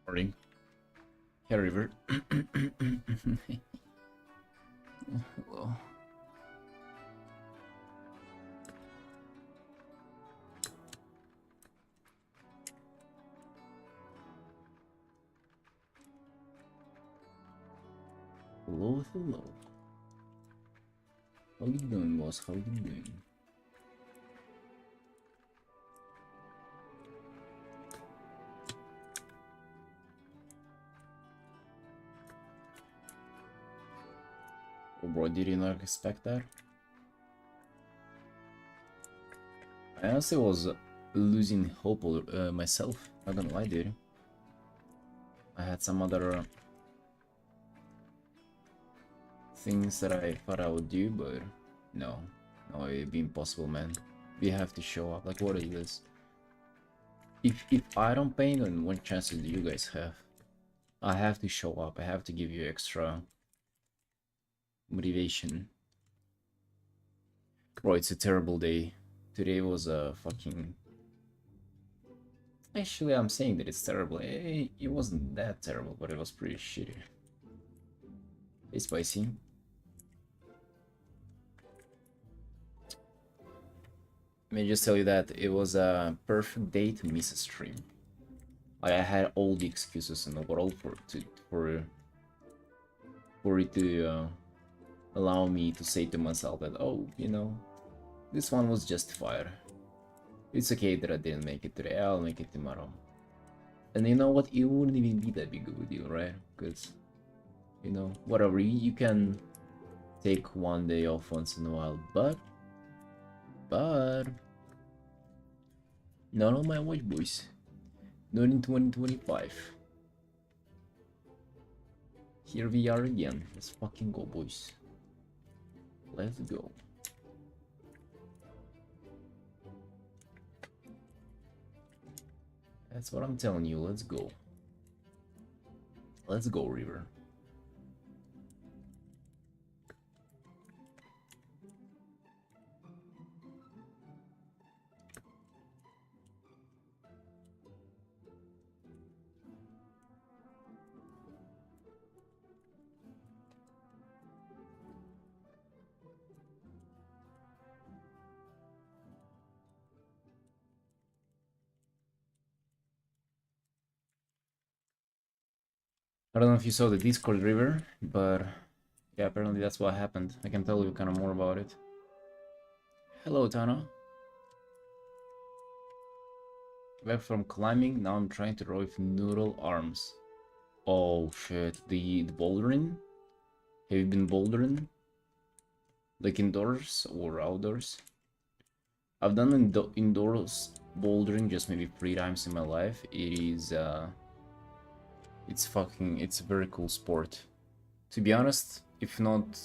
Morning. Hair river. Hello. Hello, hello. How you doing, boss? How you doing? Oh, bro, did you not expect that? I honestly was losing hope myself. Not gonna lie, dude. I had some other things that I thought I would do, but no. No, it'd be impossible, man. We have to show up. Like, what is this? If I don't paint, then what chances do you guys have? I have to show up. I have to give you extra motivation. Bro, it's a terrible day. Today was a fucking... Actually, I'm saying that it's terrible. It wasn't that terrible, but it was pretty shitty. It's spicy. Let me just tell you that it was a perfect day to miss a stream. Like, I had all the excuses in the world for it to allow me to say to myself that, oh, you know, this one was justified. It's okay that I didn't make it today, I'll make it tomorrow. And you know what, it wouldn't even be that big of a deal, right? Because, you know, whatever, you can take one day off once in a while, but not on my watch, boys. Not in 2025. Here we are again. Let's fucking go, boys. Let's go. That's what I'm telling you. Let's go. Let's go, River. I don't know if you saw the Discord, River, but yeah, apparently that's what happened. I can tell you kind of more about it. Hello, Tana. Back from climbing, now I'm trying to row with neural arms. Oh shit, the bouldering? Have you been bouldering? Like indoors or outdoors? I've done indoors bouldering just maybe 3 times in my life. It is, it's a very cool sport. To be honest, if not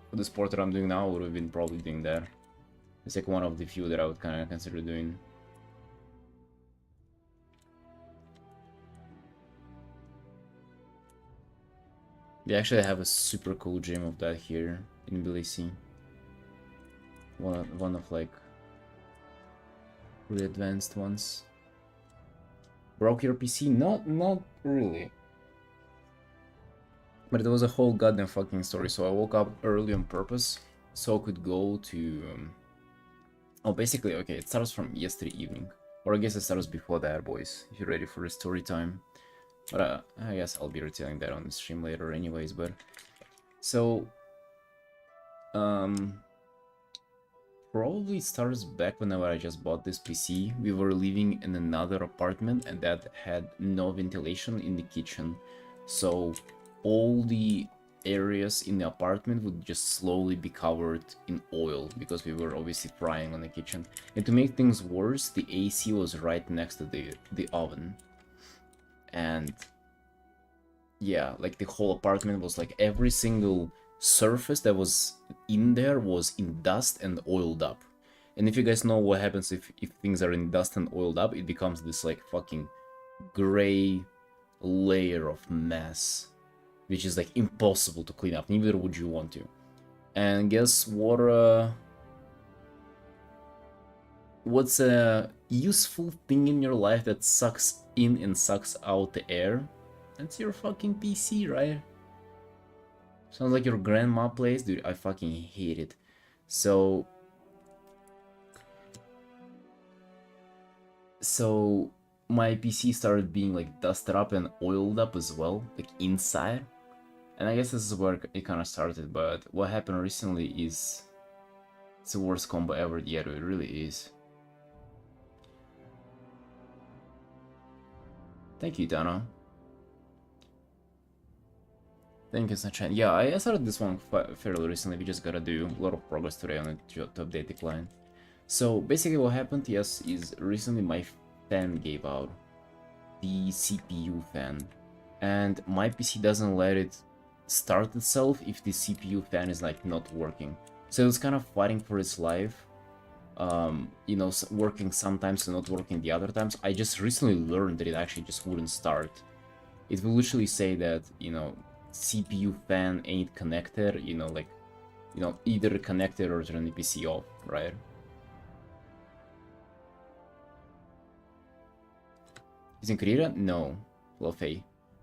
for the sport that I'm doing now, I would have been probably doing that. It's like one of the few that I would kind of consider doing. They actually have a super cool gym of that here in Tbilisi. One of like really advanced ones. Broke your PC? Not really. But it was a whole goddamn fucking story. So I woke up early on purpose so I could go to... Oh, basically, okay, it starts from yesterday evening. Or I guess it starts before that, boys. If you're ready for the story time. But I guess I'll be retailing that on the stream later anyways, but... So... Probably starts back whenever I just bought this PC. We were living in another apartment and that had no ventilation in the kitchen. So all the areas in the apartment would just slowly be covered in oil because we were obviously frying on the kitchen. And to make things worse, the AC was right next to the oven. And yeah, like the whole apartment was like every single surface that was in there was in dust and oiled up. And if you guys know what happens if things are in dust and oiled up, it becomes this like fucking gray layer of mess, which is like impossible to clean up, neither would you want to. And guess what, what's a useful thing in your life that sucks in and sucks out the air? That's your fucking PC, right? Sounds like your grandma plays, dude. I fucking hate it. So my PC started being like dusted up and oiled up as well, like inside. And I guess this is where it kind of started, but what happened recently is it's the worst combo ever. Yeah, it really is. Thank you, Dana. Thank you, Sunshine. Yeah, I started this one fairly recently. We just gotta do a lot of progress today on it to update the client. So basically what happened, yes, is recently my fan gave out. The CPU fan. And my PC doesn't let it start itself if the CPU fan is like not working. So it's kind of fighting for its life. You know, working sometimes and not working the other times. I just recently learned that it actually just wouldn't start. It will literally say that, you know, CPU fan ain't connected, you know, like, you know, either connected or turn the PC off, right? Using Krita? No, Lofei.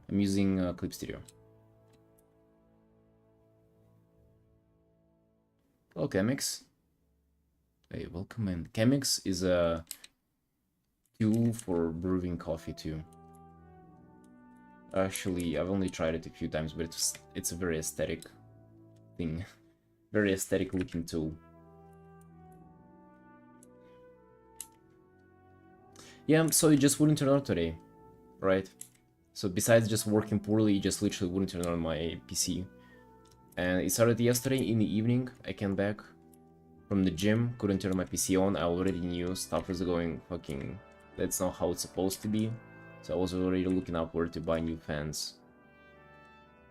I'm using Clip Stereo. Hello, Chemix. Hey, welcome in. Chemix is a tool for brewing coffee too. Actually, I've only tried it a few times, but it's a very aesthetic thing. Very aesthetic looking tool. Yeah, so it just wouldn't turn on today, right? So besides just working poorly, it just literally wouldn't turn on my PC. And it started yesterday in the evening. I came back from the gym, couldn't turn my PC on. I already knew stuff was going fucking... That's not how it's supposed to be. So I was already looking up where to buy new fans.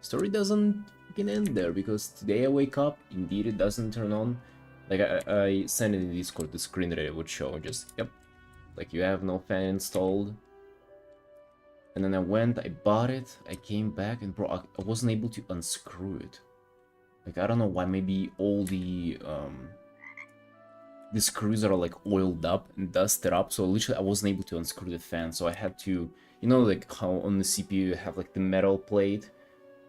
Story doesn't fucking end there, because today I wake up, indeed it doesn't turn on. Like I sent it in Discord the screen that it would show, just, yep. Like, you have no fan installed. And then I went, I bought it, I came back, and bro, I wasn't able to unscrew it. Like, I don't know why, maybe all the screws are like oiled up and dusted up, so literally I wasn't able to unscrew the fan, so I had to, you know, like how on the CPU you have like the metal plate,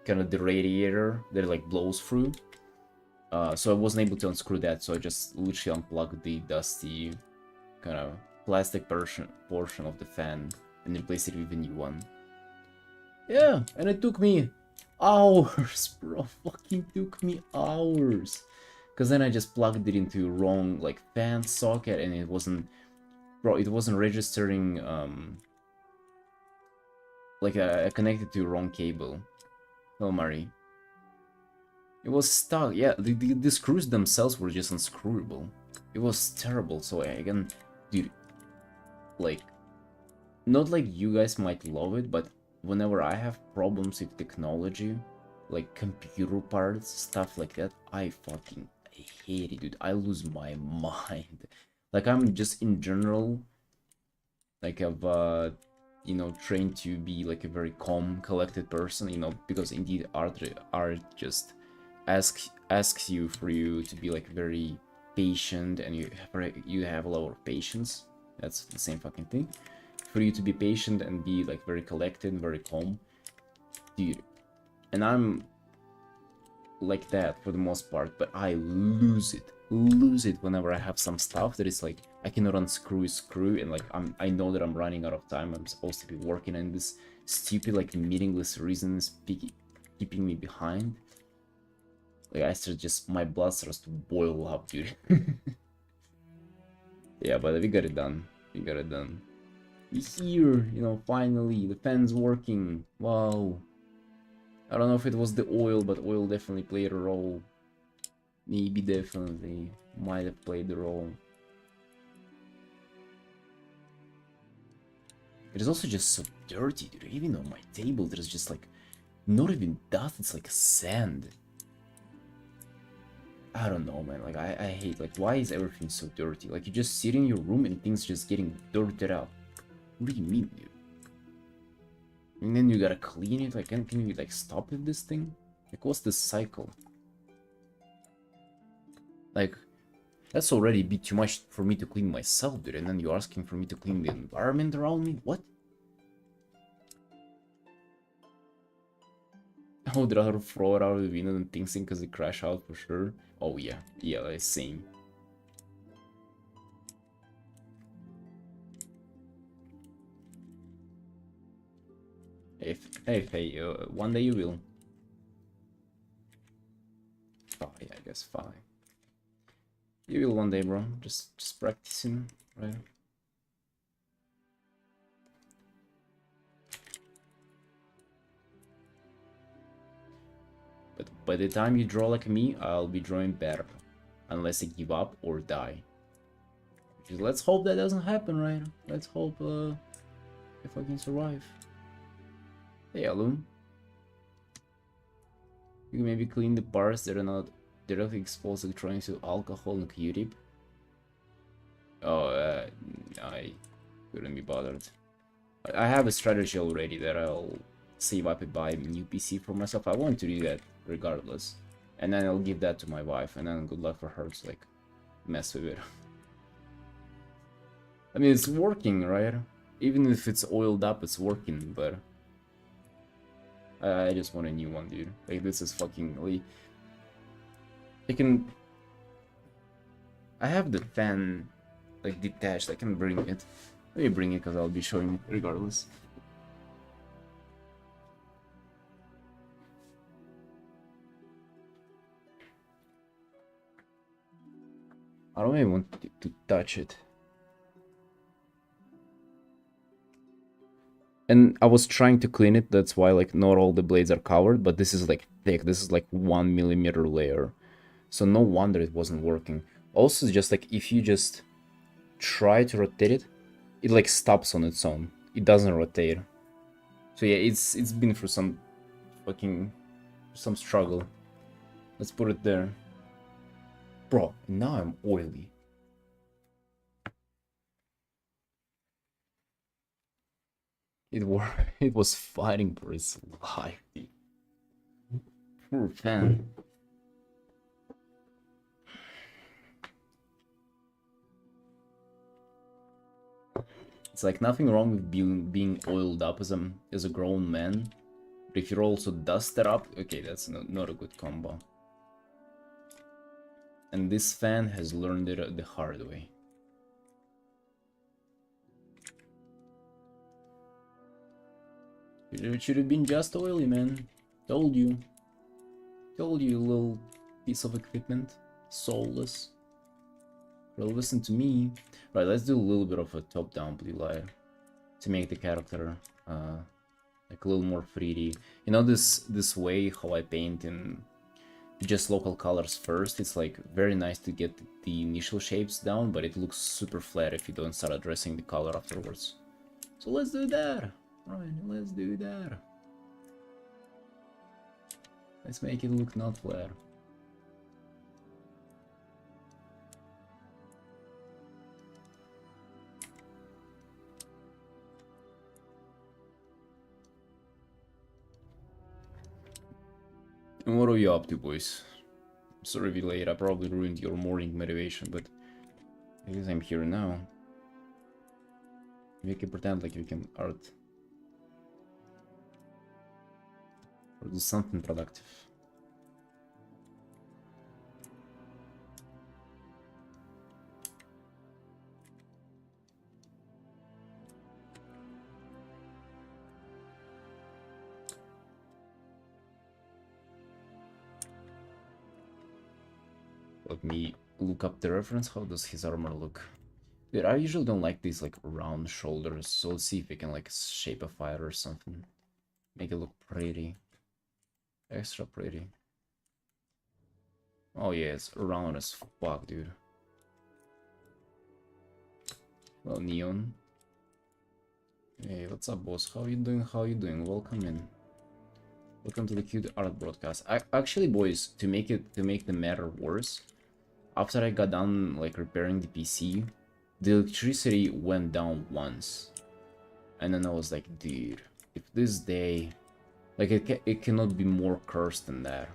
kind of the radiator that like blows through. So I wasn't able to unscrew that, so I just literally unplugged the dusty kind of plastic portion of the fan and replaced it with a new one. Yeah, and it took me hours, bro. Fucking took me hours. Because then I just plugged it into wrong like fan socket and it wasn't, bro, it wasn't registering, like I connected to wrong cable. Oh, Mari. It was stuck. Yeah, the screws themselves were just unscrewable. It was terrible. So again, dude, like, not like you guys might love it, but whenever I have problems with technology, like computer parts, stuff like that, I hate it, dude. I lose my mind. Like, I'm just in general, like, I've you know, trained to be like a very calm, collected person, you know, because indeed art just asks you for you to be like very patient, and you have a lot of patience. That's the same fucking thing. For you to be patient and be like very collected, very calm, dude. And I'm like that for the most part, but I lose it whenever I have some stuff that is like I cannot unscrew a screw, and like I know that I'm running out of time. I'm supposed to be working, and this stupid like meaningless reasons keeping me behind. Like, I start just, my blood starts to boil up, dude. Yeah, but we got it done. We got it done. We're here, you know, finally, the fan's working. Wow. I don't know if it was the oil, but oil definitely played a role. Maybe definitely might have played the role. It is also just so dirty, dude. Even on my table, there's just like, not even dust, it's like sand. I don't know, man. Like, I hate, like, why is everything so dirty? Like, you just sit in your room and things just getting dirted out. What do you mean, dude? And then you gotta clean it? Like, can you, like, stop with this thing? Like, what's the cycle? Like, that's already a bit too much for me to clean myself, dude. And then you're asking for me to clean the environment around me? What? I would rather throw it out of the window than things because it crash out for sure. Oh yeah, yeah, like same. Hey, one day you will. Oh yeah, I guess fine. You will one day, bro. Just practicing, right? But by the time you draw like me, I'll be drawing better. Unless I give up or die. Let's hope that doesn't happen, right? Let's hope if I can survive. Hey, Alun. You can maybe clean the parts that are not directly exposed to electronics to alcohol and Q-tip. Oh, I couldn't be bothered. I have a strategy already that I'll save up and buy a new PC for myself. I want to do that regardless. And then I'll give that to my wife, and then good luck for her to, like, mess with it. I mean, it's working, right? Even if it's oiled up, it's working, but... I just want a new one, dude. Like, this is fucking... I have the fan, like, detached. I can bring it. Let me bring it, because I'll be showing it regardless. I don't even want to touch it. And I was trying to clean it, that's why, like, not all the blades are covered, but this is, like, thick. This is, like, 1mm layer. So no wonder it wasn't working. Also, just, like, if you just try to rotate it, it, like, stops on its own. It doesn't rotate. So yeah, it's been for some struggle. Let's put it there. Bro, now I'm oily. It was fighting for its life. Poor fan. It's like nothing wrong with being oiled up as a grown man. But if you're also dusted up, okay, that's not a good combo. And this fan has learned it the hard way. It should have been just oily, man. Told you. Told you, little piece of equipment. Soulless. Well, listen to me. Right, let's do a little bit of a top-down blue light to make the character like a little more 3D. You know this way how I paint in just local colors first? It's like very nice to get the initial shapes down, but it looks super flat if you don't start addressing the color afterwards. So let's do that. Right, let's do that. Let's make it look not flat. And what are you up to, boys? Sorry to be late, I probably ruined your morning motivation, but I guess I'm here now. We can pretend like we can art. Or do something productive. Let me look up the reference. How does his armor look? Dude, I usually don't like these like round shoulders, so let's see if we can like shape a fire or something. Make it look pretty. Extra pretty. Oh yeah, it's round as fuck, dude. Well, Neon. Hey, what's up, boss? How you doing? How you doing? Welcome in. Welcome to the cute art broadcast. Actually, boys, to make the matter worse, after I got done like repairing the PC, the electricity went down once, and then I was like, dude, if this day, like it cannot be more cursed than that.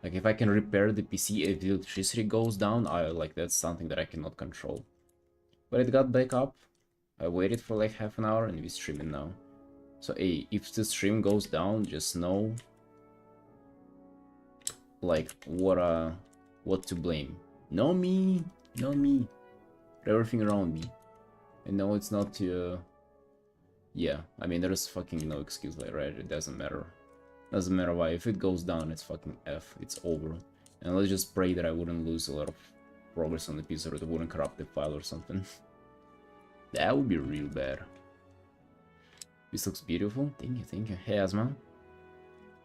Like if I can repair the PC, if the electricity goes down, that's something that I cannot control. But it got back up. I waited for like half an hour and we're streaming now. So hey, if the stream goes down, just know like, what to blame. No me, no me. Everything around me. And no, it's not yeah, I mean, there's fucking no excuse, like, right? It doesn't matter. Doesn't matter why. If it goes down, it's fucking F. It's over. And let's just pray that I wouldn't lose a lot of progress on the piece, or it wouldn't corrupt the file or something. That would be real bad. This looks beautiful. Thank you, thank you. Hey, Asma.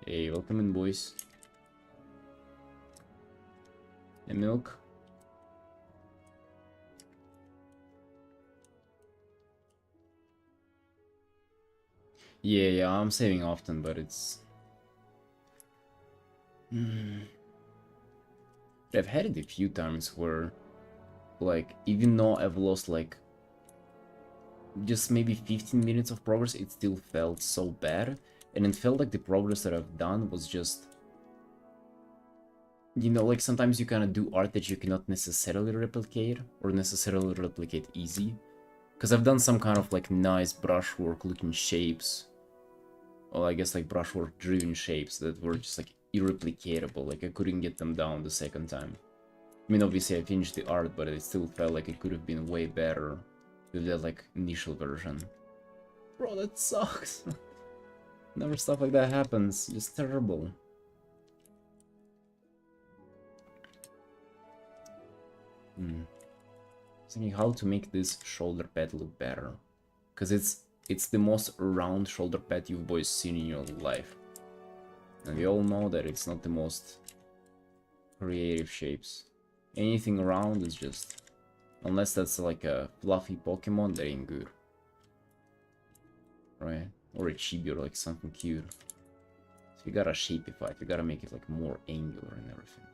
Hey, welcome in, boys. And milk. Yeah, I'm saving often, but it's... I've had it a few times where, like, even though I've lost, like, just maybe 15 minutes of progress, it still felt so bad. And it felt like the progress that I've done was just... You know, like, sometimes you kind of do art that you cannot necessarily replicate, or necessarily replicate easy. Because I've done some kind of, like, nice brushwork looking shapes. Well, I guess, like, brushwork driven shapes that were just, like, irreplicatable. Like, I couldn't get them down the second time. I mean, obviously I finished the art, but it still felt like it could have been way better with that, like, initial version. Bro, that sucks. Never stuff like that happens. Just terrible. Thinking how to make this shoulder pad look better. Because it's the most round shoulder pad you've boys seen in your life. And we all know that it's not the most creative shapes. Anything around is just... Unless that's like a fluffy Pokemon, that ain't good. Right? Or a chibi or like something cute. So you gotta shapeify it, you gotta make it like more angular and everything.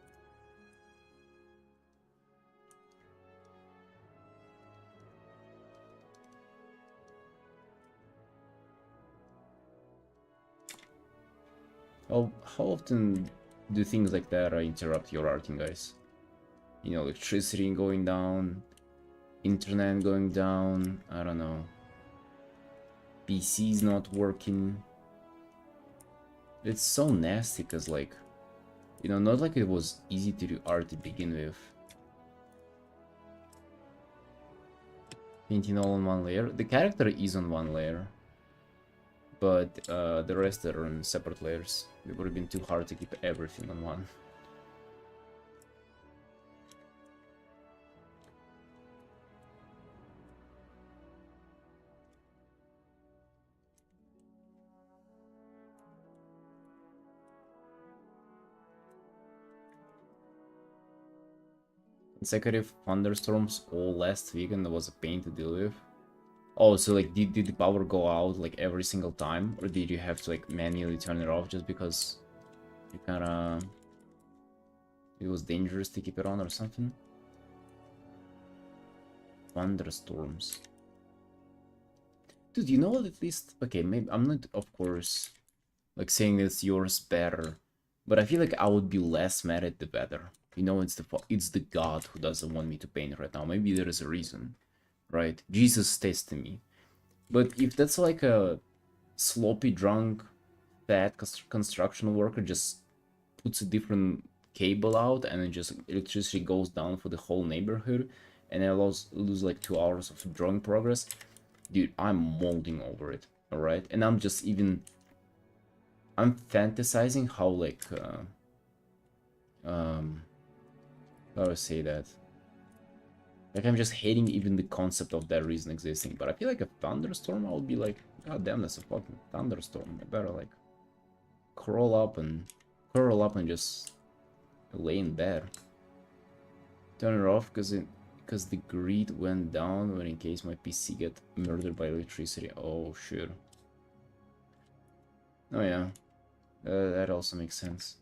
Oh, how often do things like that interrupt your arting, guys? You know, electricity going down, internet going down, I don't know. PC's not working. It's so nasty because, like, you know, not like it was easy to do art to begin with. Painting all on one layer. The character is on one layer, but the rest are on separate layers. It would have been too hard to keep everything on one. Consecutive thunderstorms all last week, and there was a pain to deal with. Oh, so like did the power go out like every single time, or did you have to like manually turn it off just because you kinda... It was dangerous to keep it on or something? Thunderstorms. Dude, you know at least... Okay, maybe I'm not, of course, like saying it's yours better, but I feel like I would be less mad at the weather. You know, it's the God who doesn't want me to paint right now. Maybe there is a reason, right? Jesus tested me. But if that's like a sloppy, drunk, fat construction worker just puts a different cable out and then just electricity goes down for the whole neighborhood, and I lose like 2 hours of drawing progress, dude, I'm molding over it, alright? And I'm just even... I'm fantasizing how, like, how do I say that? Like, I'm just hating even the concept of that reason existing. But I feel like a thunderstorm, I would be like, God damn, that's a fucking thunderstorm. I better, like, curl up and just lay in bed. Turn it off because the grid went down when in case my PC get murdered by electricity. Oh, shit. Oh, yeah. That also makes sense.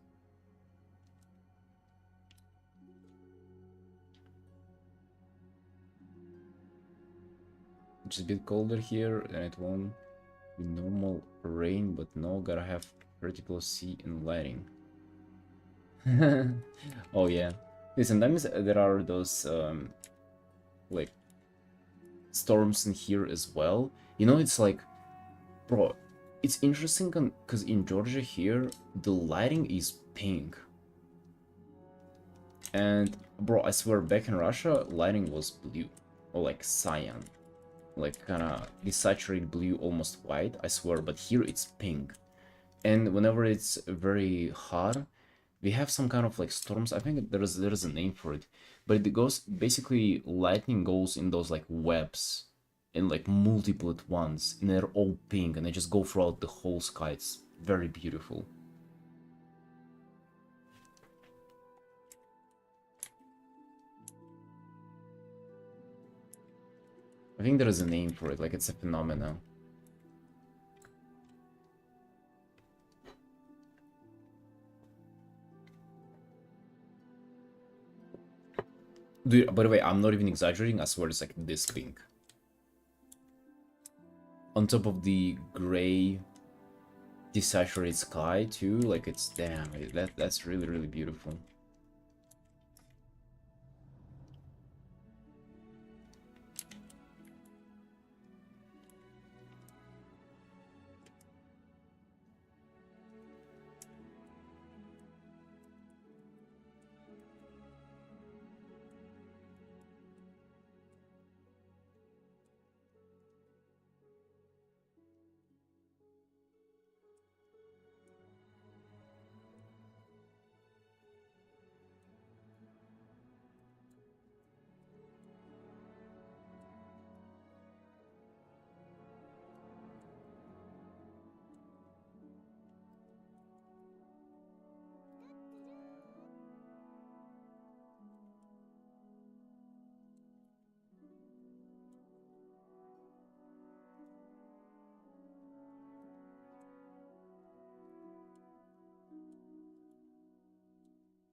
It's a bit colder here, and it won't be normal rain, but no, gotta have vertical C and lighting. Oh yeah. Sometimes there are those like storms in here as well. You know, it's like, bro, it's interesting because in Georgia here the lighting is pink. And bro, I swear back in Russia, lighting was blue or like cyan, like kind of desaturated blue, almost white, I swear, but here it's pink. And whenever it's very hot, we have some kind of like storms. I think there's a name for it, but it goes basically lightning goes in those like webs and like multiple at once, and they're all pink and they just go throughout the whole sky. It's very beautiful. I think there is a name for it, like it's a phenomenon. Dude, by the way, I'm not even exaggerating, I swear it's like this pink. On top of the gray, desaturated sky too, like it's damn, that's really, really beautiful.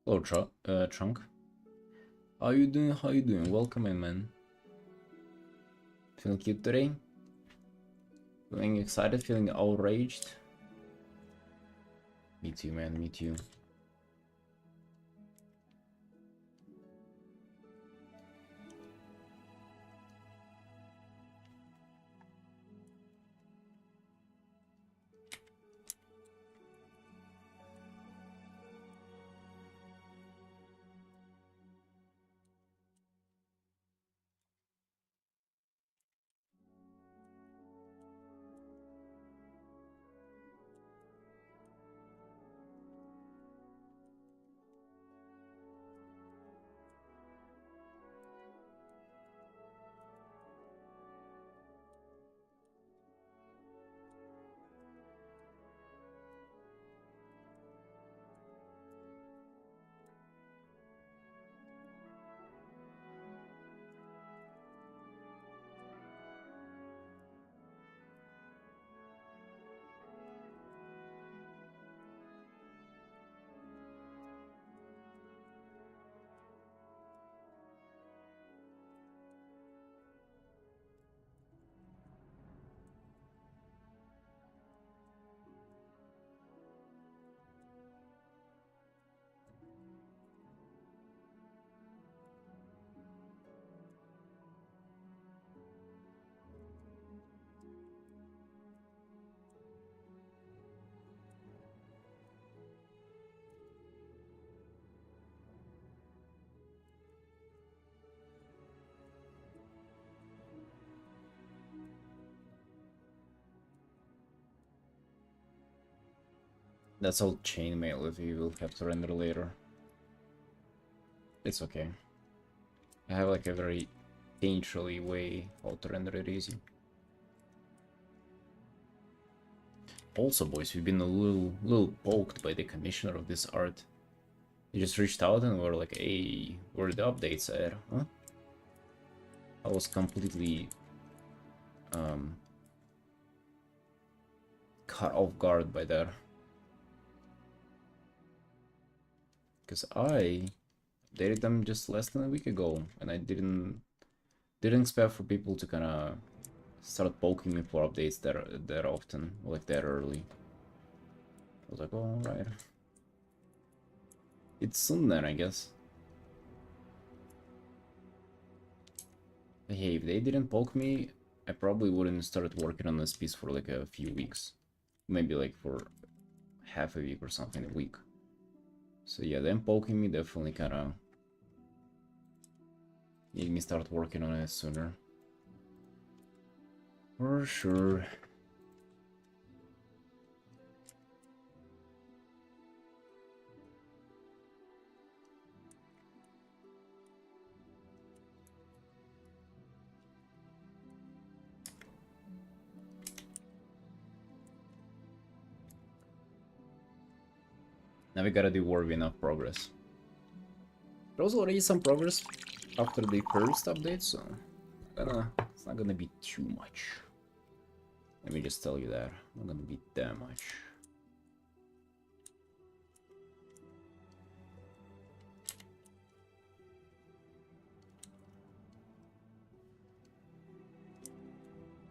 Hello, Trunk. How you doing? How you doing? Welcome in, man. Feeling cute today? Feeling excited? Feeling outraged? Me too, man. Me too. That's all chainmail if you will have to render later. It's okay. I have like a very painterly way how to render it easy. Also, boys, we've been a little poked by the commissioner of this art. He just reached out and were like, hey, where are the updates at? Huh? I was completely caught off guard by that. Because I updated them just less than a week ago, and I didn't expect for people to kind of start poking me for updates that often, like that early. I was like, oh, alright. It's soon then, I guess. But hey, if they didn't poke me, I probably wouldn't start working on this piece for like a few weeks. Maybe like for half a week or something, a week. So yeah, them poking me definitely kind of Need me start working on it sooner. For sure. Now we gotta do war with enough progress. There was already some progress after the first update, so it's not gonna be too much. Let me just tell you that. Not gonna be that much.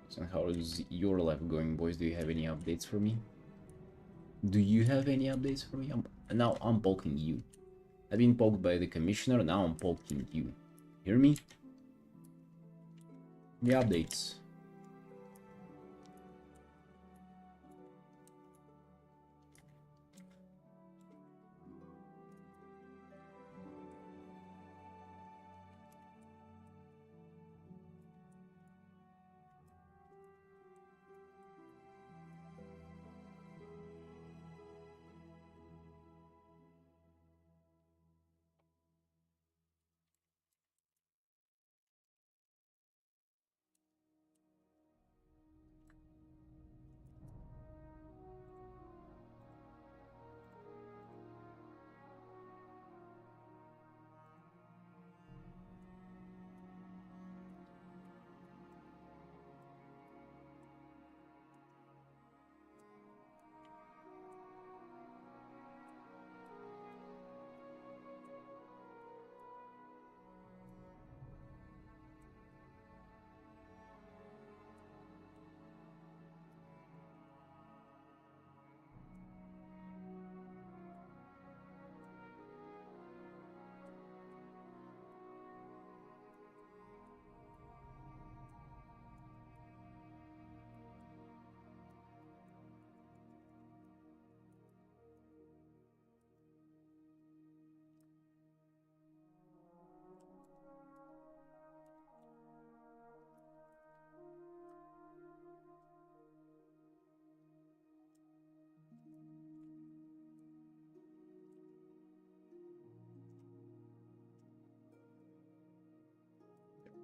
So how is your life going, boys? Do you have any updates for me? Do you have any updates for me? Now I'm poking you. I've been poked by the commissioner, now I'm poking you. Hear me? The updates.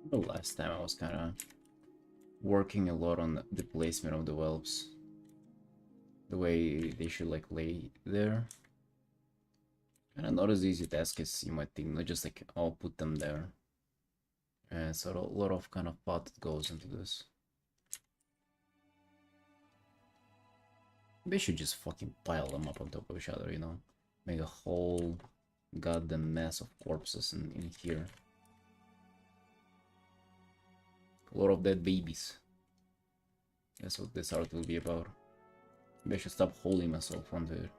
The last time I was kinda working a lot on the placement of the whelps. The way they should like lay there. Kinda not as easy task as you might think, not just like I'll put them there. And so a lot of kind of thought that goes into this. They should just fucking pile them up on top of each other, you know? Make a whole goddamn mess of corpses in here. A lot of dead babies. That's what this art will be about. Maybe I should stop holding myself onto it.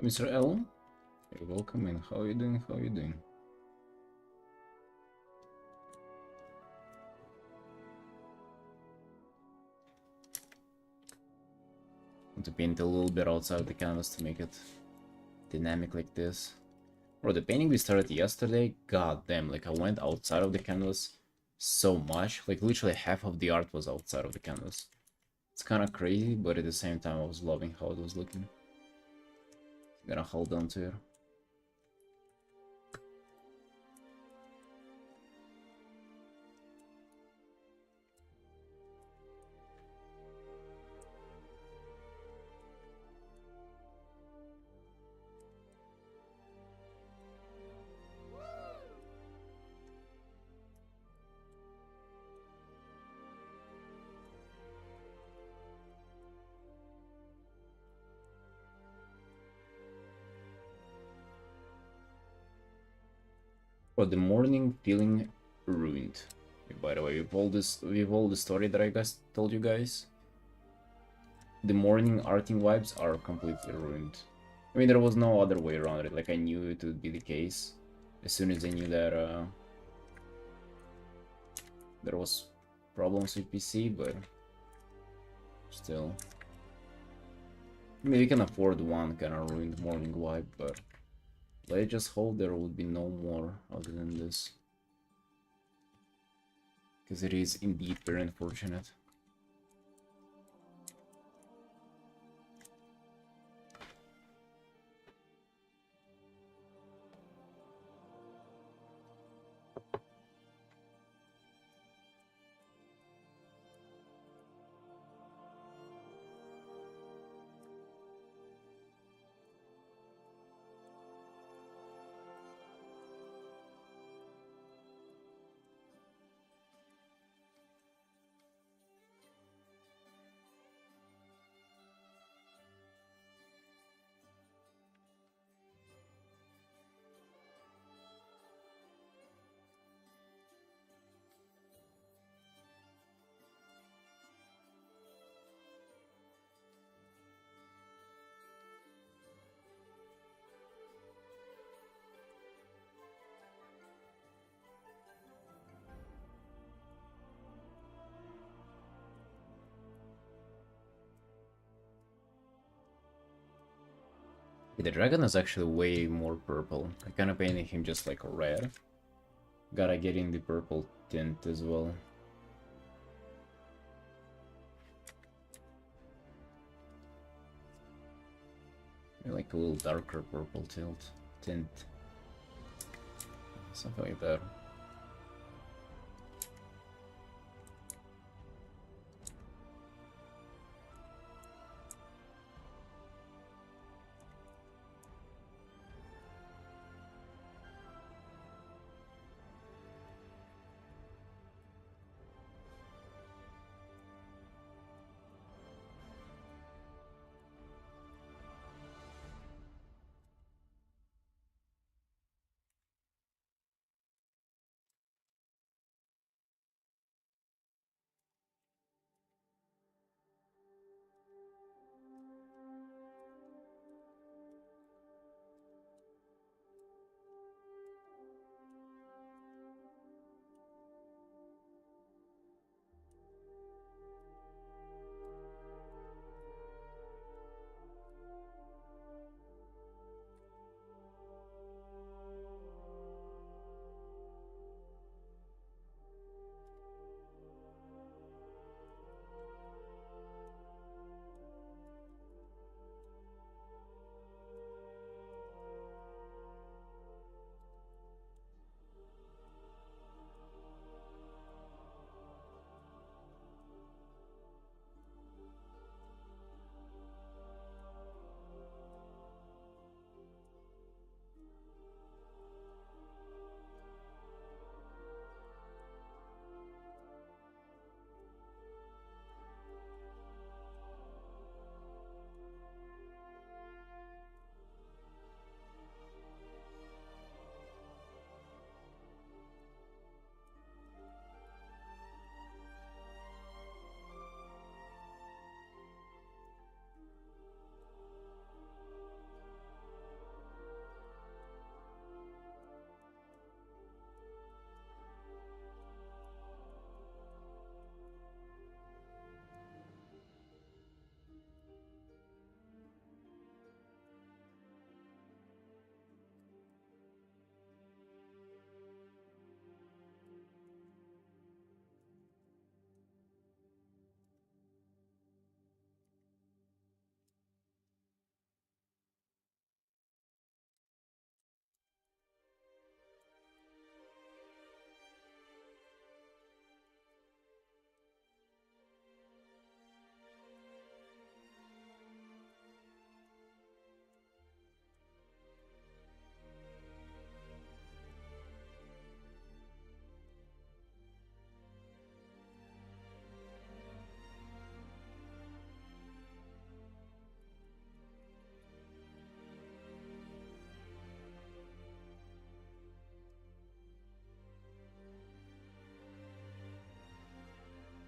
Mr. L, you're welcome in. How are you doing? How are you doing? Want to paint a little bit outside the canvas to make it dynamic like this. Bro, the painting we started yesterday, god damn, like I went outside of the canvas, so much. Like literally half of the art was outside of the canvas. It's kind of crazy, but at the same time I was loving how it was looking. Gonna hold on to it. For the morning feeling ruined. By the way, with all the story that I guys told you guys, the morning Artin vibes are completely ruined. I mean, there was no other way around it. Like I knew it would be the case as soon as I knew that there was problems with PC, but still. I mean, we can afford one kind of ruined morning vibe, but let's just hope there would be no more other than this. Because it is indeed very unfortunate. The dragon is actually way more purple. I kind of painted him just like red. Gotta get in the purple tint as well. Like a little darker purple tint. Something like that.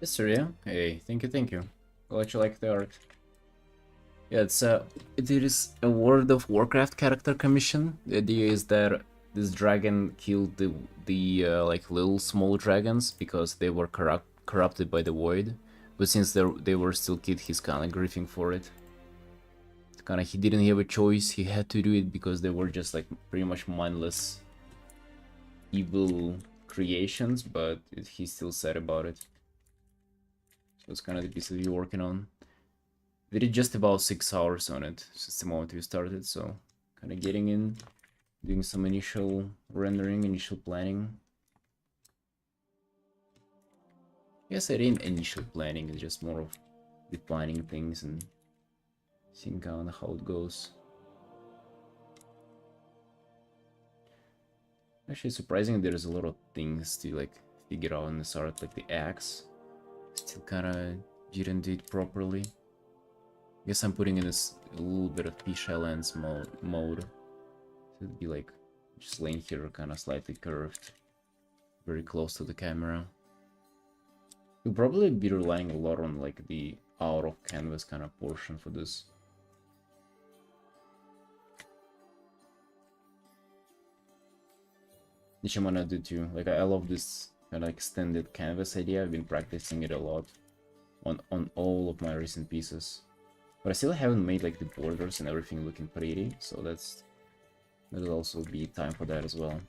Yes, sir, yeah. Hey, thank you, thank you. Glad you like the art. Yeah, it is a World of Warcraft character commission. The idea is that this dragon killed the like little small dragons because they were corrupted by the void. But since they were still kids, he's kind of grieving for it. Kind of he didn't have a choice. He had to do it because they were just like pretty much mindless, evil creations. But he's still sad about it. So it's kind of the piece that you're working on. We did just about 6 hours on it since the moment we started, so kind of getting in, doing some initial rendering, initial planning. Yes, I did initial planning, it's just more of defining things and seeing kind of how it goes. Actually, surprisingly, there's a lot of things to like figure out in this art, like the axe. Still kind of didn't do it properly. Guess I'm putting in this a little bit of fisheye lens mode. So it'd be like just laying here kind of slightly curved, very close to the camera. You'll probably be relying a lot on like the out of canvas kind of portion for this. Which I'm gonna do too. Like I love this kind of extended canvas idea. I've been practicing it a lot on all of my recent pieces. But I still haven't made like the borders and everything looking pretty, so that'll also be time for that as well.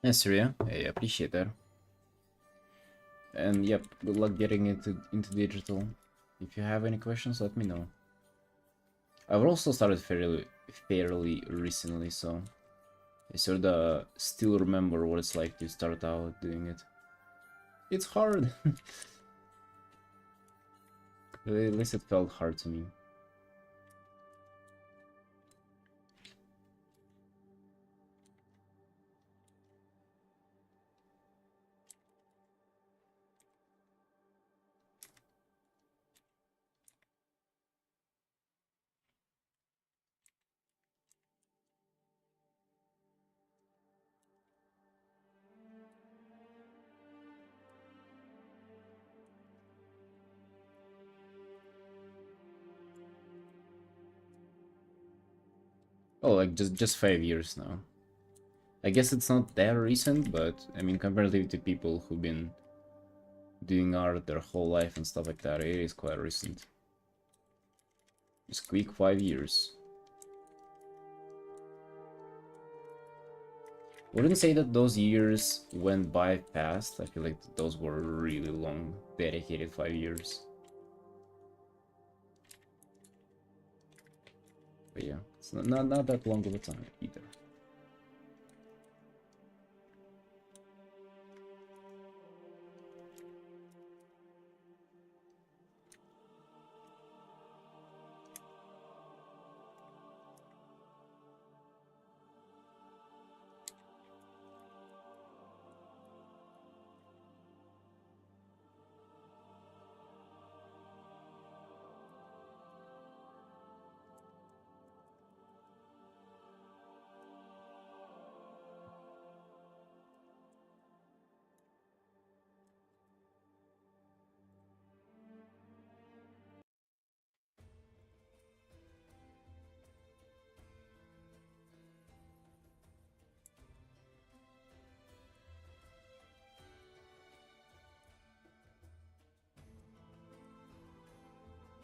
Yes, Surya, I appreciate that. And yep, good luck getting into digital. If you have any questions, let me know. I've also started fairly recently, so I sort of still remember what it's like to start out doing it. It's hard. At least it felt hard to me. Oh, like just 5 years now. I guess it's not that recent, but I mean, comparatively to people who've been doing art their whole life and stuff like that, it is quite recent. Just quick 5 years. Wouldn't say that those years went by fast. I feel like those were really long, dedicated 5 years. But yeah, it's not that long of a time either.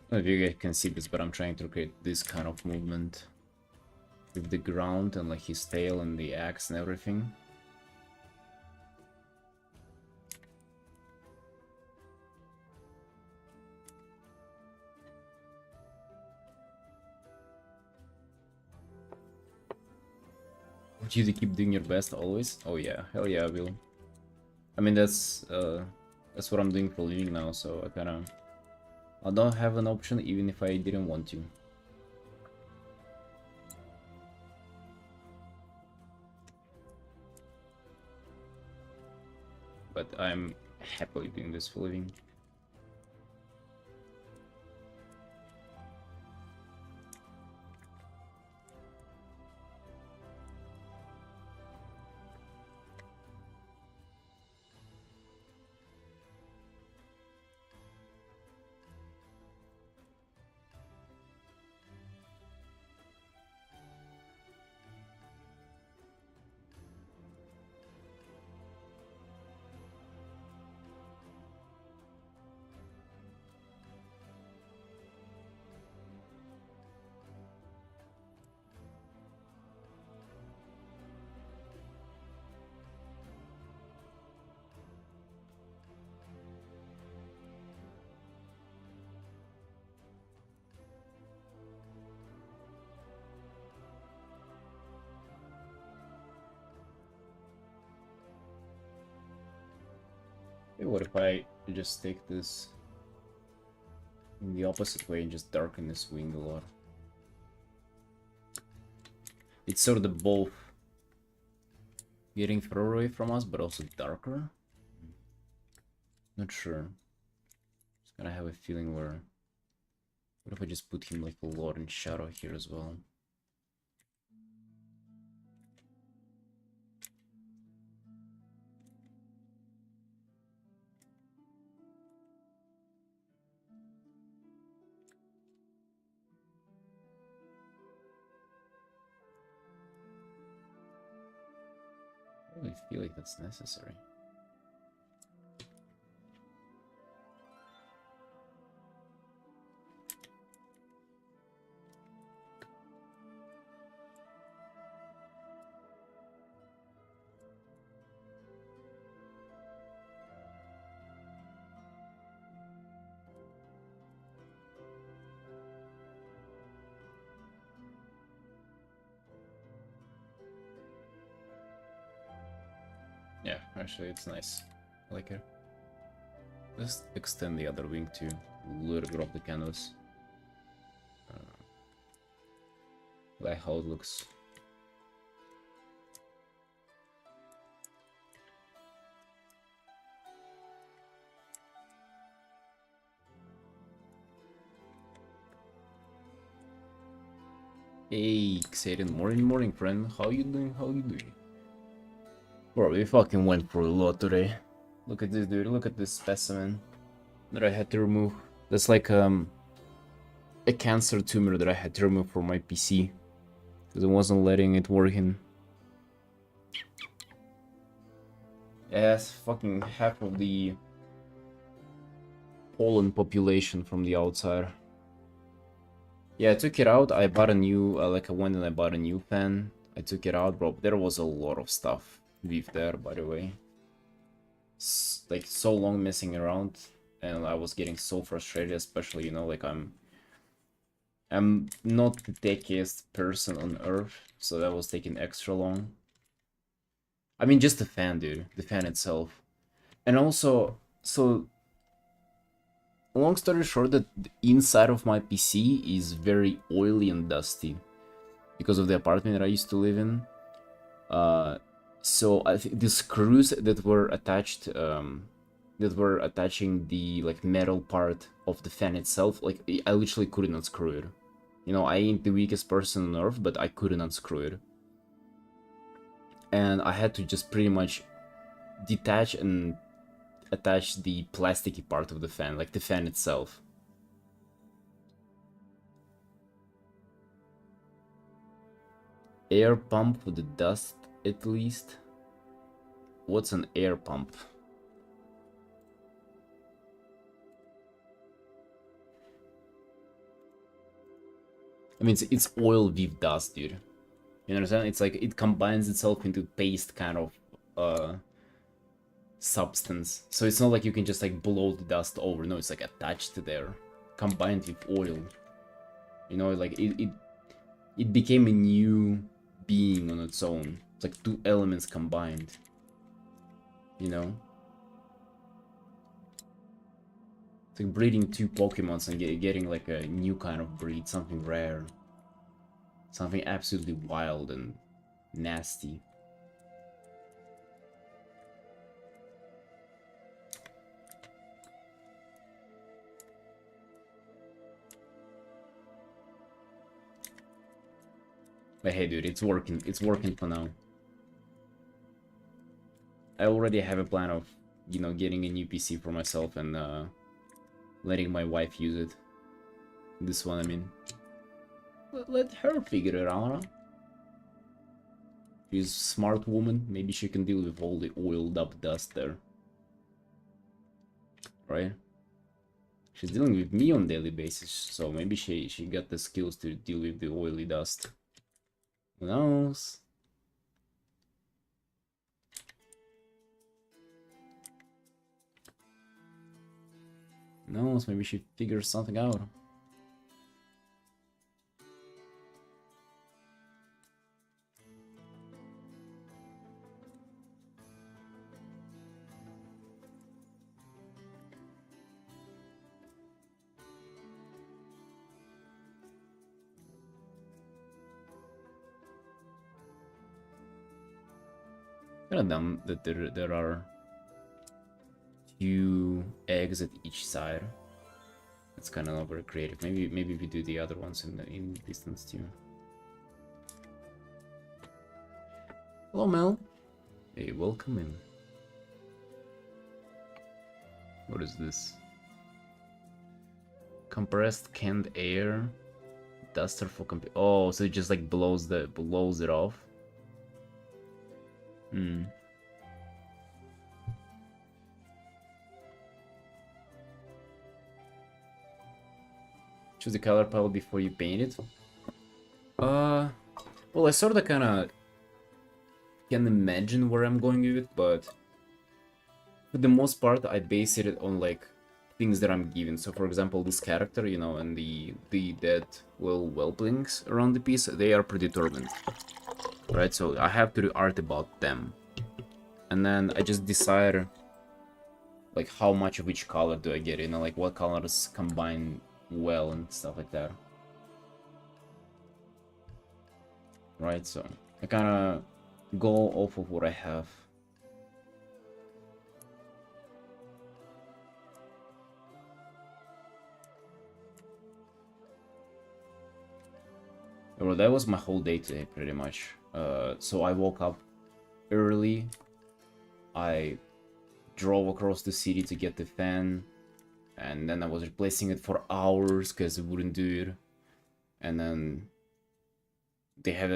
I don't know if you guys can see this, but I'm trying to create this kind of movement with the ground and like his tail and the axe and everything. Want you to keep doing your best always? Oh yeah, hell yeah, I will. I mean that's what I'm doing for a living now, so I I don't have an option even if I didn't want to. But I'm happily doing this for a living. Hey, what if I just take this in the opposite way and just darken this wing a lot? It's sort of both getting further away from us, but also darker. Not sure. Just gonna have a feeling where... What if I just put him like a lot in shadow here as well? I really feel like that's necessary. Yeah, actually it's nice. I like it. Let's extend the other wing to a little bit of the canvas. Like how it looks. Hey, Xaden, morning, friend. How you doing? How you doing? Bro, we fucking went for a lot today. Look at this, dude. Look at this specimen that I had to remove. That's like a cancer tumor that I had to remove from my PC because it wasn't letting it work in. Yes, fucking half of the Poland population from the outside. Yeah, I took it out. I bought a new, like I went and I bought a new fan. I took it out, bro. There was a lot of stuff with there, by the way. Like so long messing around, and I was getting so frustrated, especially, you know, like I'm not the techiest person on earth, so that was taking extra long. I mean, just the fan, dude. The fan itself. And also, so long story short, that the inside of my PC is very oily and dusty because of the apartment that I used to live in. So I think the screws that were attached, that were attaching the like metal part of the fan itself, like I literally couldn't unscrew it. You know, I ain't the weakest person on earth, but I couldn't unscrew it. And I had to just pretty much detach and attach the plasticky part of the fan, like the fan itself. Air pump for the dust, at least. What's an air pump? I mean, it's oil with dust, dude. You understand? It's like it combines itself into paste kind of substance. So it's not like you can just like blow the dust over. No, it's like attached to there, combined with oil. You know, like it became a new being on its own. It's like two elements combined. You know? It's like breeding two Pokemons and getting like a new kind of breed, something rare. Something absolutely wild and nasty. But hey dude, it's working for now. I already have a plan of, you know, getting a new PC for myself and letting my wife use it. This one, I mean. Let her figure it out, huh? She's a smart woman, maybe she can deal with all the oiled up dust there. Right? She's dealing with me on daily basis, so maybe she got the skills to deal with the oily dust. Who knows? Who knows? Maybe she figures something out. Kind of dumb that there are 2 eggs at each side. That's kind of not very creative. Maybe we do the other ones in distance too. Hello, Mel. Hey, welcome in. What is this? Compressed canned air, duster for oh, so it just like blows it off. Hmm. Choose the color palette before you paint it. Well, I sort of kind of can imagine where I'm going with it, but for the most part, I base it on like things that I'm given. So, for example, this character, you know, and the dead little whelplings around the piece, they are predetermined, right? So I have to do art about them, and then I just decide like how much of each color do I get, you know, like what colors combine well and stuff like that. Right, so I kind of go off of what I have. Well, that was my whole day today, pretty much. So I woke up early. I drove across the city to get the fan, and then I was replacing it for hours because it wouldn't do it. And then they had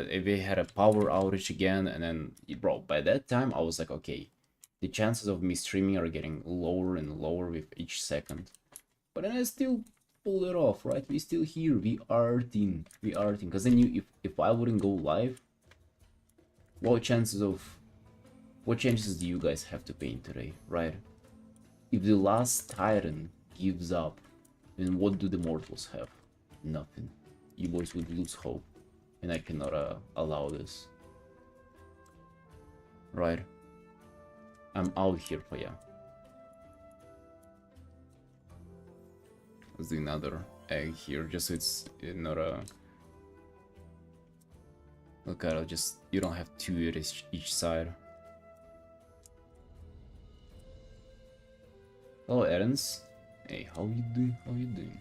a power outage again, and then bro, by that time I was like, okay, the chances of me streaming are getting lower and lower with each second. But then I still pulled it off, right? We still here, we Artin. Because then if I wouldn't go live, what chances do you guys have to paint today, right? If the last Titan gives up, then what do the mortals have? Nothing. You boys would lose hope. And I cannot allow this. Right? I'm out here for ya. Let's do another egg here, just so it's not a... Look at it, just... You don't have 2 at each side. Hello, Erens. Hey, how you doing? How you doing?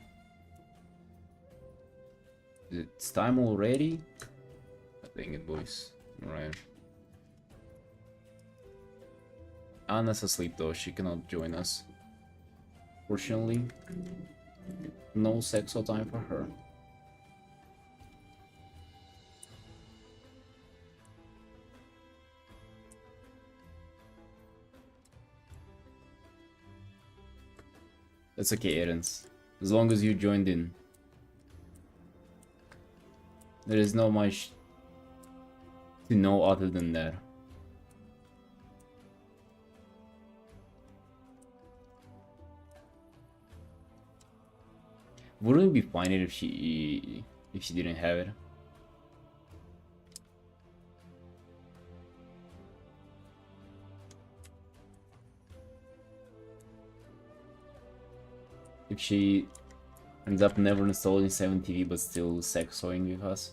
It's time already? Dang it, boys. Alright. Anna's asleep though, she cannot join us. Fortunately, no sexo time for her. That's okay, Erens. As long as you joined in. There is not much to know other than that. Wouldn't it be fine if she didn't have it? If Like she ends up never installing 7TV but still sexoing with us.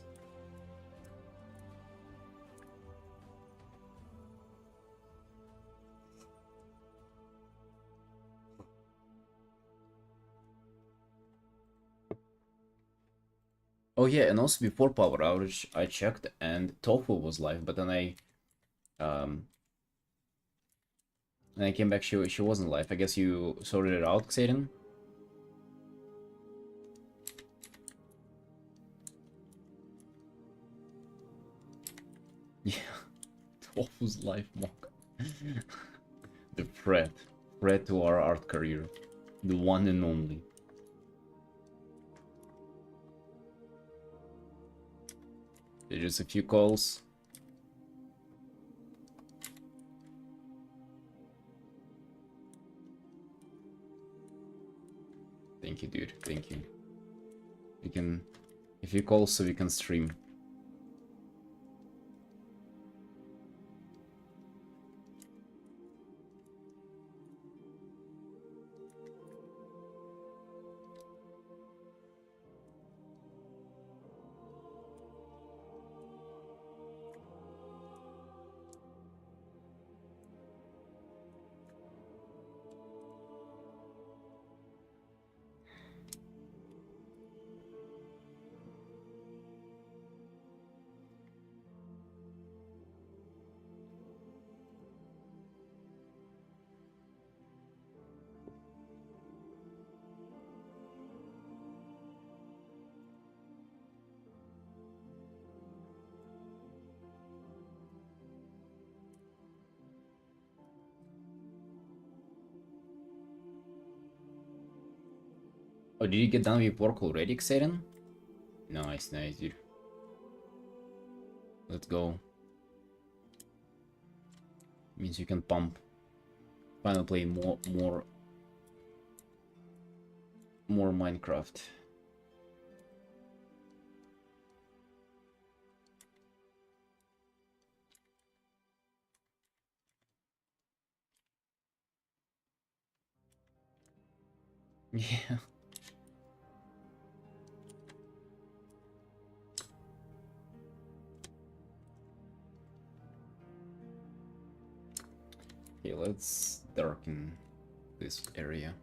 Oh yeah, and also before power outage, I checked and Tofu was live, but then um and I came back, she wasn't live. I guess you sorted it out, Xaden? Yeah, Tofu's live mock. The threat to our art career, the one and only. Just a few calls. Thank you, dude. Thank you. We can, if you call, so we can stream. Oh, did you get done with work already, Xaden? Nice, nice, dude. Let's go. Means you can pump. Finally play more Minecraft. Yeah. Okay, let's darken this area.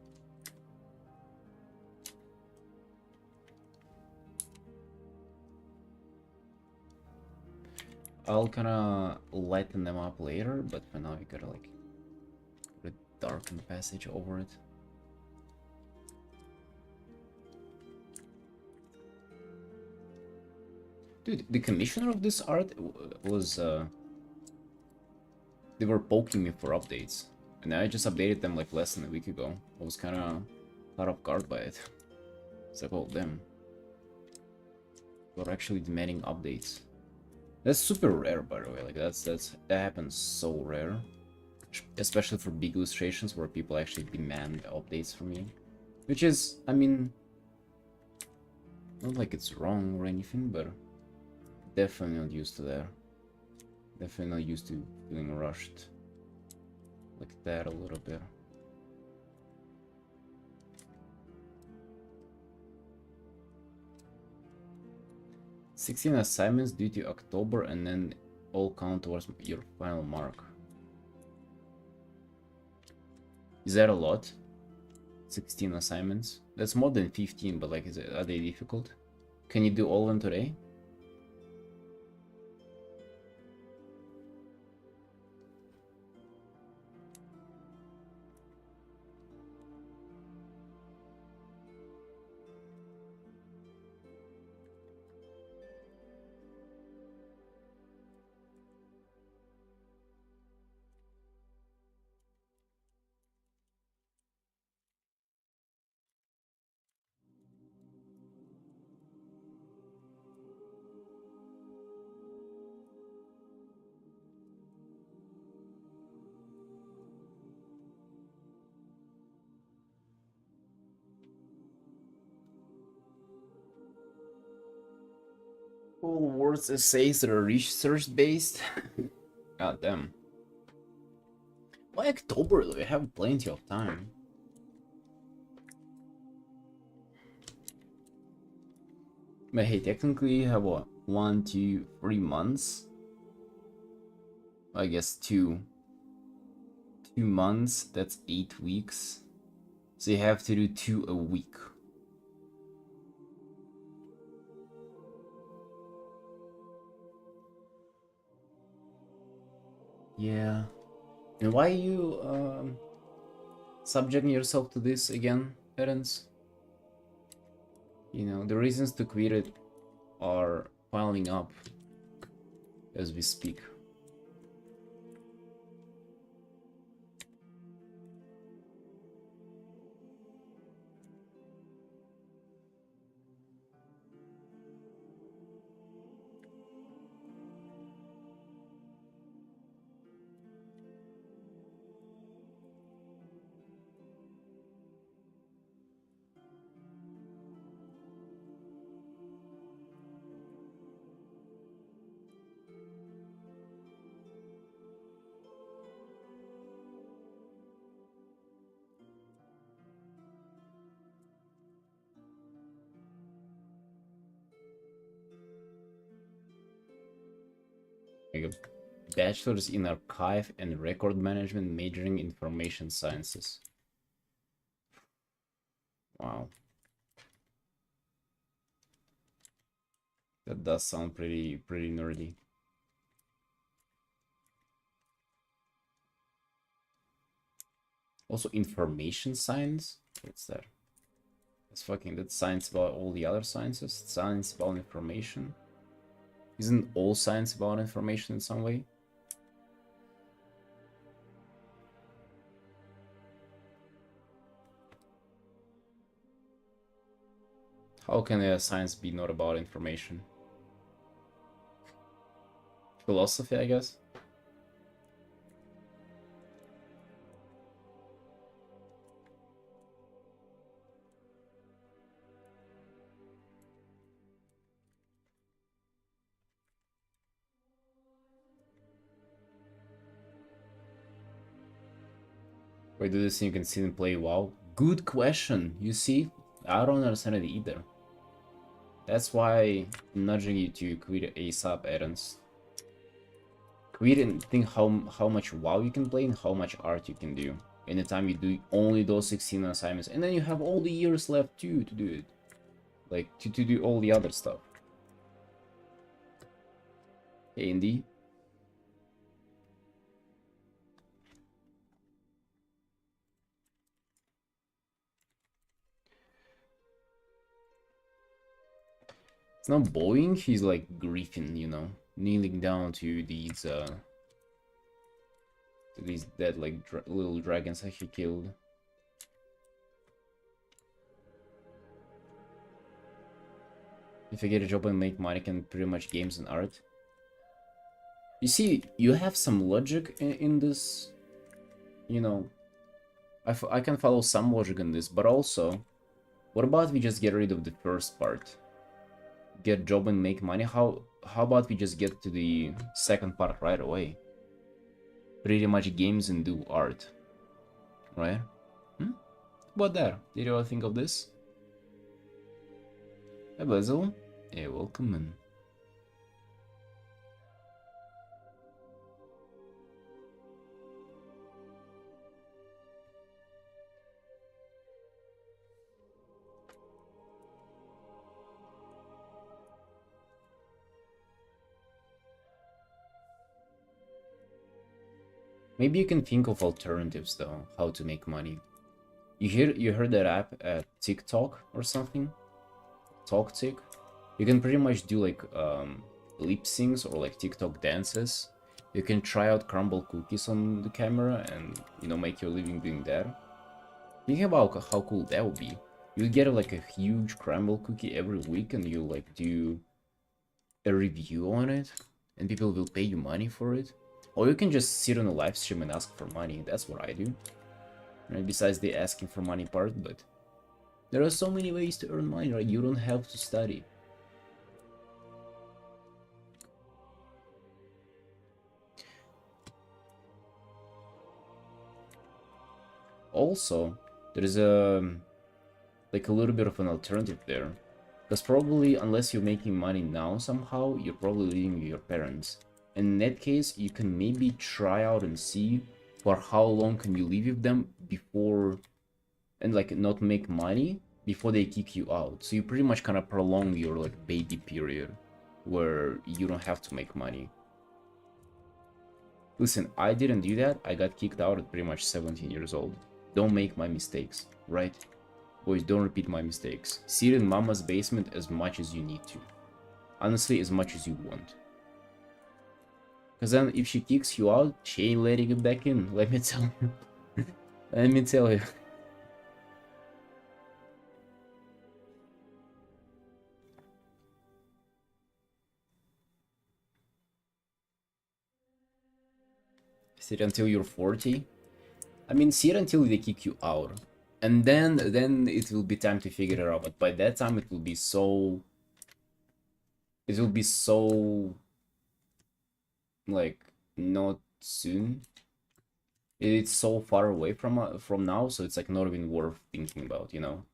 I'll kinda lighten them up later, but for now we gotta like put a darken passage over it. Dude, the commissioner of this art was they were poking me for updates, and I just updated them like less than a week ago. I was kinda caught off guard by it. It's like, oh damn, we're actually demanding updates. That's super rare, by the way. Like that happens so rare, especially for big illustrations where people actually demand updates from you. Which is, I mean, not like it's wrong or anything, but definitely not used to that. Definitely not used to feeling rushed like that a little bit. "16 assignments due to October and then all count towards your final mark." Is that a lot? 16 assignments? That's more than 15, but like, are they difficult? Can you do all of them today? All words essays that are research based? God damn. By October though, we have plenty of time. But hey, technically you have what? 1, 2, 3 months? I guess 2 months, that's 8 weeks. So you have to do 2 a week. Yeah. And why are you subjecting yourself to this again, parents? You know, the reasons to quit it are piling up as we speak. Like a bachelor's in archive and record management, majoring in information sciences. Wow. That does sound pretty nerdy. Also, information science? What's that? That's science about all the other sciences. Science about information. Isn't all science about information in some way? How can a science be not about information? Philosophy, I guess? Why do this thing you can sit and play WoW? Good question. You see, I don't understand it either. That's why I'm nudging you to quit ASAP, Aaron's. Quit and think how much WoW you can play and how much art you can do. Anytime you do only those 16 assignments, and then you have all the years left too to do it. Like to do all the other stuff. Hey, Indy. It's not bowing, he's like griefing, you know, kneeling down to these dead like little dragons that he killed. If I get a job and make money, I can pretty much games and art. You see, you have some logic in this, you know. I can follow some logic in this, but also, what about we just get rid of the first part? Get job and make money? How about we just get to the second part right away? Pretty much games and do art, right? What there? Did you all think of this? Hey Basil, hey, welcome in. Maybe you can think of alternatives though, how to make money. You heard that app at TikTok or something? TalkTik? You can pretty much do like lip syncs or like TikTok dances. You can try out crumble cookies on the camera and, you know, make your living doing that. Think about how cool that would be. You get like a huge crumble cookie every week and you like do a review on it and people will pay you money for it. Or you can just sit on a live stream and ask for money. That's what I do. Right? Besides the asking for money part, but there are so many ways to earn money, right? You don't have to study. Also, there is like a little bit of an alternative there. Because probably, unless you're making money now somehow, you're probably living with your parents. In that case, you can maybe try out and see for how long can you live with them before, and like not make money before they kick you out. So you pretty much kind of prolong your like baby period where you don't have to make money. Listen, I didn't do that. I got kicked out at pretty much 17 years old. Don't make my mistakes, right? Boys, don't repeat my mistakes. Sit in mama's basement as much as you need to. Honestly, as much as you want. Because then if she kicks you out, she ain't letting you back in. Let me tell you. Let me tell you. Sit until you're 40. I mean, sit until they kick you out. And then it will be time to figure it out. But by that time, it will be so... It will be so... Like, not soon. It's so far away from now, so it's like not even worth thinking about, you know?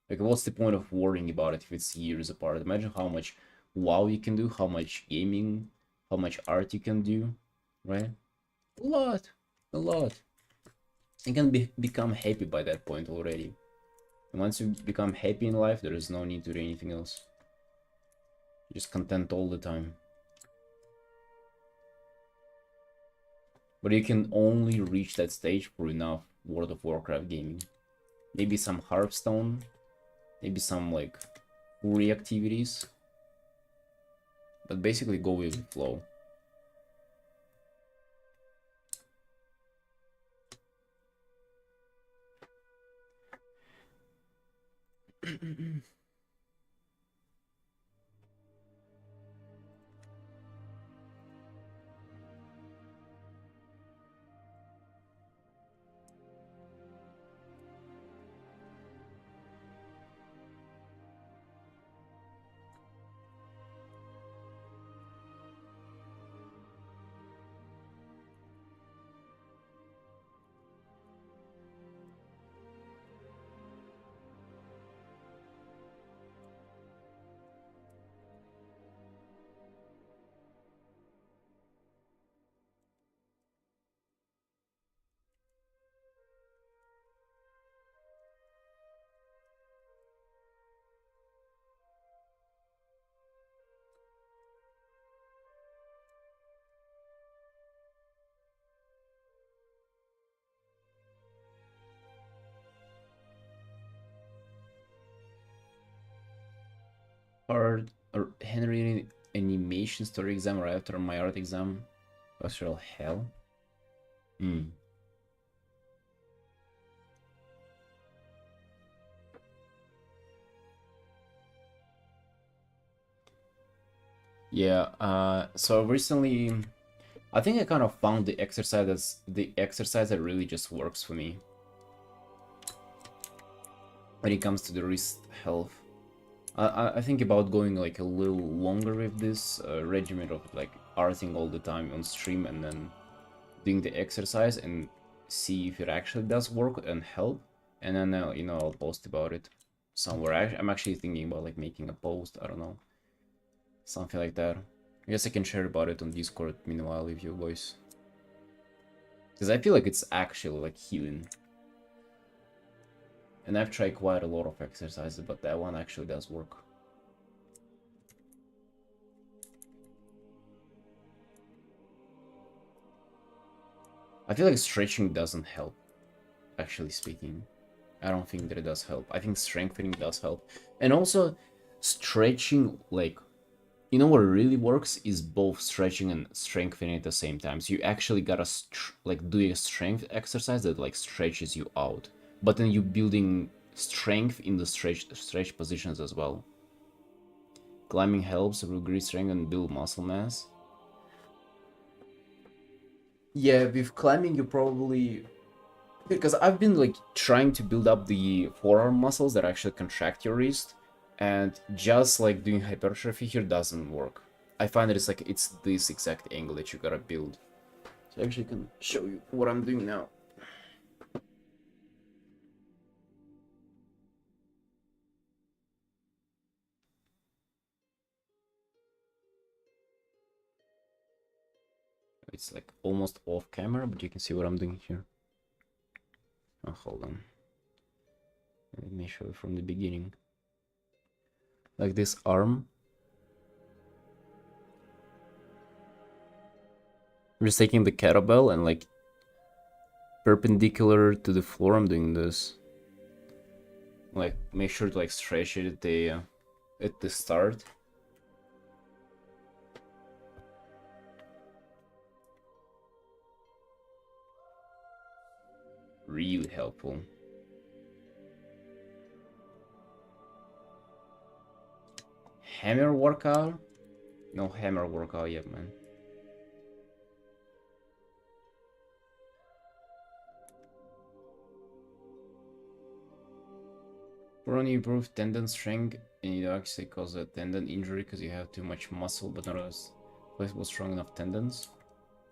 Like, what's the point of worrying about it if it's years apart? Imagine how much WoW you can do, how much gaming, how much art you can do, right? A lot. A lot. You can become happy by that point already. And once you become happy in life, there is no need to do anything else. You're just content all the time. But you can only reach that stage for enough World of Warcraft gaming. Maybe some Hearthstone, maybe some like Fury activities. But basically go with the flow. Art or Henry animation story exam right after my art exam. Industrial hell. Hmm. Yeah, so recently I think I kind of found the exercise that really just works for me when it comes to the wrist health. I think about going like a little longer with this regimen of like arting all the time on stream and then doing the exercise and see if it actually does work and help. And then you know, I'll post about it somewhere. I'm actually thinking about like making a post. I don't know, something like that. I guess I can share about it on Discord meanwhile with you boys, because I feel like it's actually like healing. And I've tried quite a lot of exercises, but that one actually does work. I feel like stretching doesn't help, actually speaking. I don't think that it does help. I think strengthening does help. And also, stretching, like, you know what really works is both stretching and strengthening at the same time. So you actually gotta, like, do a strength exercise that, like, stretches you out. But then you're building strength in the stretch positions as well. Climbing helps regret strength and build muscle mass. Yeah, with climbing you probably... Because I've been like trying to build up the forearm muscles that actually contract your wrist, and just like doing hypertrophy here doesn't work. I find that it's this exact angle that you gotta build. So I actually can show you what I'm doing now. It's like almost off camera, but you can see what I'm doing here. Oh, hold on. Let me show it from the beginning. Like this arm. I'm just taking the kettlebell and like perpendicular to the floor, I'm doing this. Like make sure to like stretch it at the start. Really helpful. Hammer workout? No hammer workout yet, man. For only improved tendon strength, and you actually cause a tendon injury because you have too much muscle but not as flexible, strong enough tendons.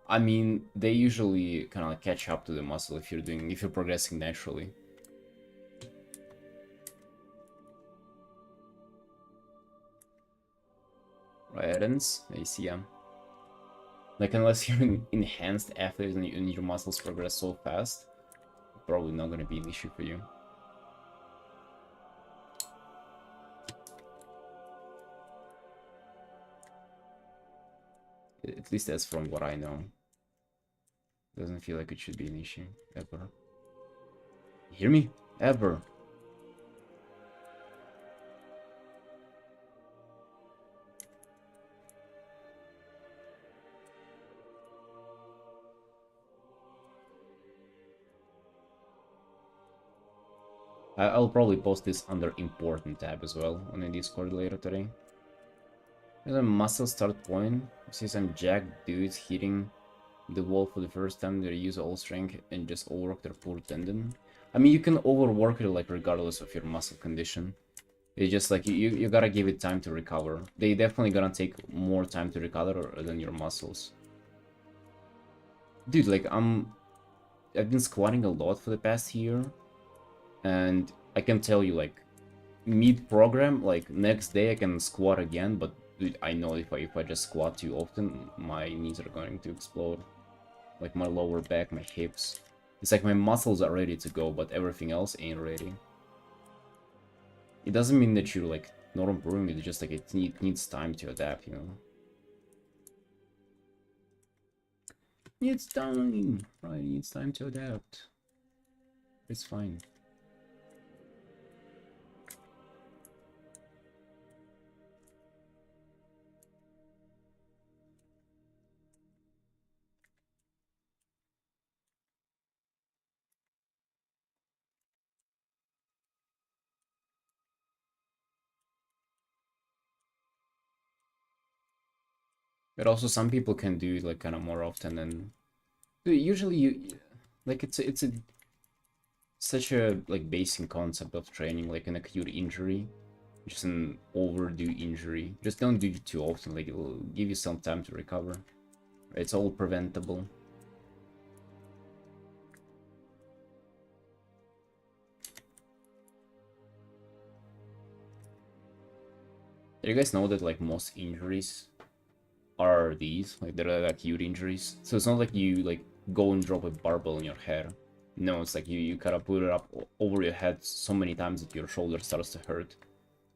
I mean, they usually kind of like catch up to the muscle if you're progressing naturally. Right, Artins? I see, like, unless you're an enhanced athlete and your muscles progress so fast, probably not gonna be an issue for you. At least that's from what I know. Doesn't feel like it should be an issue, ever. You hear me? Ever. I'll probably post this under important tab as well on the Discord later today. There's a muscle start point. You see some jacked dudes hitting the wall for the first time. They use all strength and just overwork their poor tendon. I mean, you can overwork it like regardless of your muscle condition. It's just like you gotta give it time to recover. They definitely gonna take more time to recover than your muscles. Dude, like I've been squatting a lot for the past year, and I can tell you like mid-program, like next day I can squat again, but dude, I know if I just squat too often, my knees are going to explode. Like my lower back, my hips. It's like my muscles are ready to go, but everything else ain't ready. It doesn't mean that you're like not improving, it's just like it needs time to adapt, you know? It's time! Right, it needs time to adapt. It's fine. But also some people can do it like kind of more often than usually you like it's a such a like basic concept of training, like an acute injury, just an overdue injury. Just don't do it too often, like it'll give you some time to recover. It's all preventable. Do you guys know that like most injuries are these? Like they're like acute injuries. So it's not like you like go and drop a barbell on your head. No, it's like you kind of put it up over your head so many times that your shoulder starts to hurt.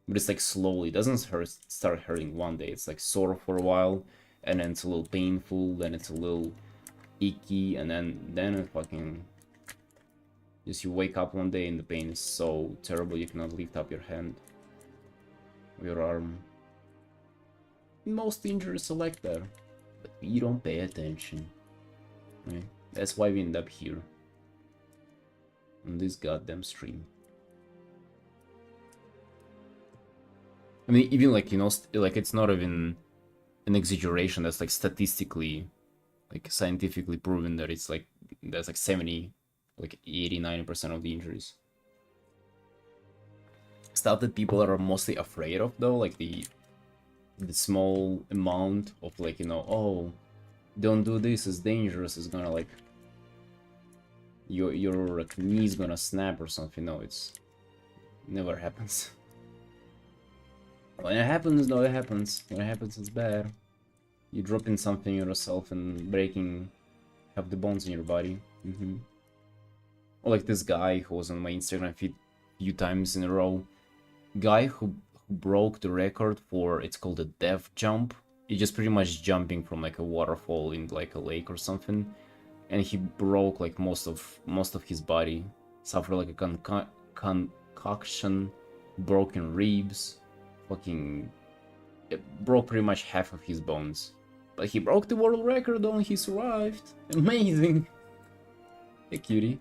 But it's like slowly, it doesn't start hurting one day. It's like sore for a while, and then it's a little painful, then it's a little icky, and then it fucking just you wake up one day and the pain is so terrible you cannot lift up your hand or your arm. Most injuries are like that, but we don't pay attention. Right? That's why we end up here on this goddamn stream. I mean, even like, you know, like it's not even an exaggeration. That's like statistically, like scientifically proven that it's like that's like 70, like 80-90% of the injuries. Stuff that people are mostly afraid of though, like the small amount of like, you know, oh, don't do this, it's dangerous, it's gonna like your like, knee's gonna snap or something. No, it's never happens. When it happens, though, it happens. When it happens, it's bad. You dropping something yourself and breaking half the bones in your body. Or like this guy who was on my Instagram feed a few times in a row. Guy who broke the record for, it's called a death jump. It's just pretty much jumping from like a waterfall in like a lake or something. And he broke like most of his body. Suffered like a concoction, broken ribs, fucking it broke pretty much half of his bones. But he broke the world record and he survived. Amazing. Hey cutie.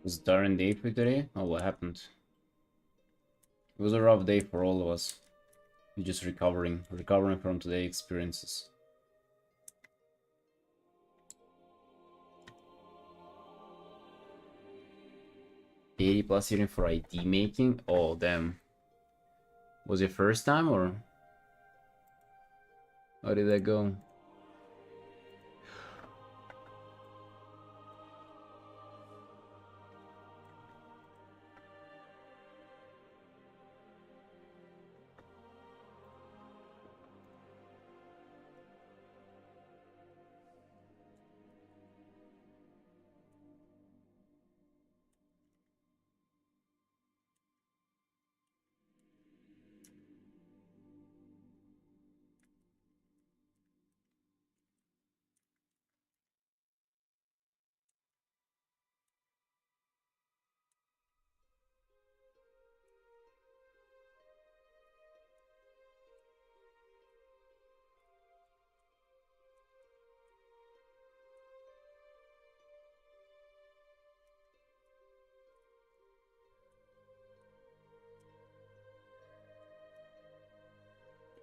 Was Darren day for today? Oh, what happened? It was a rough day for all of us. We're just recovering from today's experiences. 80 plus eating for ID making? Oh, damn. Was it first time or how did that go?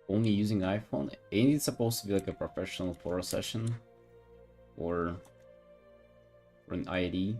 Only using iPhone? Ain't it supposed to be like a professional photo session? Or an ID?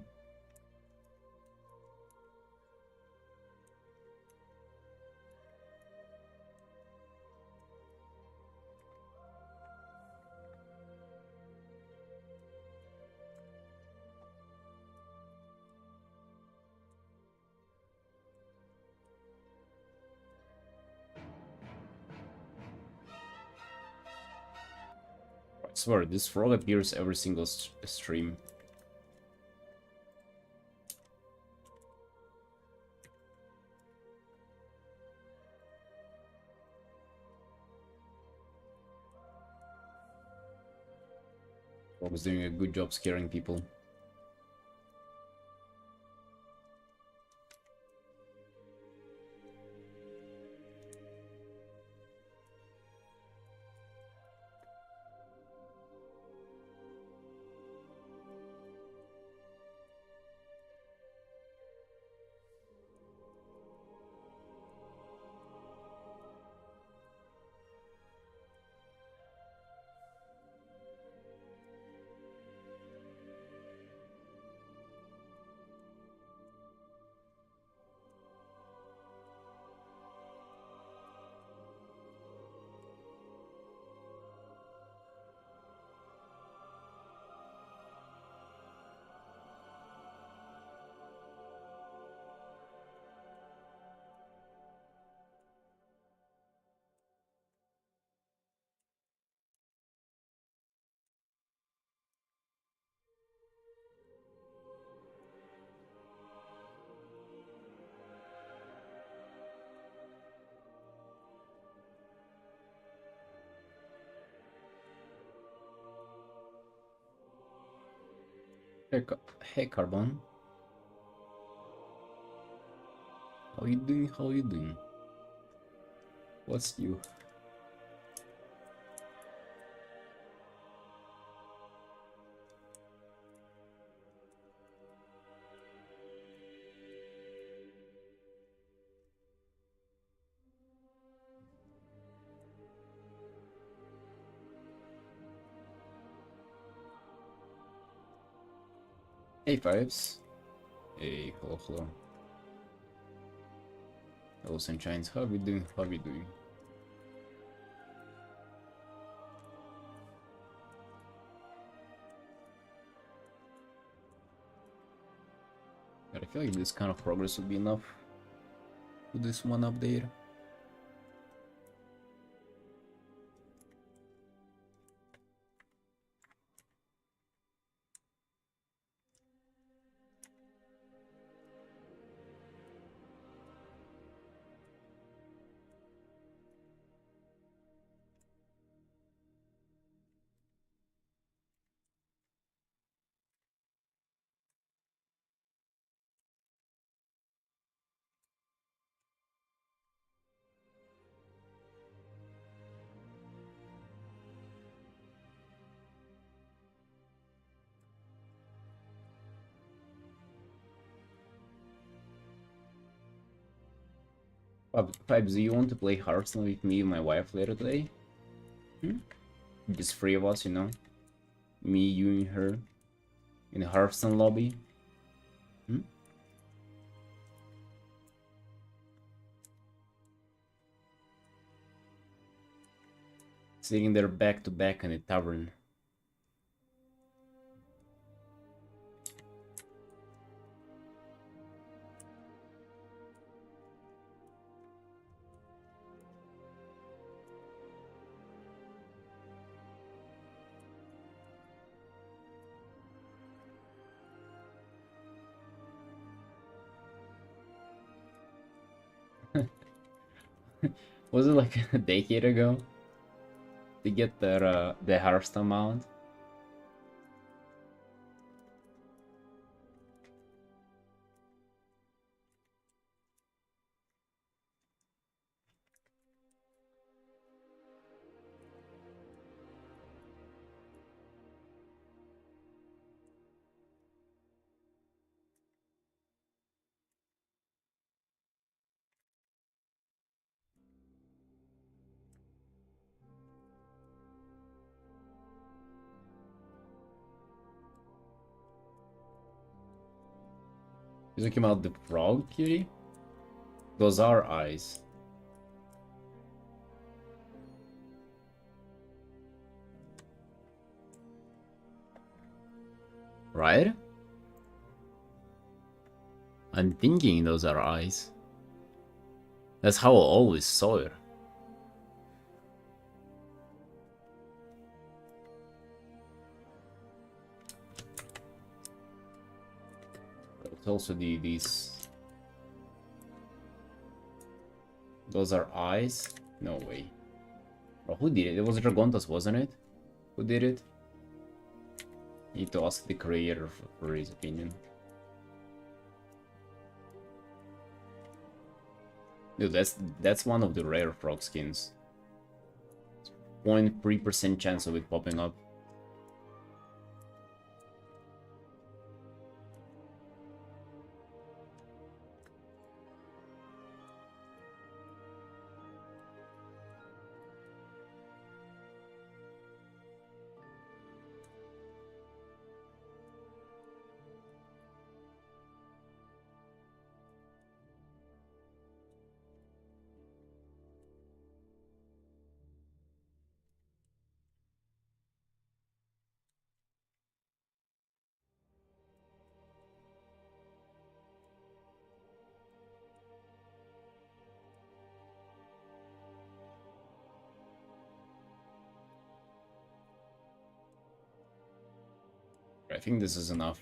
I swear, this frog appears every single stream. Frog is doing a good job scaring people. Hey, Carbon. How you doing? How you doing? What's new? Hey, Vibes. Hey, hello, hello. Hello, Sunshines. How you doing? How you doing? But I feel like this kind of progress would be enough with this one update. Vibes, do you want to play Hearthstone with me and my wife later today? Hmm? Just three of us, you know? Me, you, and her. In the Hearthstone lobby? Hmm? Sitting there back to back in a tavern. Was it like a decade ago? To get the Hearthstone mount? Is it came out the frog, cutie? Those are eyes. Right? I'm thinking those are eyes. That's how I always saw it. It's also these. Those are eyes? No way. Bro, who did it? It was Dragontas, wasn't it? Who did it? Need to ask the creator for his opinion. Dude, that's one of the rare frog skins. 0.3% chance of it popping up. I think this is enough.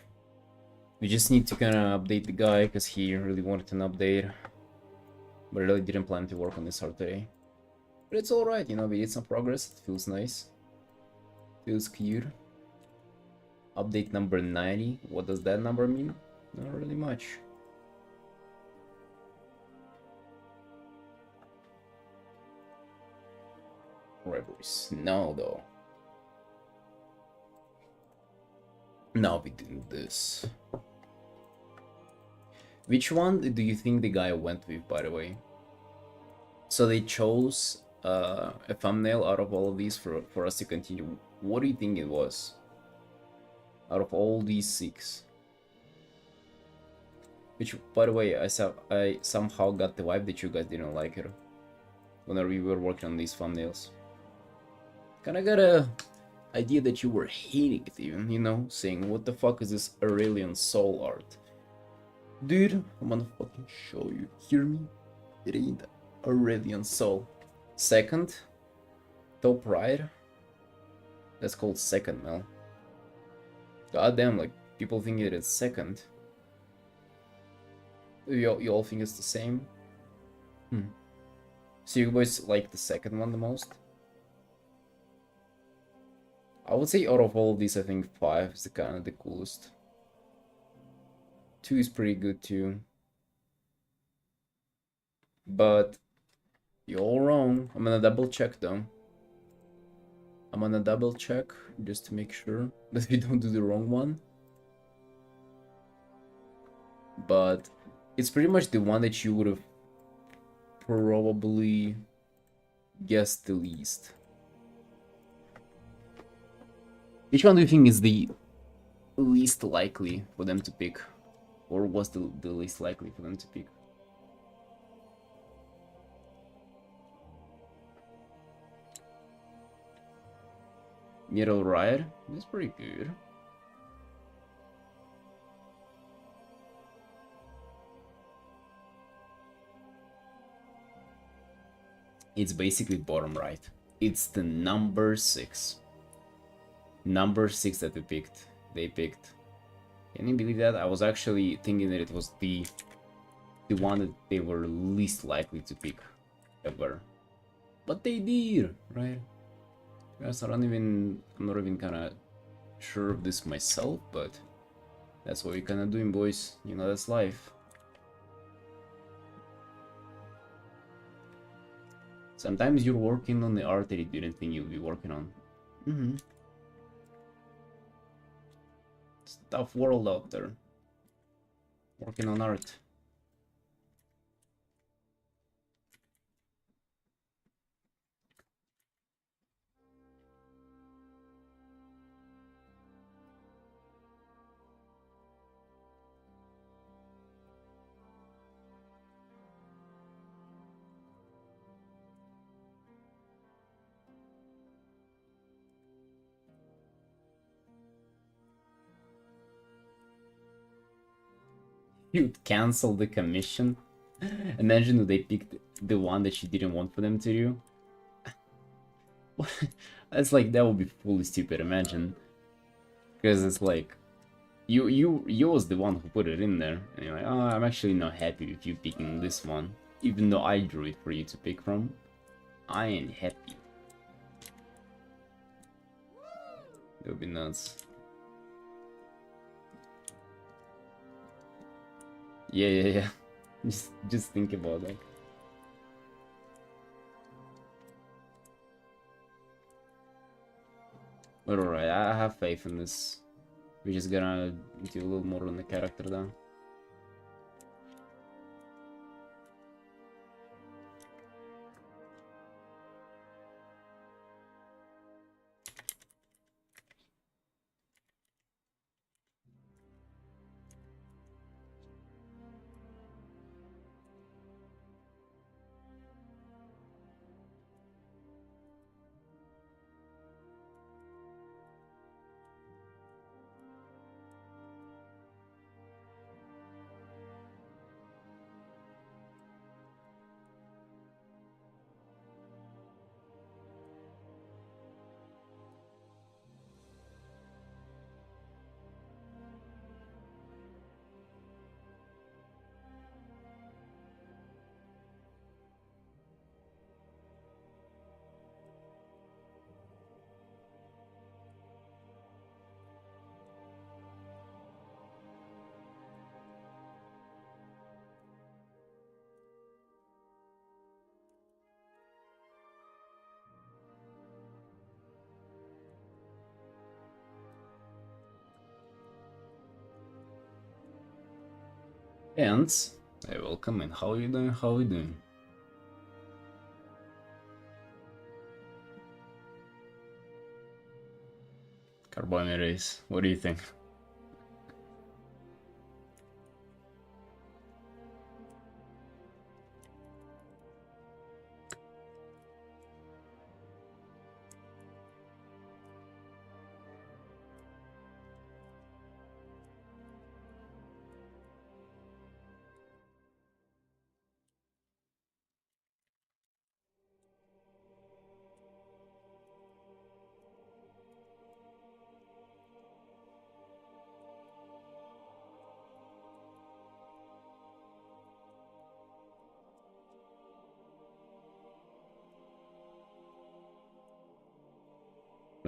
We just need to kind of update the guy because he really wanted an update. But I really didn't plan to work on this hard today. But it's alright, you know, we did some progress. It feels nice. Feels cute. Update number 90. What does that number mean? Not really much. Rivalries. No, though. No, we didn't this. Which one do you think the guy went with, by the way? So they chose a thumbnail out of all of these for us to continue. What do you think it was? Out of all these 6. Which, by the way, I somehow got the vibe that you guys didn't like it whenever we were working on these thumbnails. Kinda got a idea that you were hating it even, you know, saying, what the fuck is this Aurelian soul art? Dude, I'm gonna fucking show you. Hear me? It ain't Aurelian soul. Second, top right. That's called second, Mel. God damn, like, people think it is second. You all think it's the same? So you boys like the second one the most? I would say out of all of these, I think 5 is kind of the coolest. 2 is pretty good too. But you're all wrong. I'm gonna double check though. I'm gonna double check just to make sure that we don't do the wrong one. But it's pretty much the one that you would have probably guessed the least. Which one do you think is the least likely for them to pick? Or was the least likely for them to pick? Middle right? That's pretty good. It's basically bottom right. It's the number 6. Number 6 that they picked. Can you believe that? I was actually thinking that it was the one that they were least likely to pick ever. But they did, right? Guys, I'm not even kinda sure of this myself, but that's what we're kinda doing, boys. You know, that's life. Sometimes you're working on the art that you didn't think you'd be working on. It's a tough world out there. Working on art. You'd cancel the commission. Imagine if they picked the one that you didn't want for them to do. That's like, that would be fully stupid, imagine. Because it's like, you was the one who put it in there. And you're like, oh, I'm actually not happy with you picking this one. Even though I drew it for you to pick from. I ain't happy. That would be nuts. Yeah. Just think about that. But alright, I have faith in this. We're just gonna do a little more on the character though. And hey, welcome, and how are you doing? How are you doing? Carbohydrates, what do you think?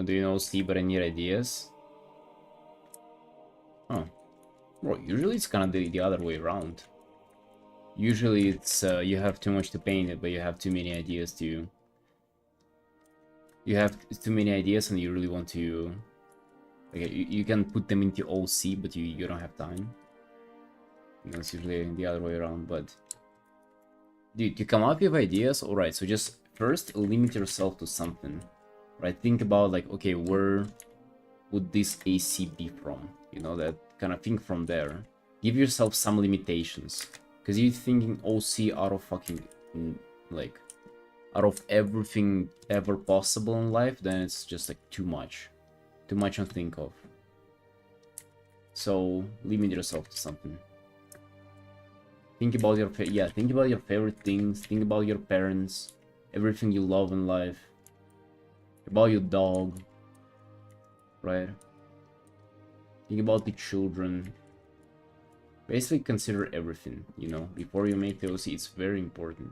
Do you know Steve, but I need ideas? Oh, bro, usually it's kind of the other way around. Usually it's you have too much to paint it, but you have too many ideas to... You have too many ideas and you really want to... Like, you can put them into OC, but you don't have time. You know, it's usually the other way around, but... Dude, to come up with ideas, alright, so just first limit yourself to something. Right, think about like, okay, where would this AC be from? You know, that kind of thing from there. Give yourself some limitations. Because you're thinking OC out of fucking, like, out of everything ever possible in life, then it's just like too much. Too much to think of. So, limit yourself to something. Think about your, think about your favorite things. Think about your parents. Everything you love in life. About your dog, right? Think about the children. Basically consider everything, you know, before you make the OC. It's very important.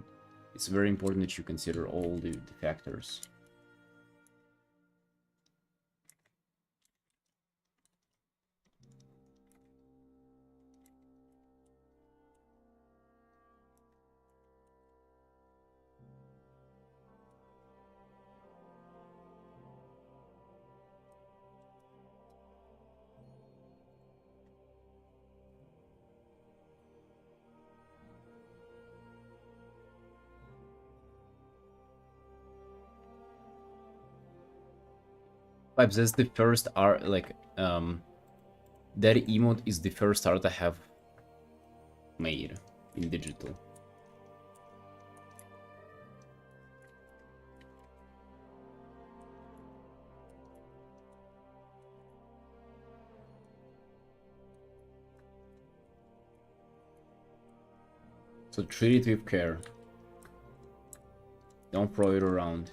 It's very important that you consider all the factors. Vibes, that's the first art, like, that emote is the first art I have made in digital. So treat it with care. Don't throw it around.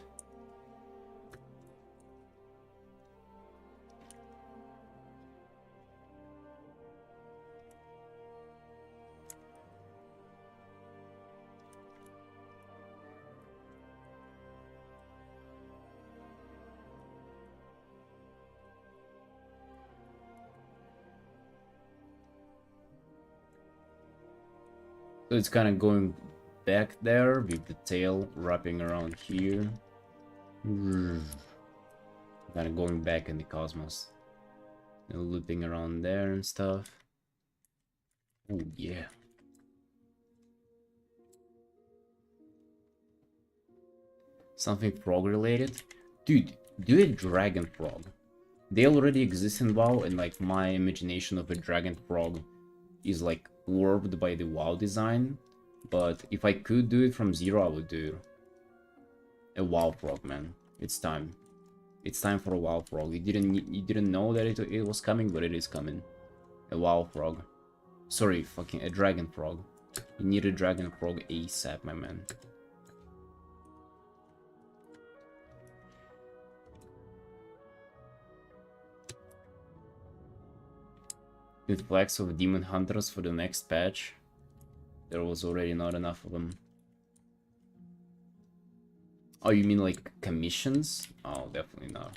So it's kind of going back there with the tail wrapping around here. Kind of going back in the cosmos. And looping around there and stuff. Oh yeah. Something frog related? Dude, do a dragon frog. They already exist in WoW, and like my imagination of a dragon frog is like warped by the WoW design. But if I could do it from zero, I would do a WoW frog, man. It's time. It's time for a WoW frog. You didn't know that it was coming, but it is coming. A WoW frog. Sorry, fucking a dragon frog. You need a dragon frog ASAP, my man. Influx of demon hunters for the next patch. There was already not enough of them. Oh, you mean like commissions? Oh, definitely not.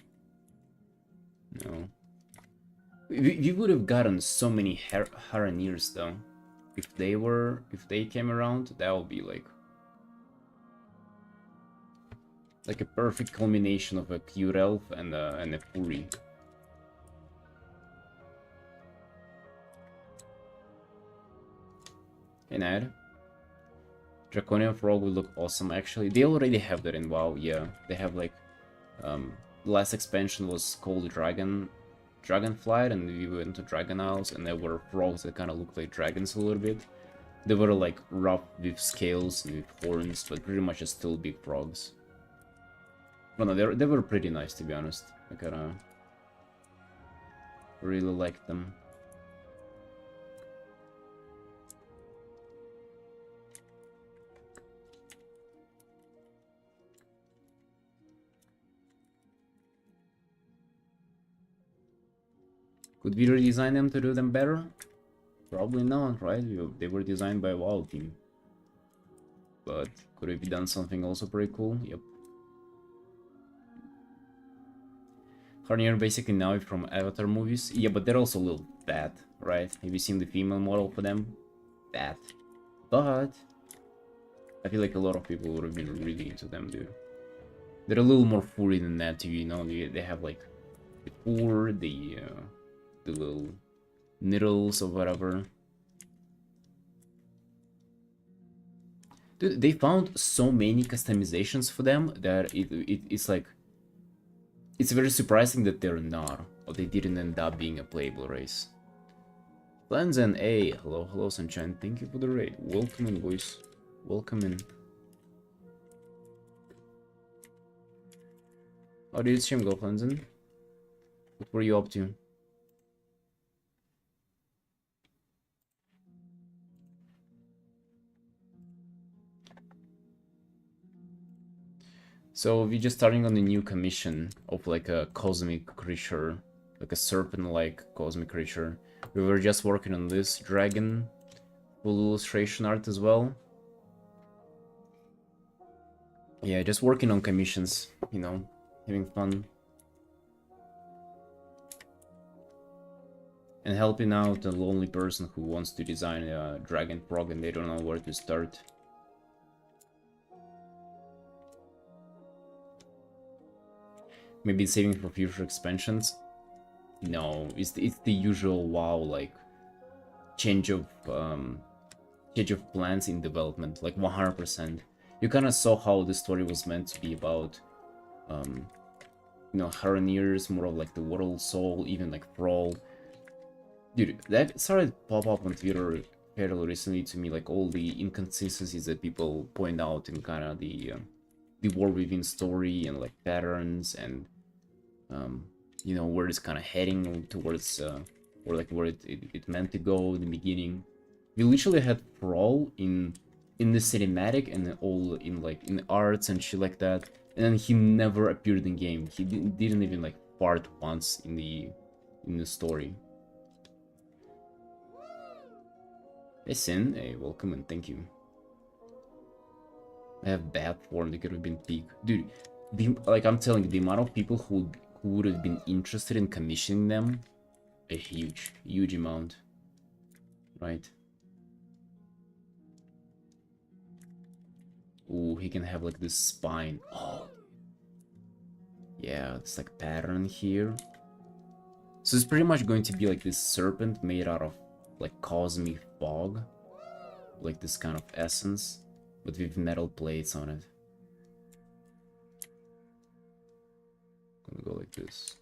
No. We would have gotten so many Haraniers though. If they came around, that would be like a perfect culmination of a cute elf and a Fury. And add. Draconian Frog would look awesome, actually. They already have that in WoW, yeah. They have, like, the last expansion was called Dragonflight, and we went to Dragon Isles, and there were frogs that kind of looked like dragons a little bit. They were, like, rough with scales and with horns, but pretty much just still big frogs. But no, they were pretty nice, to be honest. I kinda really liked them. Could we redesign them to do them better? Probably not, right? They were designed by a WoW team. But could it be done something also pretty cool? Yep. Harnier basically now from Avatar movies. Yeah, but they're also a little fat, right? Have you seen the female model for them? Fat. But I feel like a lot of people would have been really into them, dude. They're a little more furry than that too, you know? They have like the fur, the little needles or whatever. Dude, they found so many customizations for them that it's like... It's very surprising that they're not, or they didn't end up being a playable race. Lens and A, hello Sunshine, thank you for the raid. Welcome in, boys. Welcome in. How did stream go, Cleansen? What were you up to? So we're just starting on the new commission of like a cosmic creature, like a serpent-like cosmic creature. We were just working on this dragon full illustration art as well. Yeah, just working on commissions, you know, having fun. And helping out a lonely person who wants to design a dragon frog and they don't know where to start. Maybe saving for future expansions? No, it's the usual WoW, like, change of plans in development, like 100%. You kind of saw how the story was meant to be about, you know, Haraniers, more of like the World Soul, even like Thrall. Dude, that started to pop up on Twitter fairly recently to me, like all the inconsistencies that people point out in kind of the War Within story and like patterns and you know, where it's kind of heading towards or like where it meant to go in the beginning. We literally had Thrall in the cinematic and all in like in arts and shit like that, and then he never appeared in game. He didn't even like part once in the story. Hey Sin, hey, welcome and thank you. I have bad form, they could have been peak. Dude, like I'm telling you, the amount of people who would have been interested in commissioning them, a huge amount, right? Ooh, he can have like this spine. Oh, yeah, it's like pattern here. So it's pretty much going to be like this serpent made out of like cosmic fog, like this kind of essence, but with metal plates on it. Gonna go like this.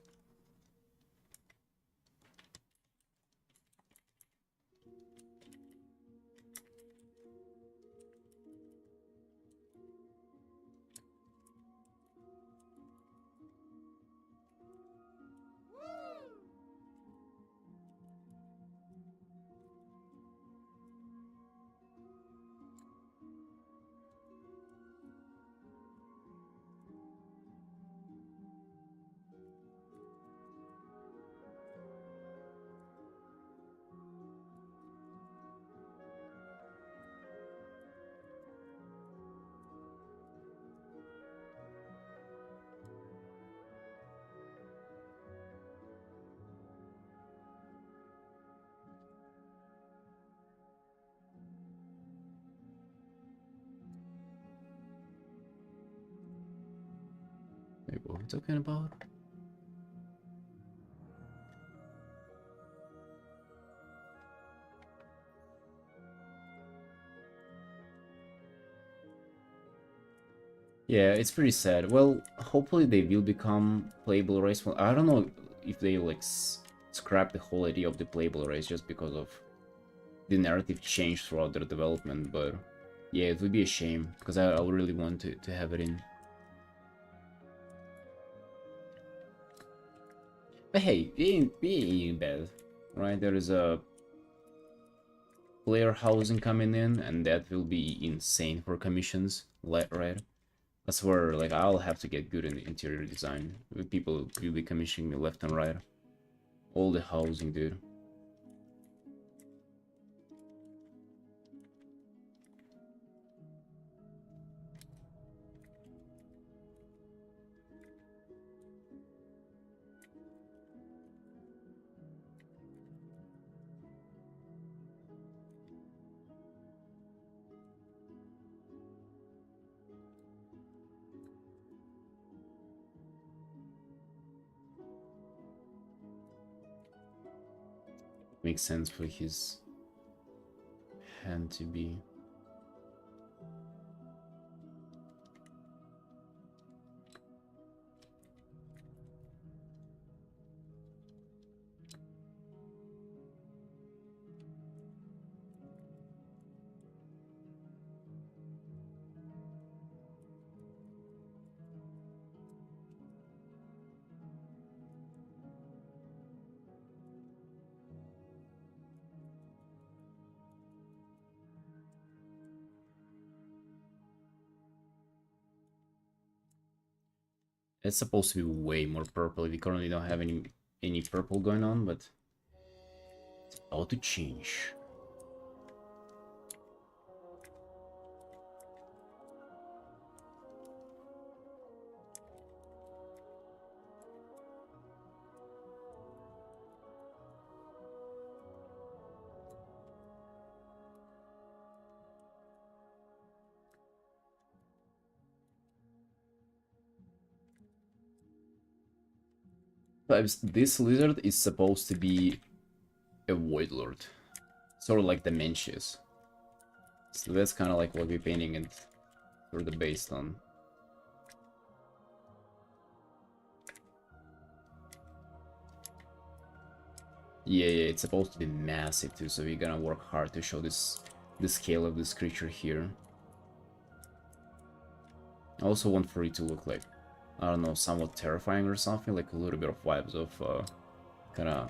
Wait, what are we talking about? Yeah, it's pretty sad. Well, hopefully they will become playable race. Well, I don't know if they like scrap the whole idea of the playable race just because of the narrative changed throughout their development, but yeah, it would be a shame because I really want to have it in. But hey, it ain't bad, right? There is a player housing coming in, and that will be insane for commissions, right? That's where like I'll have to get good in the interior design. With people will be commissioning me left and right. All the housing, dude. Makes sense for his hand to be. It's supposed to be way more purple. We currently don't have any purple going on, but it's about to change. But this lizard is supposed to be a Void Lord, sort of like the Dementius. So that's kind of like what we're painting it for the based on. Yeah, it's supposed to be massive too, so we're gonna work hard to show the scale of this creature here. I also want for it to look like, I don't know, somewhat terrifying or something, like a little bit of vibes of kind of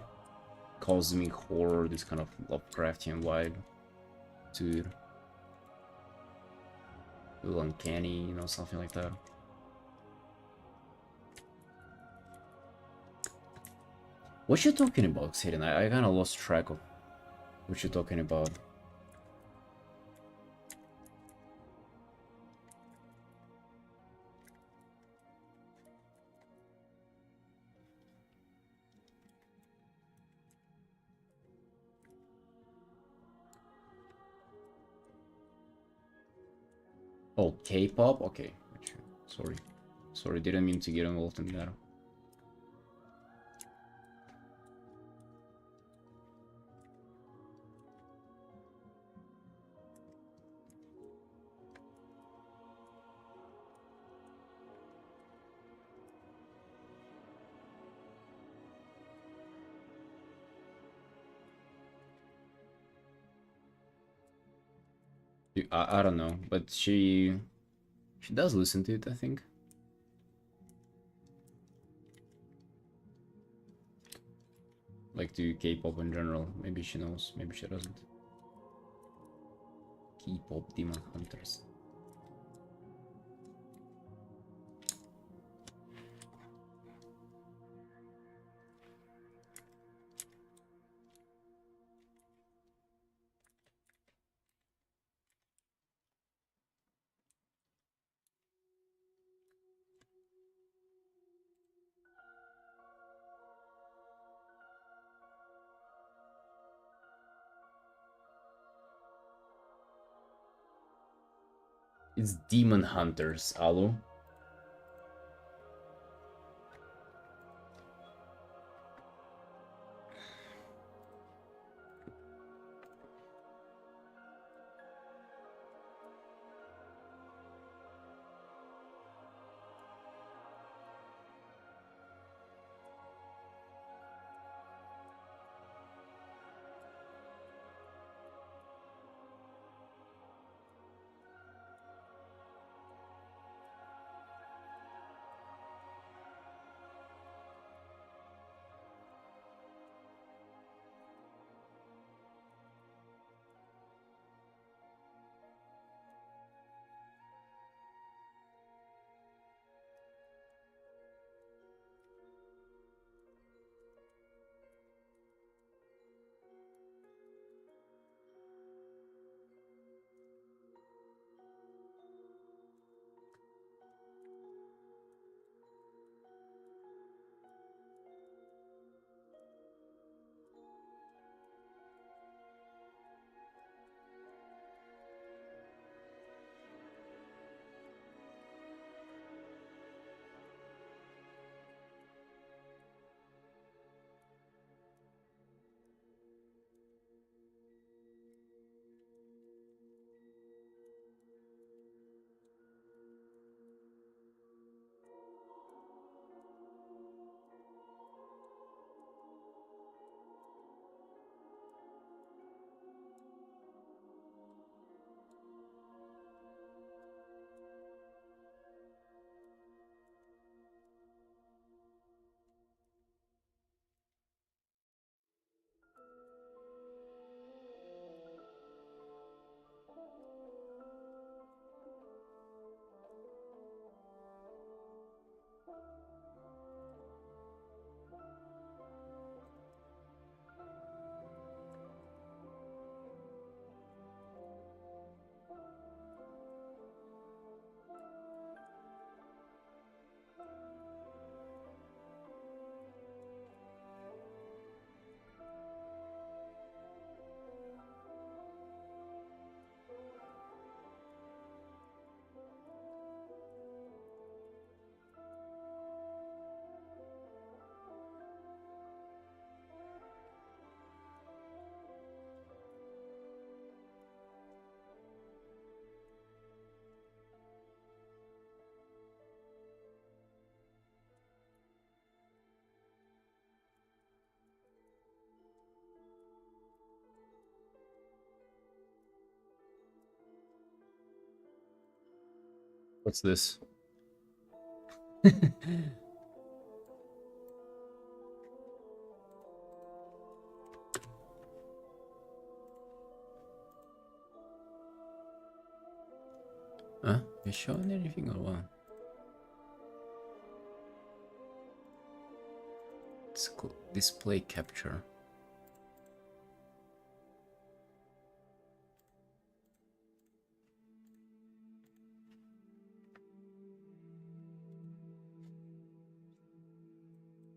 cosmic horror, this kind of Lovecraftian vibe to it. A little uncanny, you know, something like that. What you talking about, Xaden? I kind of lost track of what you're talking about. Oh, K-pop? Okay. Sorry. Sorry, didn't mean to get involved in that. I don't know, but she does listen to it, I think. Like to K-pop in general. Maybe she knows, maybe she doesn't. K-pop Demon Hunters. It's Demon Hunters, Alu. What's this? Huh? You showing anything or what? It's cool. Display capture.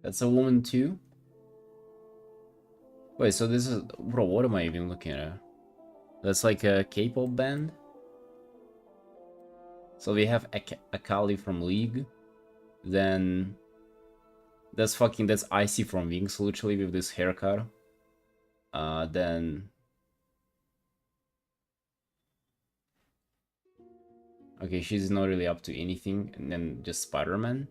That's a woman too? Wait, so this is... Bro, what am I even looking at? That's like a K-pop band? So we have Akali from League. Then... That's Icy from Wings, literally, with this haircut. Then... Okay, she's not really up to anything. And then just Spider-Man.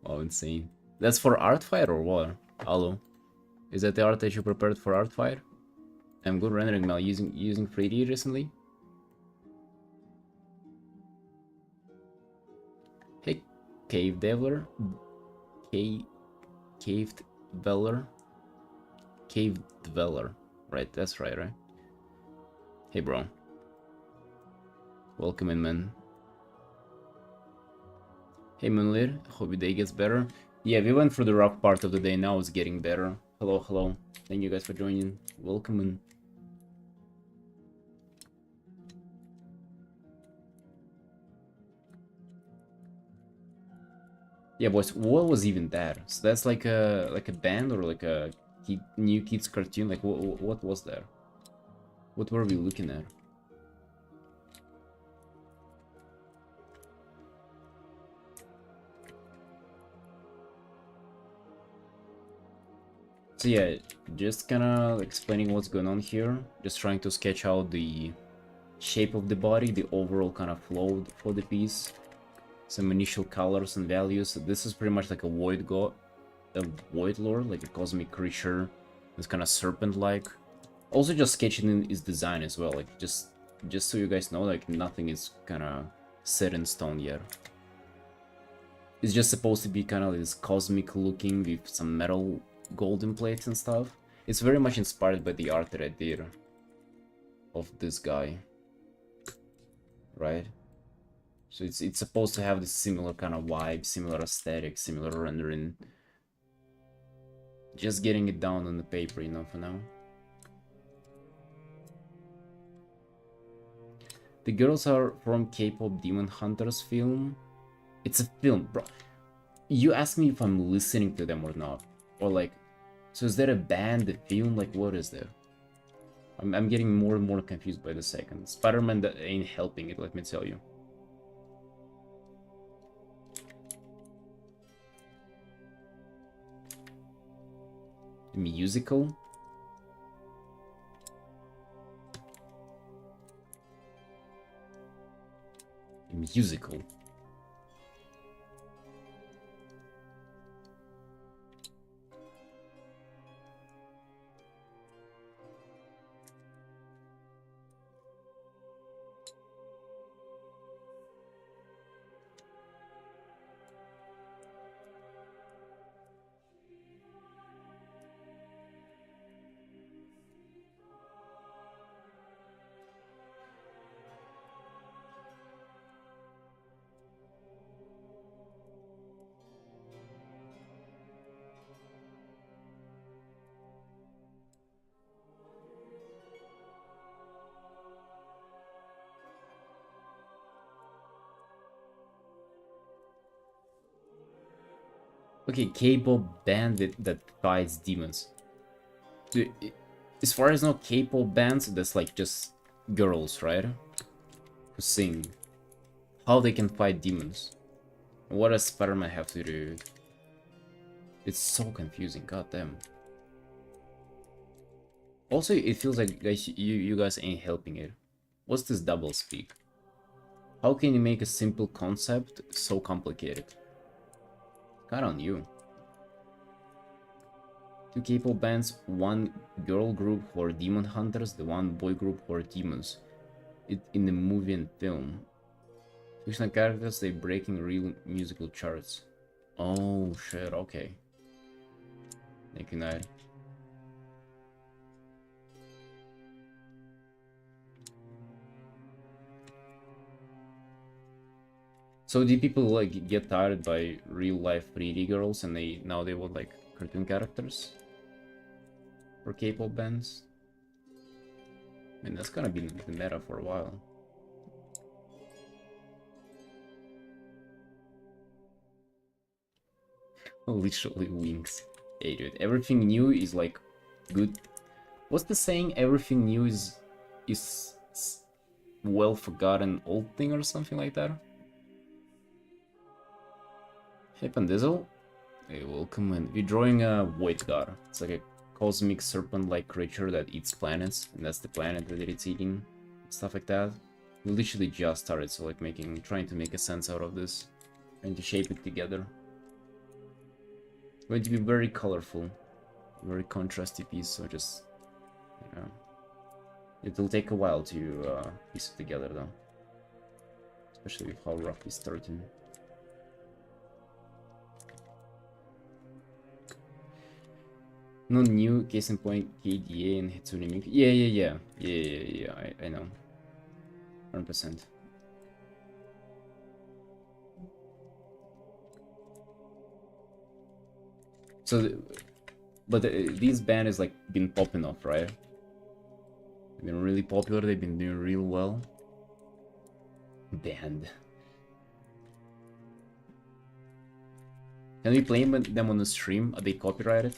Oh, insane. That's for Artfire or what? Hello? Is that the art that you prepared for Artfire? I'm good rendering now using 3D recently. Hey, Cave Dweller. Cave Dweller. Cave Dweller. Right, that's right, right? Hey, bro. Welcome in, man. Hey, Moonlir. Hope your day gets better. Yeah, we went through the rough part of the day. Now it's getting better. Hello, hello. Thank you guys for joining. Welcome in. Yeah, boys. What was even that? So that's like a band or like a new kids cartoon. Like what was there? What were we looking at? So yeah, just kinda explaining what's going on here. Just trying to sketch out the shape of the body, the overall kind of flow for the piece. Some initial colors and values. This is pretty much like a void lord, like a cosmic creature. It's kind of serpent-like. Also just sketching in his design as well, like just so you guys know, like nothing is kind of set in stone yet. It's just supposed to be kind of this cosmic looking with some metal golden plates and stuff. It's very much inspired by the art that I did of this guy, right? So it's supposed to have this similar kind of vibe, similar aesthetic, similar rendering. Just getting it down on the paper, you know, for now. The girls are from K-pop Demon Hunters film. It's a film, bro. You ask me if I'm listening to them or not. Or like, so is there a band, a film? Like, what is there? I'm getting more and more confused by the second. Spider-Man that ain't helping it, let me tell you. A musical? A musical. Okay, K-pop band that fights demons. Dude, as far as I know, K-pop bands, that's like just girls, right? Who sing. How they can fight demons? What does Spider-Man have to do? It's so confusing, goddamn. Also, it feels like guys, you guys ain't helping it. What's this double speak? How can you make a simple concept so complicated? Kind on you. Two K-pop bands, one girl group who are demon hunters, the one boy group who are demons. It in the movie and film. Fictional characters, they breaking real musical charts. Oh shit, okay. Thank you, Night. So do people like get tired by real life pretty girls and now they want like cartoon characters for K-pop bands? I mean, that's gonna be the meta for a while. Literally wings. Hey dude, everything new is like good. What's the saying? Everything new is well forgotten old thing or something like that? Hey Pandizzle. Hey, welcome in. We're drawing a Void God. It's like a cosmic serpent-like creature that eats planets, and that's the planet that it's eating. Stuff like that. We literally just started, so like trying to make a sense out of this. Trying to shape it together. It's going to be very colorful. Very contrasty piece, so just, you know. It'll take a while to piece it together though. Especially with how rough it's starting. No new, case in point, KDA and Hitsune Miku. Yeah, I know. 100%. So, this band is like been popping off, right? They've been really popular, they've been doing real well. Band. Can we play them on the stream? Are they copyrighted?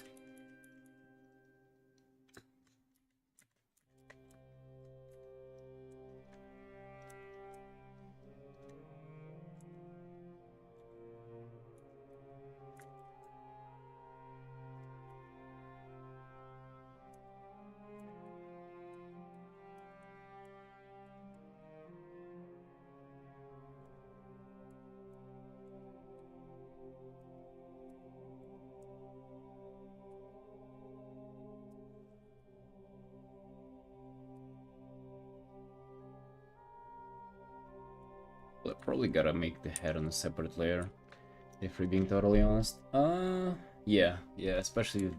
Well, I probably gotta make the head on a separate layer, if we're being totally honest. Yeah, especially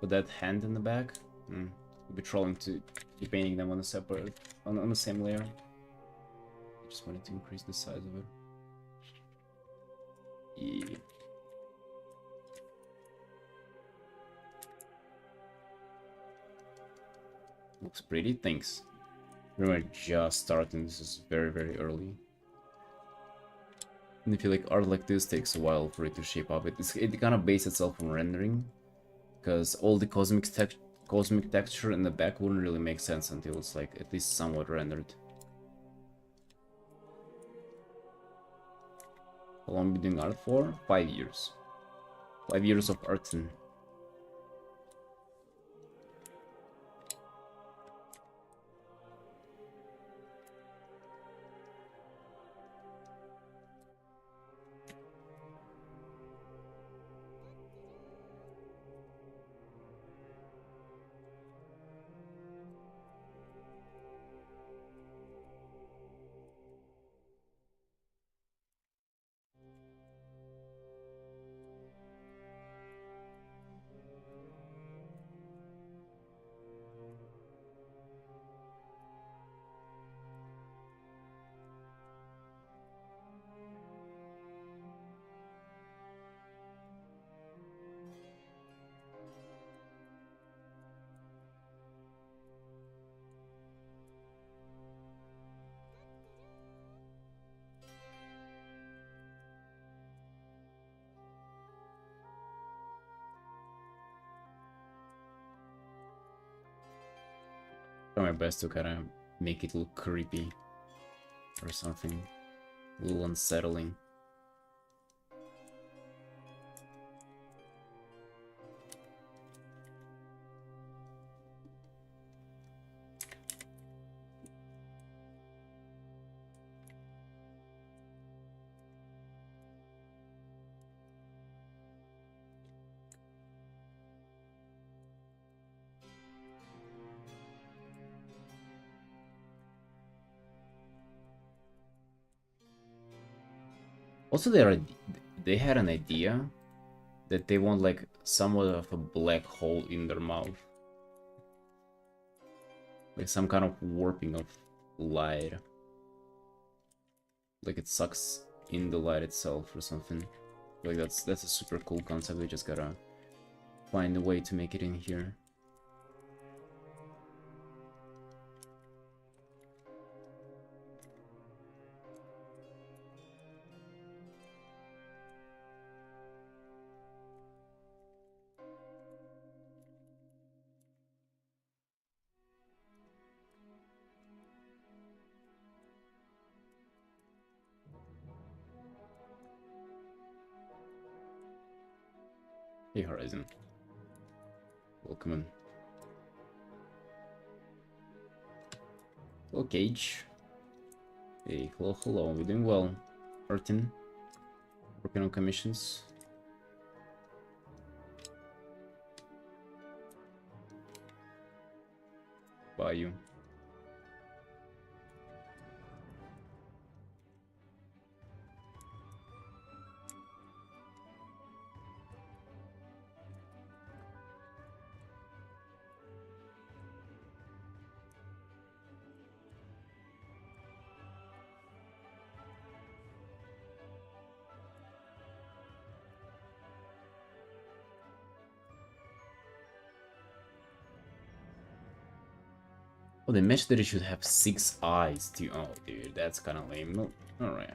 with that hand in the back. We'll be trolling to keep painting them on a separate, on the same layer. I just wanted to increase the size of it. Yeah. Looks pretty, thanks. We're just starting, this is very, very early. And I feel like art like this takes a while for it to shape up. It kind of bases itself on rendering, because all the cosmic texture in the back wouldn't really make sense until it's like at least somewhat rendered. How long have you been doing art for? 5 years. 5 years of Artin. Try my best to kind of make it look creepy or something, a little unsettling. Also, they had an idea that they want like somewhat of a black hole in their mouth. Like some kind of warping of light. Like it sucks in the light itself or something. Like that's a super cool concept. We just gotta find a way to make it in here. Hey Horizon. Welcome in. Hello Cage. Hey, hello, we're doing well. Artin. Working on commissions. By you. Oh, they mentioned that it should have 6 eyes too. Oh, dude, that's kind of lame. No, alright.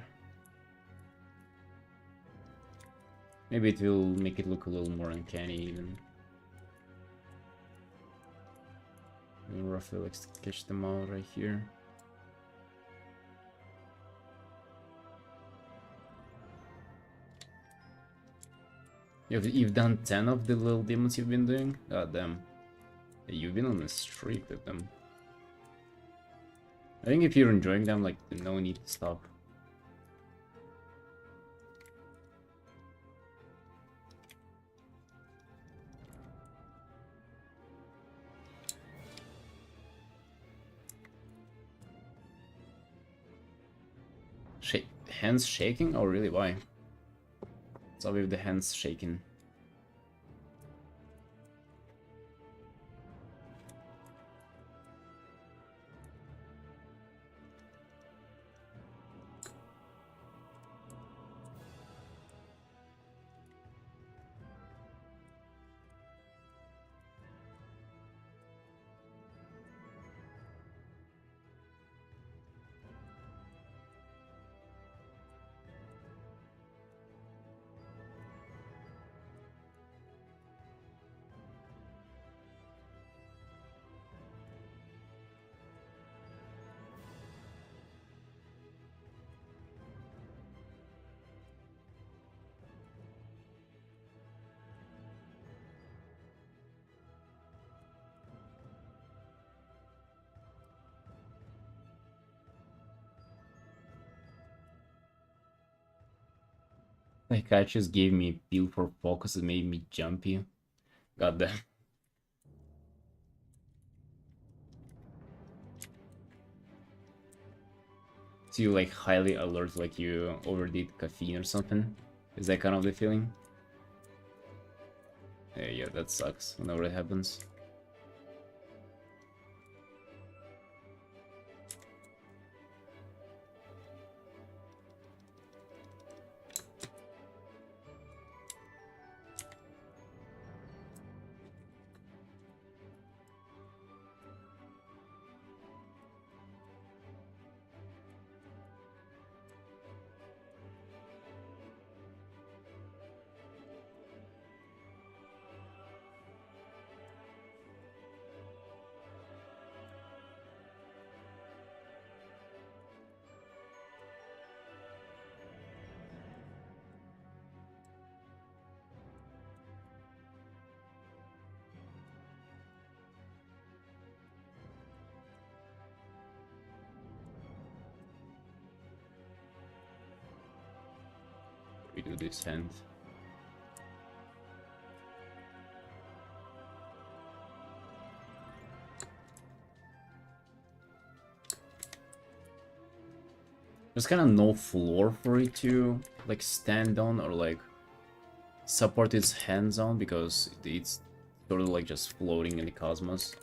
Maybe it will make it look a little more uncanny even. Roughly like sketch them out right here. You've done 10 of the little demons you've been doing? God damn. Yeah, you've been on a streak with them. I think if you're enjoying them, like, no need to stop. Hands shaking? Oh, really? Why? What's up with the hands shaking? Like, I just gave me a peel for focus and made me jumpy. God damn. So you like highly alert, like you overdid caffeine or something? Is that kind of the feeling? Yeah, that sucks whenever it happens. We do this hand. There's kind of no floor for it to like stand on or like support its hands on because it's sort of like just floating in the cosmos.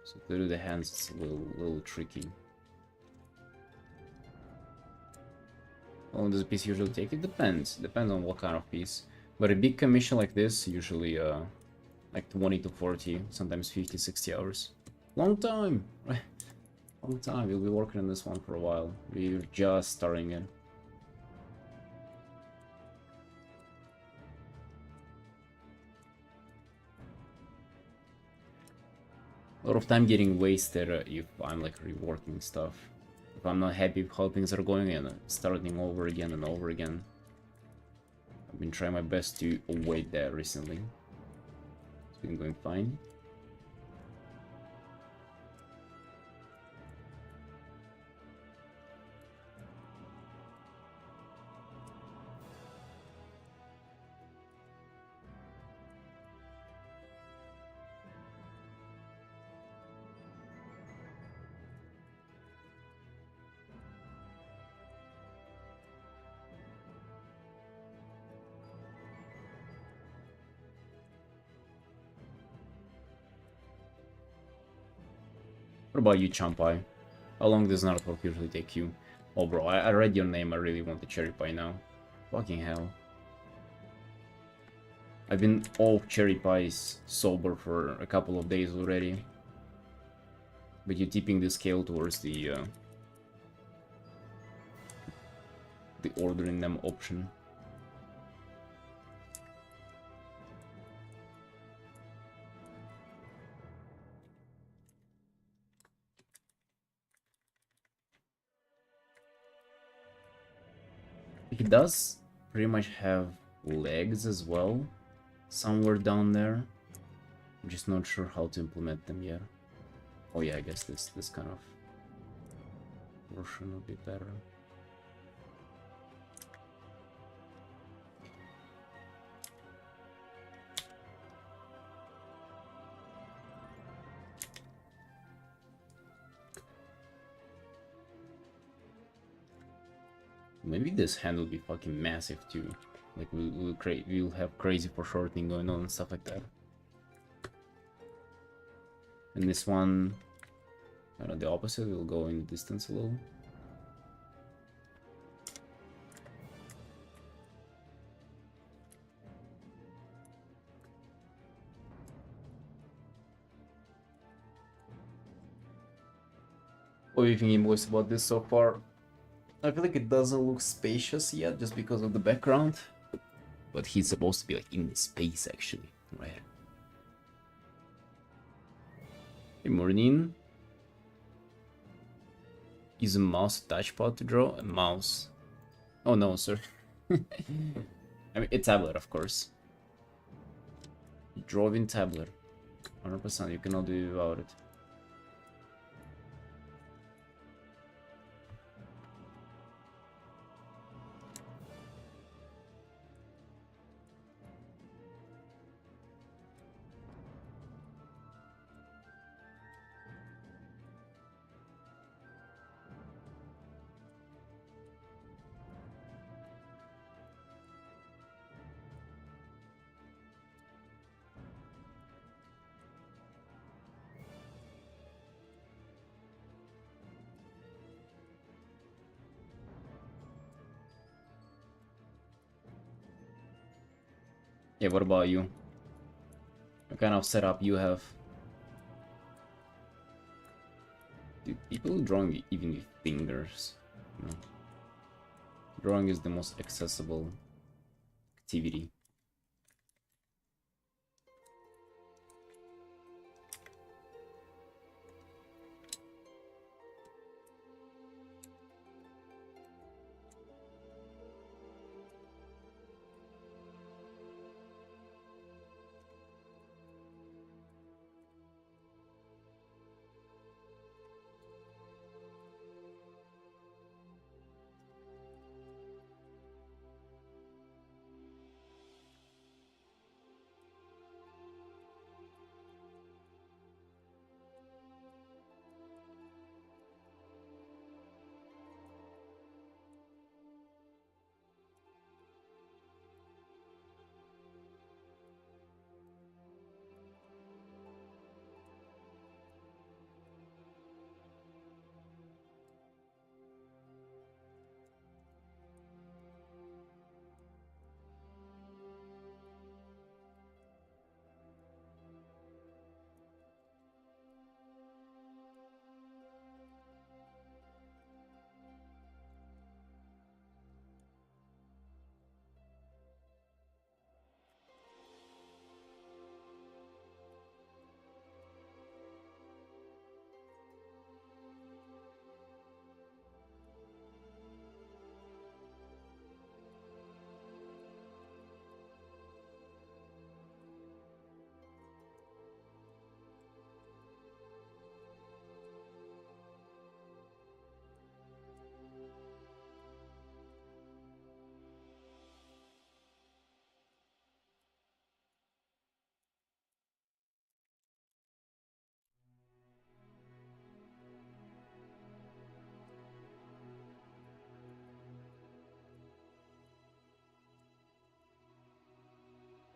So to do the hands, it's a little tricky. How long does a piece usually take? It depends on what kind of piece. But a big commission like this, usually like 20 to 40, sometimes 50, 60 hours. Long time! Long time, we'll be working on this one for a while. We're just starting it. A lot of time getting wasted if I'm like reworking stuff. If I'm not happy with how things are going and starting over again and over again. I've been trying my best to avoid that recently. It's been going fine. What about you, Champai? How long does Naruto usually take you? Oh bro, I read your name, I really want the cherry pie now. Fucking hell. I've been off cherry pies sober for a couple of days already. But you're tipping the scale towards the ordering them option. He does pretty much have legs as well, somewhere down there. I'm just not sure how to implement them yet. Oh yeah, I guess this kind of version will be better. Maybe this hand will be fucking massive too. Like we'll have crazy foreshortening going on and stuff like that. And this one, I don't know, the opposite will go in the distance a little. What do you think, boys, about this so far? I feel like it doesn't look spacious yet just because of the background. But he's supposed to be like in the space actually, right? Hey, morning. Use a mouse touchpad to draw? A mouse. Oh no, sir. I mean, a tablet, of course. Drawing tablet. 100%, you cannot do without it. Yeah, what about you? What kind of setup you have? Dude, people drawing even with fingers. You know? Drawing is the most accessible activity.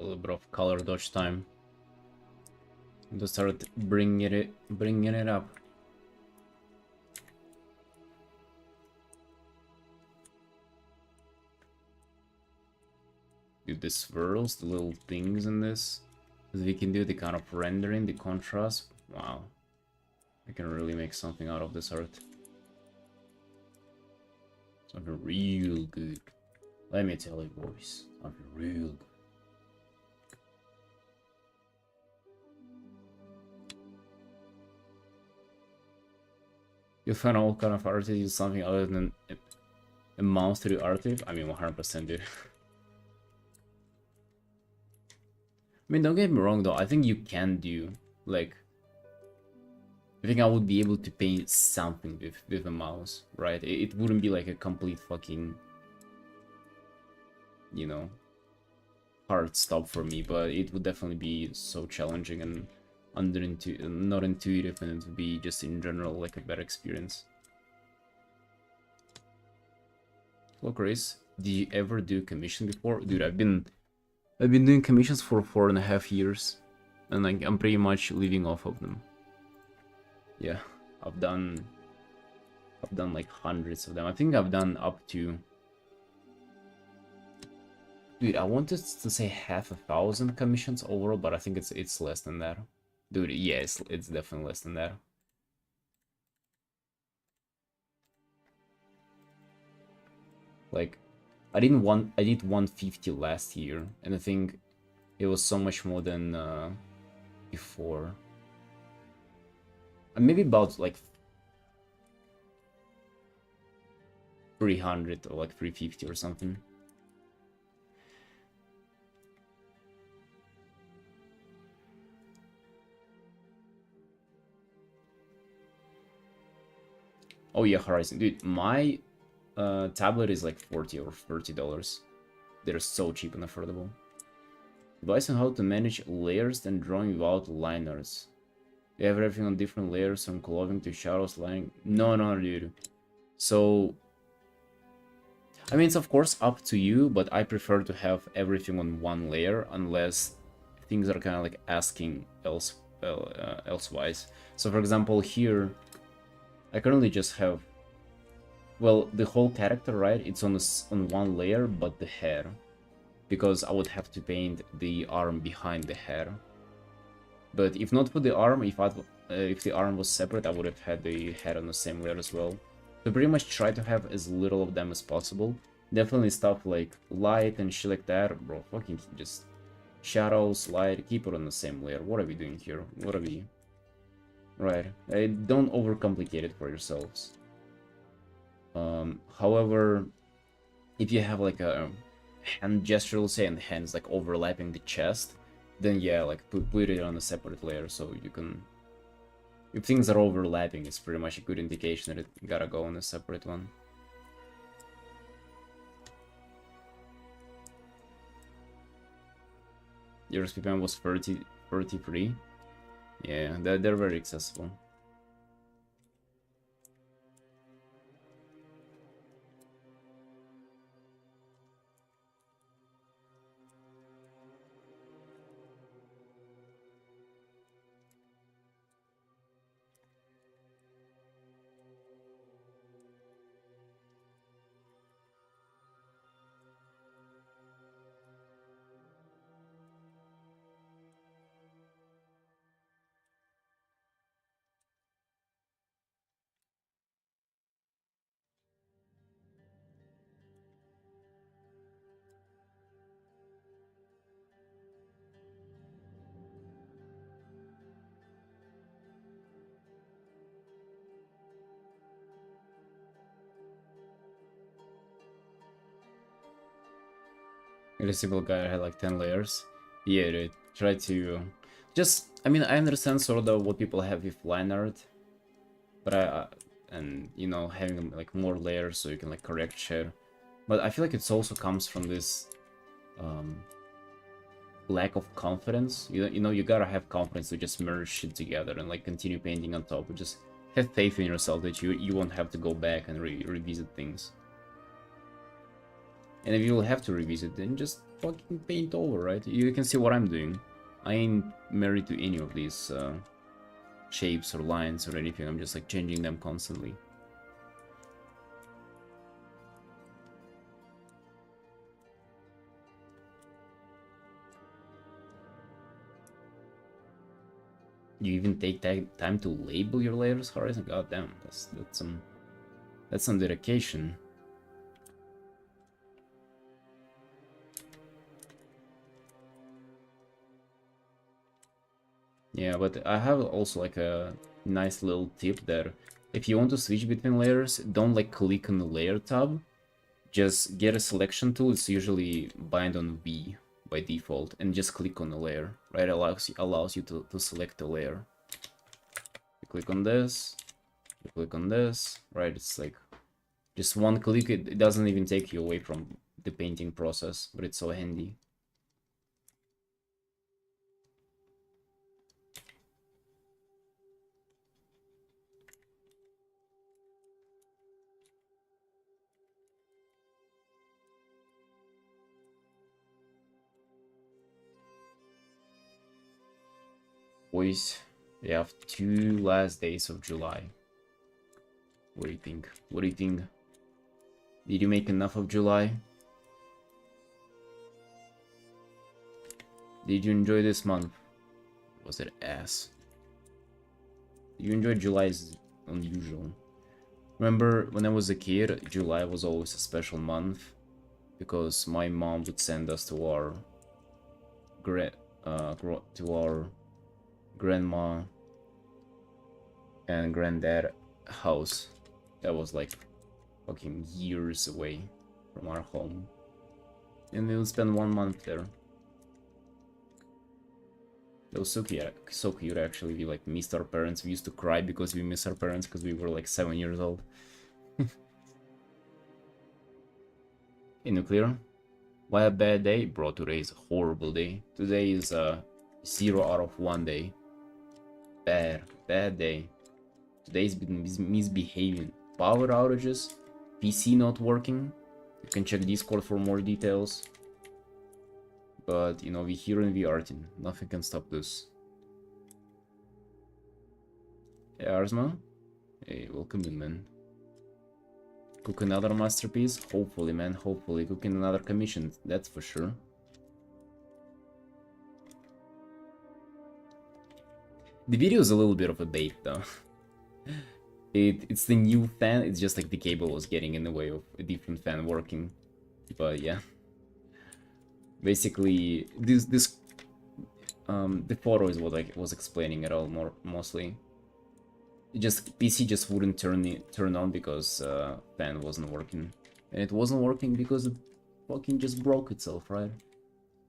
A little bit of color dodge time. To start bringing it up. Dude, the swirls, the little things in this that we can do, the kind of rendering, the contrast. Wow, I can really make something out of this art. Something real good. Let me tell you, boys, something real good. You find all kind of artists use something other than a mouse to do art with? I mean, 100%, dude. I mean, don't get me wrong though, I think you can do, like, I think I would be able to paint something with a mouse, right? It wouldn't be like a complete fucking, you know, hard stop for me, but it would definitely be so challenging and not intuitive, and it would be just in general like a better experience. Hello, Chris. Did you ever do commission before? Dude, I've been doing commissions for 4.5 years, and like I'm pretty much living off of them. Yeah, I've done like hundreds of them. I think I've done up to, dude, I wanted to say 1,000 commissions overall, but I think it's less than that. Dude, yeah, it's definitely less than that. Like, I did 150 last year, and I think it was so much more than before. And maybe about like 300 or like 350 or something. Oh yeah, Horizon, dude, my tablet is like $40 or $30. They're so cheap and affordable. Advice on how to manage layers and drawing without liners. You have everything on different layers, from clothing to shadows, lining. No, dude. So, I mean, it's of course up to you, but I prefer to have everything on one layer unless things are kind of like asking elsewise. So, for example, here, I currently just have, well, the whole character, right? It's on one layer, but the hair, because I would have to paint the arm behind the hair. But if not for the arm, if the arm was separate, I would have had the head on the same layer as well. So pretty much try to have as little of them as possible. Definitely stuff like light and shit like that, bro. Fucking just shadows, light, keep it on the same layer. What are we doing here? What are we? Right. Don't overcomplicate it for yourselves. However, if you have like a hand gesture, let's say, and the hand's like overlapping the chest, then yeah, like put it on a separate layer so you can. If things are overlapping, it's pretty much a good indication that it gotta go on a separate one. Your SPPM was 33. Yeah, they're very accessible. A simple guy had like 10 layers. Yeah, dude, try to just, I mean, I understand sort of what people have with line art, but and you know, having like more layers so you can like correct shit. But I feel like it also comes from this lack of confidence. You know, you gotta have confidence to just merge shit together and like continue painting on top. Just have faith in yourself that you won't have to go back and revisit things. And if you'll have to revisit, then just fucking paint over, right? You can see what I'm doing. I ain't married to any of these shapes or lines or anything. I'm just like changing them constantly. You even take time to label your layers, Horizon? God damn, that's some dedication. Yeah, but I have also like a nice little tip that if you want to switch between layers, don't like click on the layer tab. Just get a selection tool. It's usually bind on V by default, and just click on the layer. Right, allows you to select the layer. You click on this, you click on this. Right, it's like just one click. It doesn't even take you away from the painting process, but it's so handy. Boys, we have 2 last days of July. What do you think? What do you think? Did you make enough of July? Did you enjoy this month? Was it ass? You enjoyed July is unusual. Remember when I was a kid, July was always a special month because my mom would send us to our grandma and granddad house that was like fucking years away from our home, and we would spend 1 month there. It was so cute actually. We like missed our parents. We used to cry because we missed our parents because we were like 7 years old. In nuclear? Why a bad day? Bro, today is a horrible day. Today is a 0 out of 1 day. Bad day. Today's been misbehaving. Power outages, PC not working. You can check Discord for more details. But, you know, we here in Artin. Nothing can stop this. Hey, Arsma. Hey, welcome in, man. Cook another masterpiece? Hopefully, man. Hopefully. Cooking another commission. That's for sure. The video is a little bit of a bait, though. It's the new fan. It's just like the cable was getting in the way of a different fan working. But, yeah. Basically, the photo is what I was explaining it all mostly. PC just wouldn't turn on because fan wasn't working, and it wasn't working because it fucking just broke itself, right?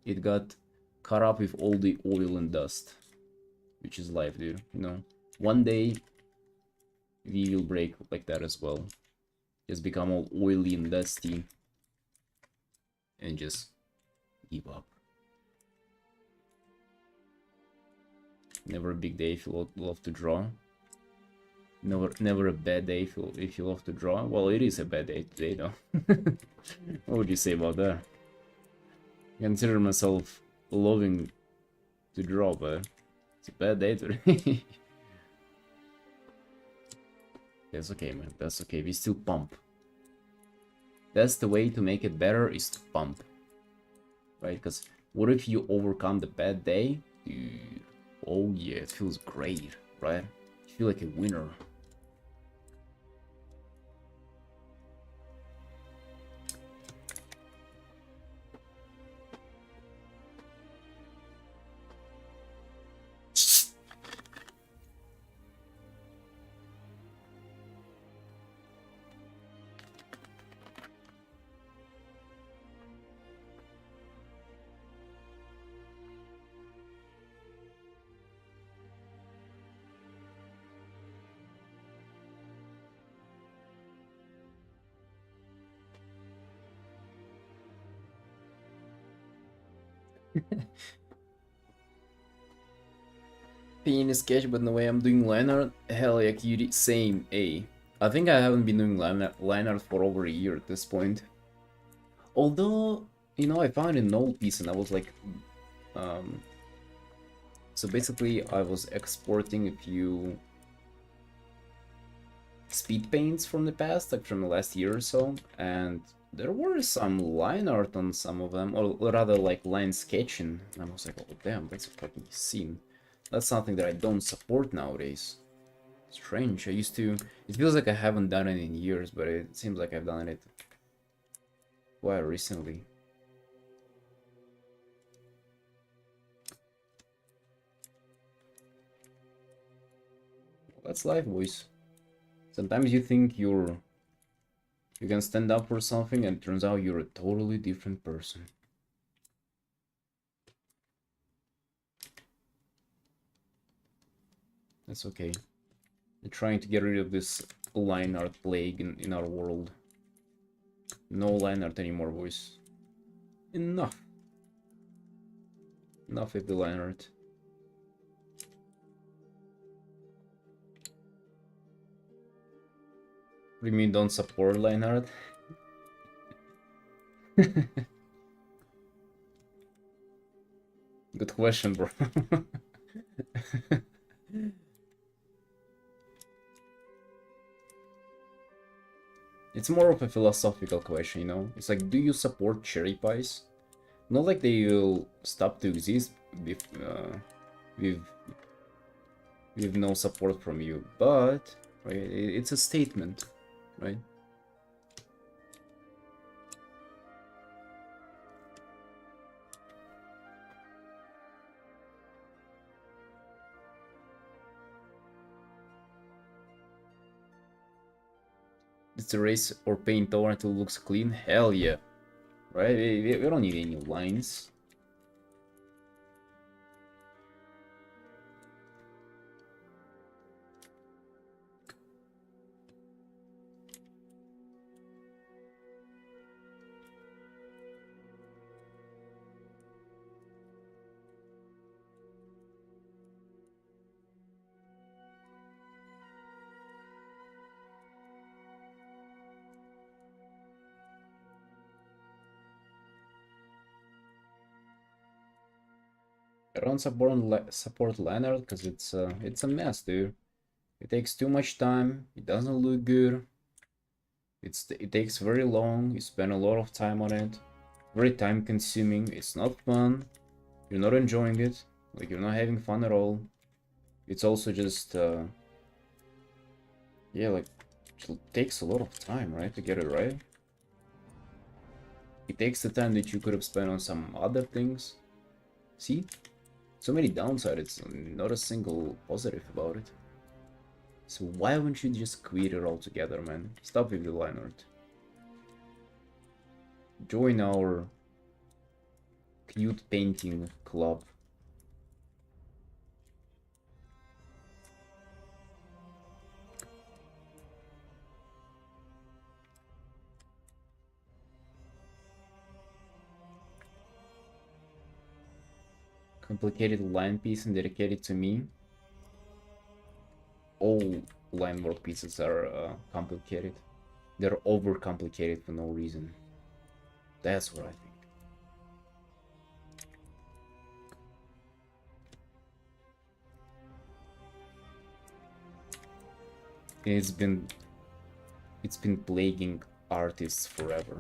It got caught up with all the oil and dust, which is life, dude. You know, one day we will break like that as well. Just become all oily and dusty, and just give up. Never a big day if you love to draw. Never a bad day if you love to draw. Well, it is a bad day today, though. What would you say about that? I consider myself loving to draw, but it's a bad day today. That's okay, man. That's okay. We still pump. That's the way to make it better, is to pump. Right? Because what if you overcome the bad day? Dude, oh yeah, it feels great, right? You feel like a winner. Pain is sketch, but the way I'm doing line art, hell yeah, cutie, same, A. I think I haven't been doing line art for over a year at this point. Although, you know, I found an old piece and I was like, um, so basically I was exporting a few speed paints from the past, like from the last year or so, and there were some line art on some of them, or rather like line sketching, and I was like, oh damn, that's a fucking scene. That's something that I don't support nowadays. Strange, I used to... It feels like I haven't done it in years, but it seems like I've done it quite recently. That's life, boys. Sometimes you think you can stand up for something, and it turns out you're a totally different person. That's okay. We're trying to get rid of this line art plague in our world. No line art anymore, boys. Enough. Enough with the line art. What do you mean don't support line art? Good question, bro. It's more of a philosophical question, you know? It's like, do you support cherry pies? Not like they will stop to exist with, with no support from you, but right, it's a statement, right? Let's erase or paint over until it looks clean. Hell yeah, right? We don't need any lines. I don't support line art because it's a mess, dude. It takes too much time. It doesn't look good. It takes very long. You spend a lot of time on it. Very time consuming. It's not fun. You're not enjoying it. Like you're not having fun at all. It's also just yeah, like it takes a lot of time, right, to get it right. It takes the time that you could have spent on some other things. See? So many downsides, not a single positive about it. So why wouldn't you just quit it altogether, man? Stop with the line art. Join our cute painting club. Complicated line piece and dedicated to me. All line work pieces are complicated. They're overcomplicated for no reason. That's what I think. It's been plaguing artists forever.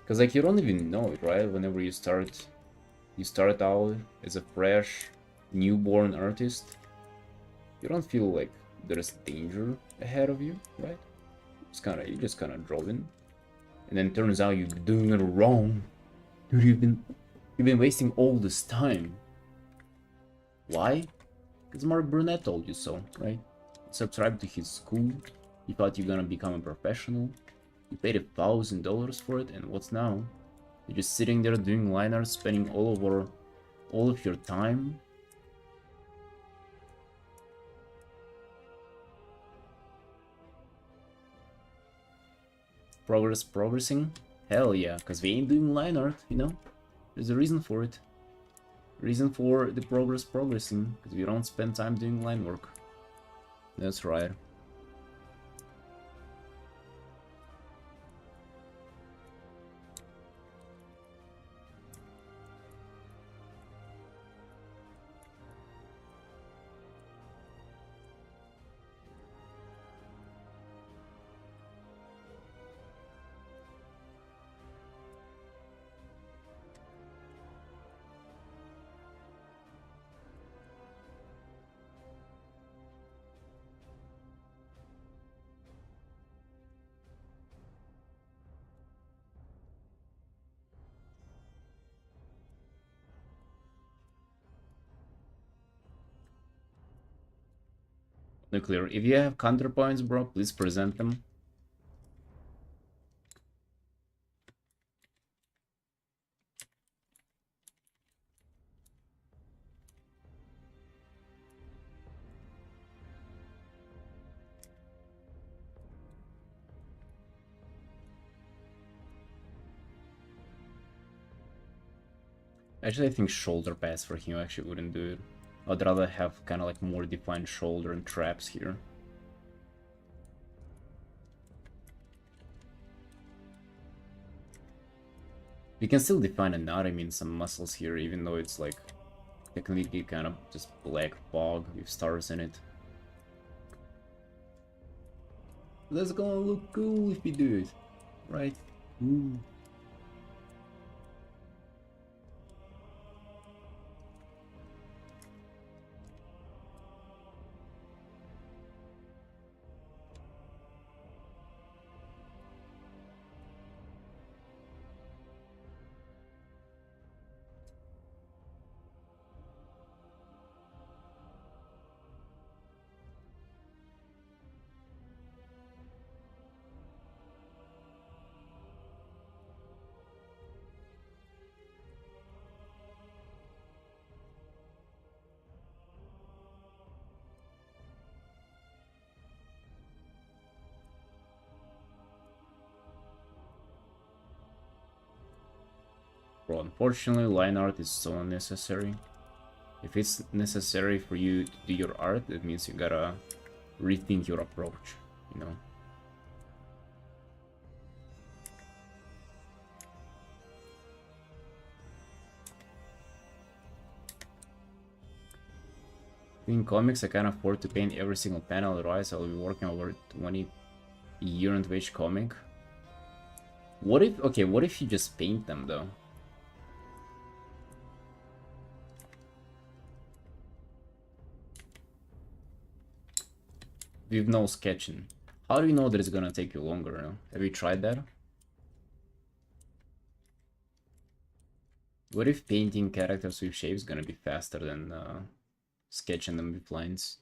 Because like you don't even know it, right? Whenever you start out as a fresh newborn artist, you don't feel like there's danger ahead of you, right? You just kinda drove in. And then turns out you're doing it wrong. Dude, you've been wasting all this time. Why? Because Mark Burnett told you so, right? Subscribe to his school. You thought you're gonna become a professional. You paid $1,000 for it, and what's now? You're just sitting there doing line art, spending all of your time. Progressing? Hell yeah, because we ain't doing line art, you know? There's a reason for it. Reason for the progressing, because we don't spend time doing line work. That's right. Nuclear. If you have counterpoints, bro, please present them. Actually, I think shoulder pass for him actually wouldn't do it. I'd rather have kind of like more defined shoulder and traps here. We can still define anatomy in some muscles here, even though it's like technically kind of just black fog with stars in it. That's gonna look cool if we do it, right? Ooh. Bro, unfortunately, line art is so unnecessary. If it's necessary for you to do your art, that means you gotta rethink your approach, you know? In comics, I can't afford to paint every single panel, otherwise I'll be working over 20 a year into each comic. What if, okay, what if you just paint them, though? With no sketching. How do you know that it's gonna take you longer, no? Have you tried that? What if painting characters with shapes is gonna be faster than sketching them with lines?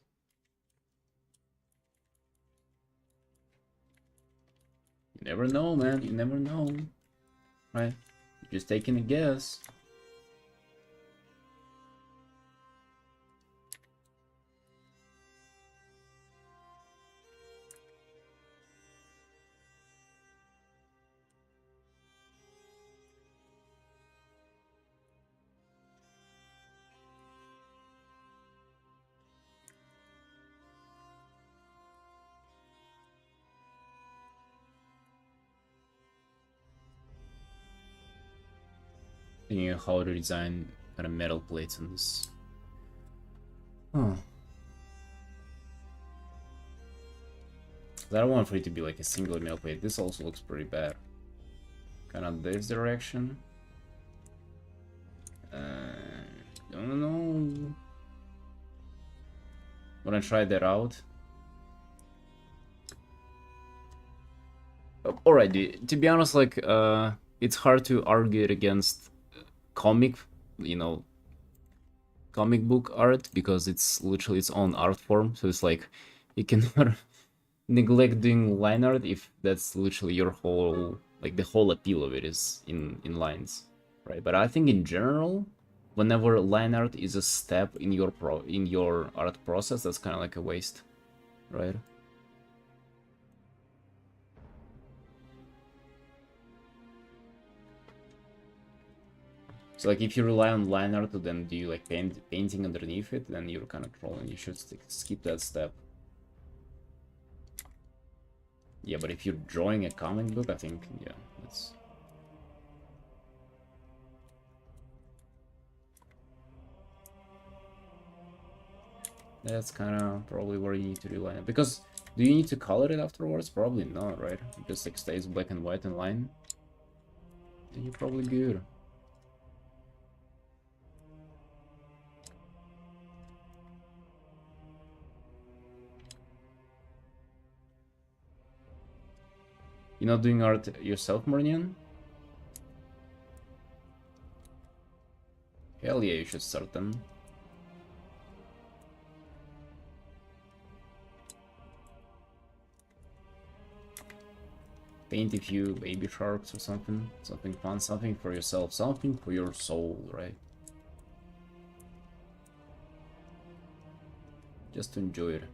You never know, man. You never know. Right? You're just taking a guess. Thinking of how to design kind of metal plates on this. Huh. I don't want for it to be like a single metal plate. This also looks pretty bad. Kind of this direction. Don't know. Wanna try that out? Alright, dude. To be honest, like, it's hard to argue it against comic, you know, comic book art because it's literally its own art form. So it's like you cannot neglect doing line art if that's literally your whole, like, the whole appeal of it is in lines, right? But I think in general, whenever line art is a step in your art process, that's kind of like a waste, right? So like if you rely on line art to then do like painting underneath it, then you're kind of trolling. You should skip that step. Yeah, but if you're drawing a comic book, I think, yeah, that's kind of probably where you need to rely on. Because do you need to color it afterwards? Probably not, right? It just like stays black and white in line. Then you're probably good. You're not doing art yourself, Marnian? Hell yeah, you should start then. Paint a few baby sharks or something. Something fun, something for yourself, something for your soul, right? Just to enjoy it.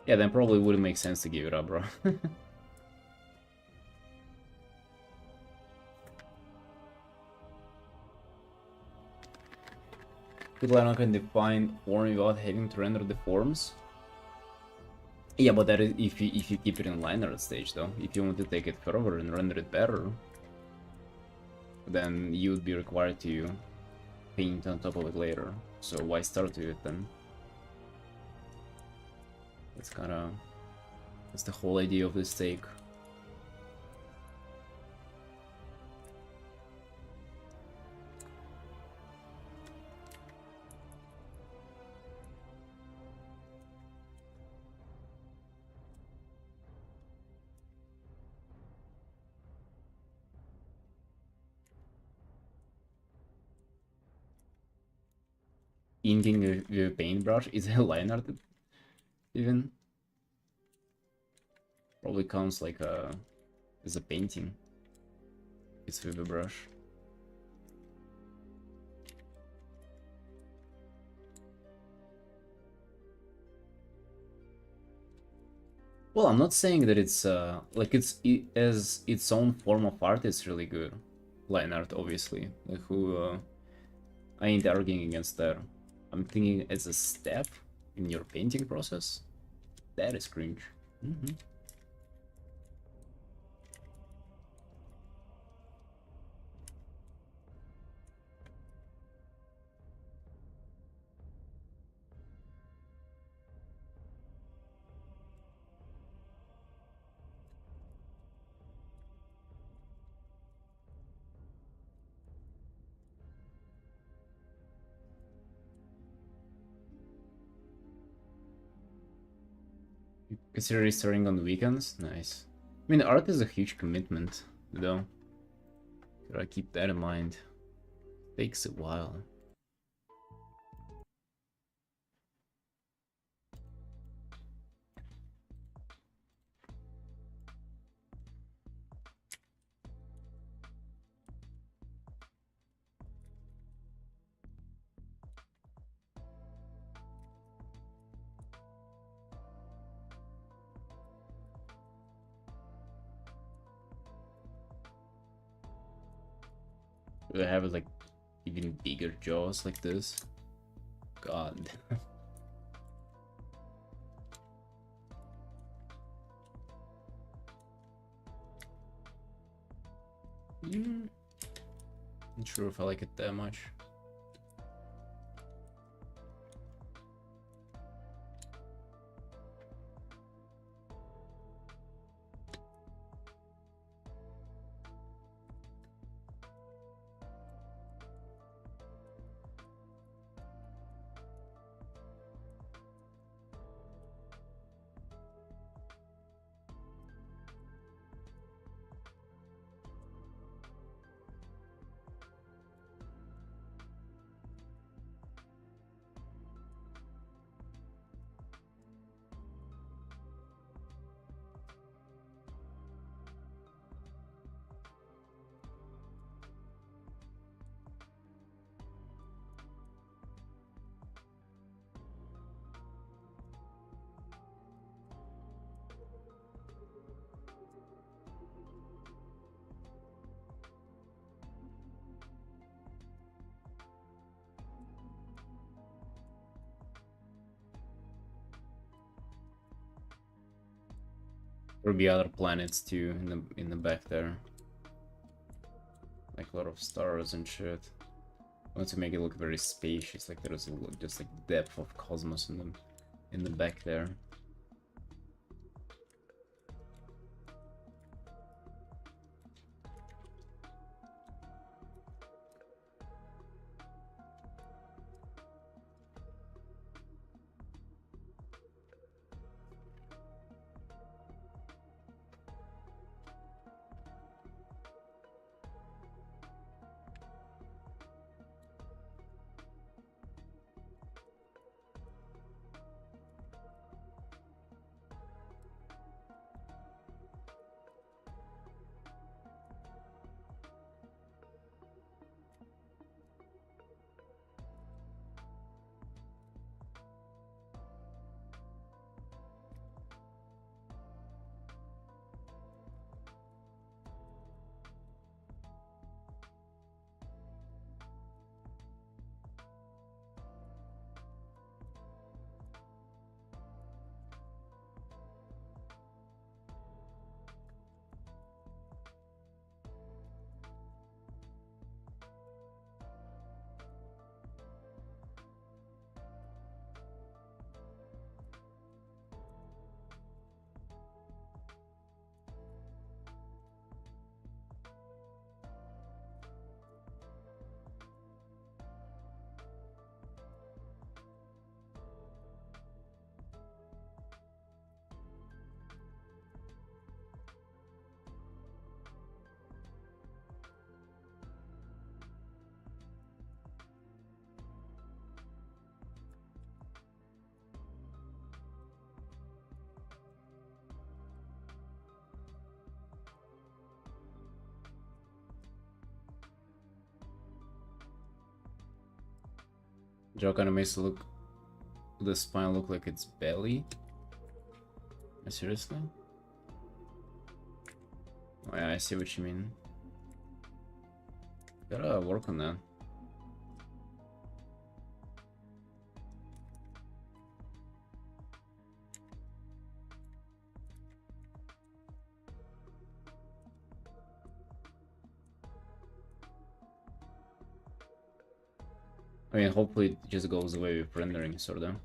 Yeah, then probably wouldn't make sense to give it up, bro. Could Lionel can define form without having to render the forms? Yeah, but that is if you keep it in liner stage though. If you want to take it further and render it better, then you would be required to paint on top of it later. So why start with it then? That's the whole idea of this take. Inking with a paintbrush is a line art even? Probably counts like as a painting. It's with a brush. Well, I'm not saying that it's like as its own form of art. It's really good, line art, obviously. Like I ain't arguing against that. I'm thinking as a step in your painting process, that is cringe. Consider restarting on the weekends? Nice. I mean, art is a huge commitment, though. Gotta keep that in mind. Takes a while. Do I have like even bigger jaws like this? God. Not sure if I like it that much. There'll be other planets too in the back there. Like a lot of stars and shit. I want to make it look very spacious, like there's just like depth of cosmos in the back there. Joe kind of makes the spine look like its belly. Seriously? Oh yeah, I see what you mean. Gotta work on that. I mean, hopefully it just goes away with rendering, sorta.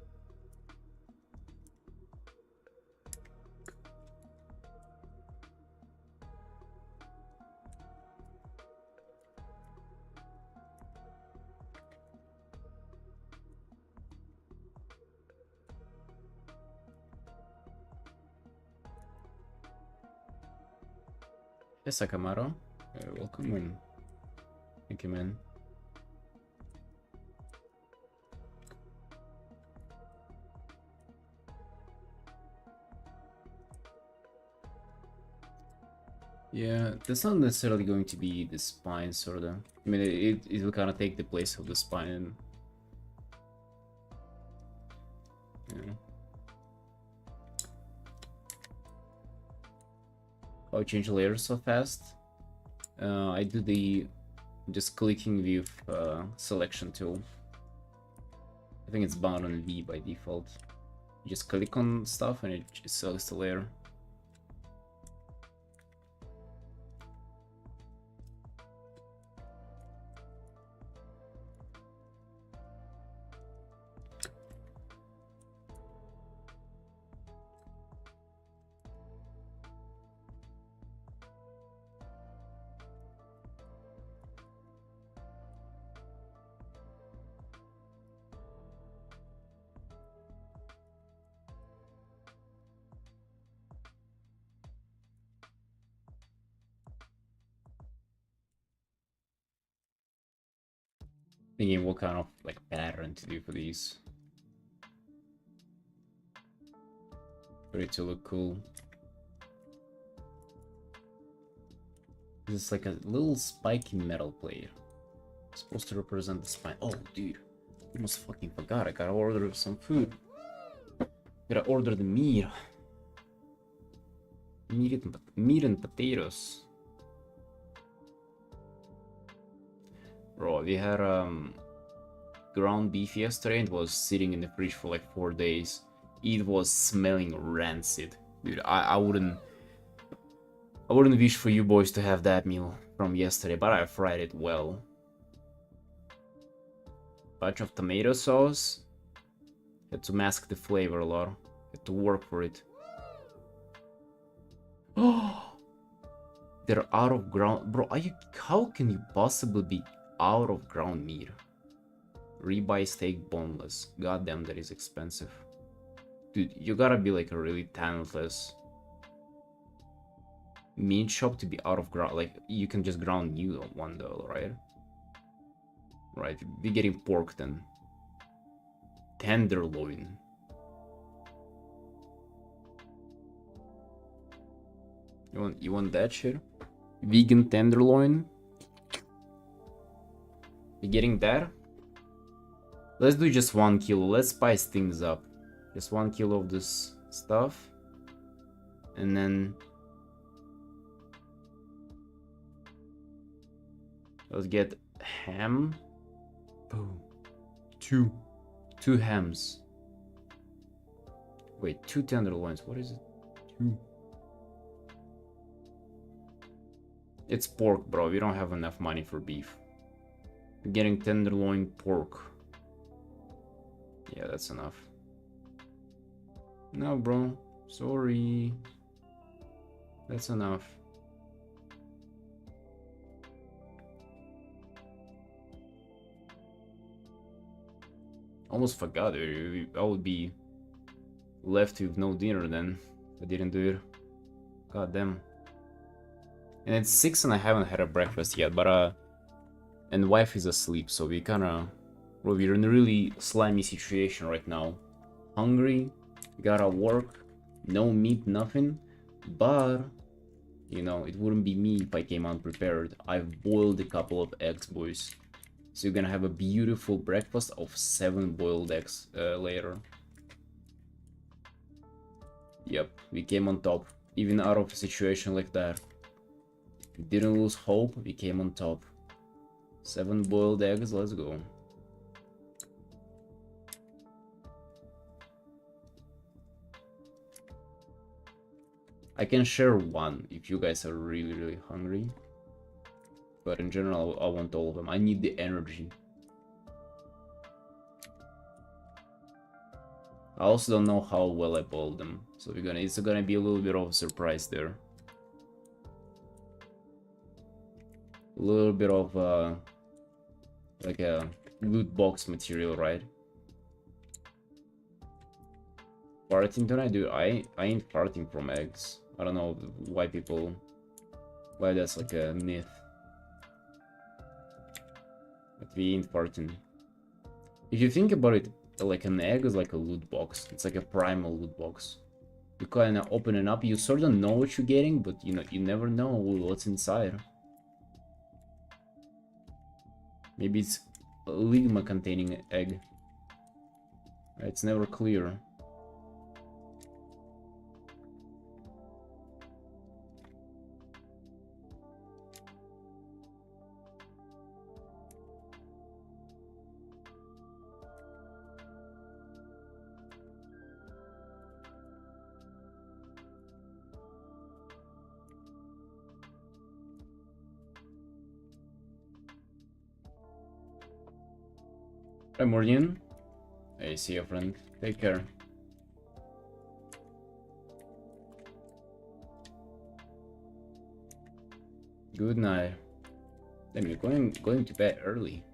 Hey Sakamaro, welcome in. Thank you, man. Yeah, that's not necessarily going to be the spine, sorta. I mean, it will kind of take the place of the spine. Yeah. How I change layers so fast? I do the just clicking with selection tool. I think it's bound on V by default. You just click on stuff and it just selects the layer. Thinking what kind of like pattern to do for these. For it to look cool. This is like a little spiky metal player. It's supposed to represent the spine. Oh, dude. Almost fucking forgot. I gotta order some food. Gotta order the meat. Meat and potatoes. Bro, we had ground beef yesterday and it was sitting in the fridge for like 4 days. It was smelling rancid. Dude, I wouldn't wish for you boys to have that meal from yesterday, but I fried it well. Batch of tomato sauce. Had to mask the flavor a lot. Had to work for it. Oh, they're out of ground. Bro, how can you possibly be out of ground meat? Ribeye steak boneless. Goddamn, that is expensive. Dude, you gotta be like a really talentless meat shop to be out of ground. Like, you can just ground new $1, right? Right, be getting pork then. Tenderloin. You want that shit? Vegan tenderloin? You getting that? Let's do just 1 kilo. Let's spice things up. Just 1 kilo of this stuff. And then let's get ham. Boom. Two hams. Wait, 2 tenderloins. What is it? 2. It's pork, bro. We don't have enough money for beef. I'm getting tenderloin pork. Yeah, that's enough. No, bro. Sorry. That's enough. Almost forgot it. I would be left with no dinner then. I didn't do it. God damn. And it's 6 and I haven't had a breakfast yet, but and wife is asleep, so we're in a really slimy situation right now. Hungry, gotta work, no meat, nothing. But you know, it wouldn't be me if I came unprepared. I've boiled a couple of eggs, boys. So you're gonna have a beautiful breakfast of 7 boiled eggs later. Yep, we came on top, even out of a situation like that. We didn't lose hope, we came on top. 7 boiled eggs, let's go. I can share one if you guys are really hungry. But in general, I want all of them. I need the energy. I also don't know how well I boiled them. So it's gonna be a little bit of a surprise there. A little bit of like a loot box material, right? Farting tonight, dude. I ain't farting from eggs. I don't know why that's like a myth. But we ain't farting. If you think about it, like an egg is like a loot box. It's like a primal loot box. You kind of open it up, you sort of know what you're getting, but you know, you never know what's inside. Maybe it's a ligma containing egg. It's never clear. Hi, Morgan. Hey, see you, friend. Take care. Good night. Damn, you're going to bed early.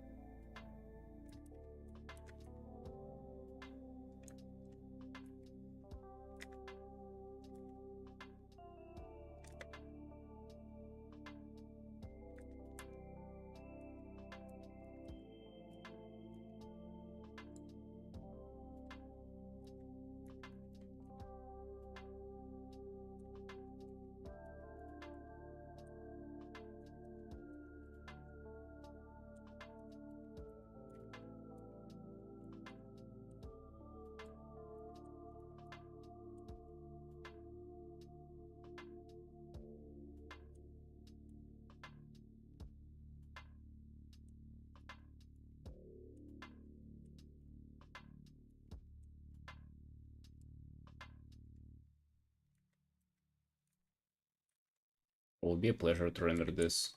It will be a pleasure to render this.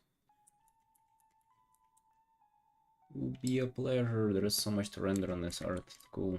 It will be a pleasure. There is so much to render on this art. It's cool.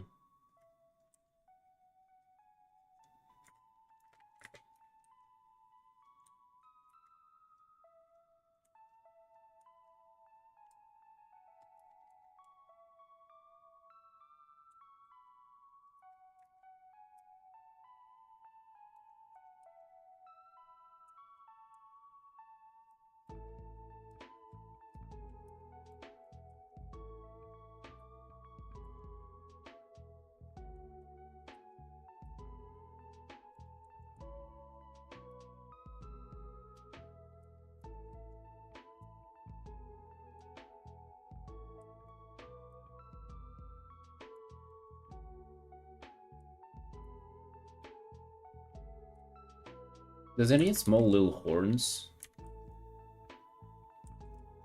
Does it need small little horns?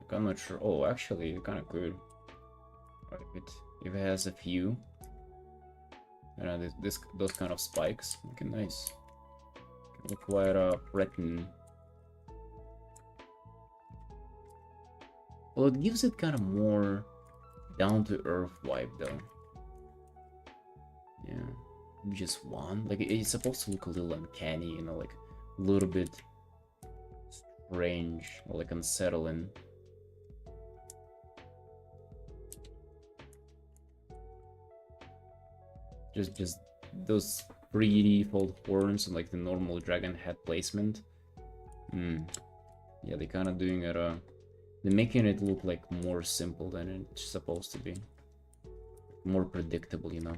Like, I'm not sure. Oh, actually, it kind of could. If it has a few, those kind of spikes, okay, nice. Look quite threatening. Well, it gives it kind of more down to earth vibe, though. Yeah, just one. Like it's supposed to look a little uncanny, you know, like a little bit strange or like unsettling. Just those 3D fold horns and like the normal dragon head placement. Yeah, they're kind of doing it. They're making it look like more simple than it's supposed to be. More predictable, you know.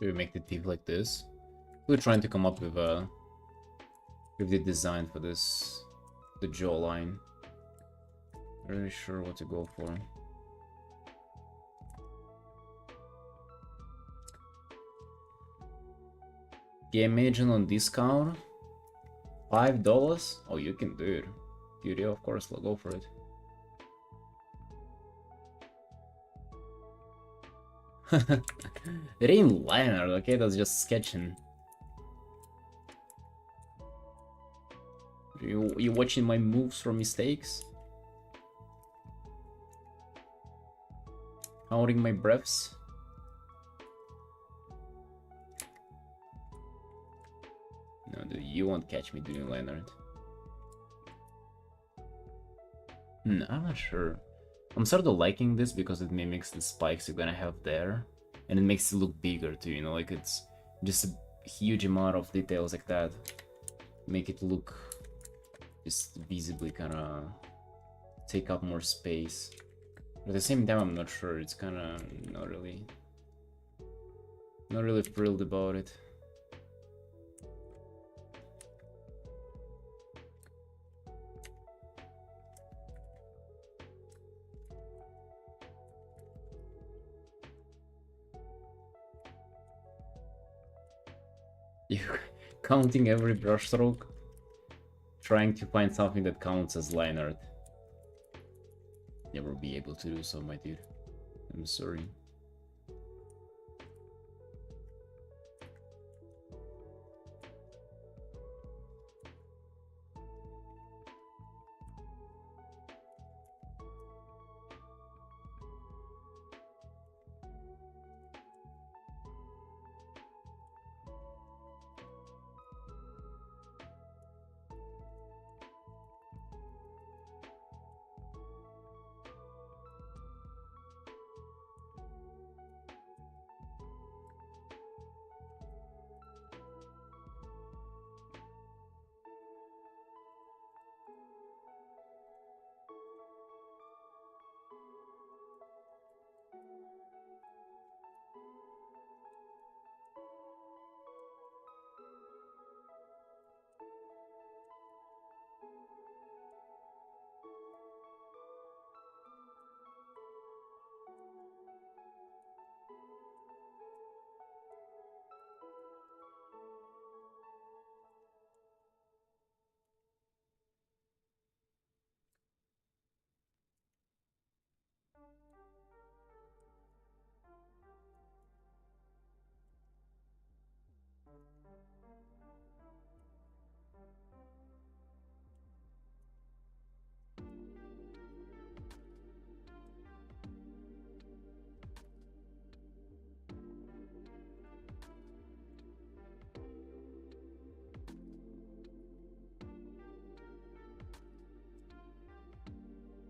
Do we make the teeth like this? We're trying to come up with the design for this, the jawline. Not really sure what to go for. Game Agent on discount? $5? Oh, you can do it. Dude, yeah, of course, I'll go for it. It ain't Leonard, okay? That's just sketching. You watching my moves from mistakes? Counting my breaths? No, dude, you won't catch me doing Leonard. I'm not sure. I'm sort of liking this because it mimics the spikes you're gonna have there. And it makes it look bigger too, you know, like it's just a huge amount of details like that. Make it look just visibly kinda take up more space. But at the same time, I'm not sure, it's kinda not really thrilled about it. Counting every brushstroke, trying to find something that counts as line art. Never be able to do so, my dude. I'm sorry.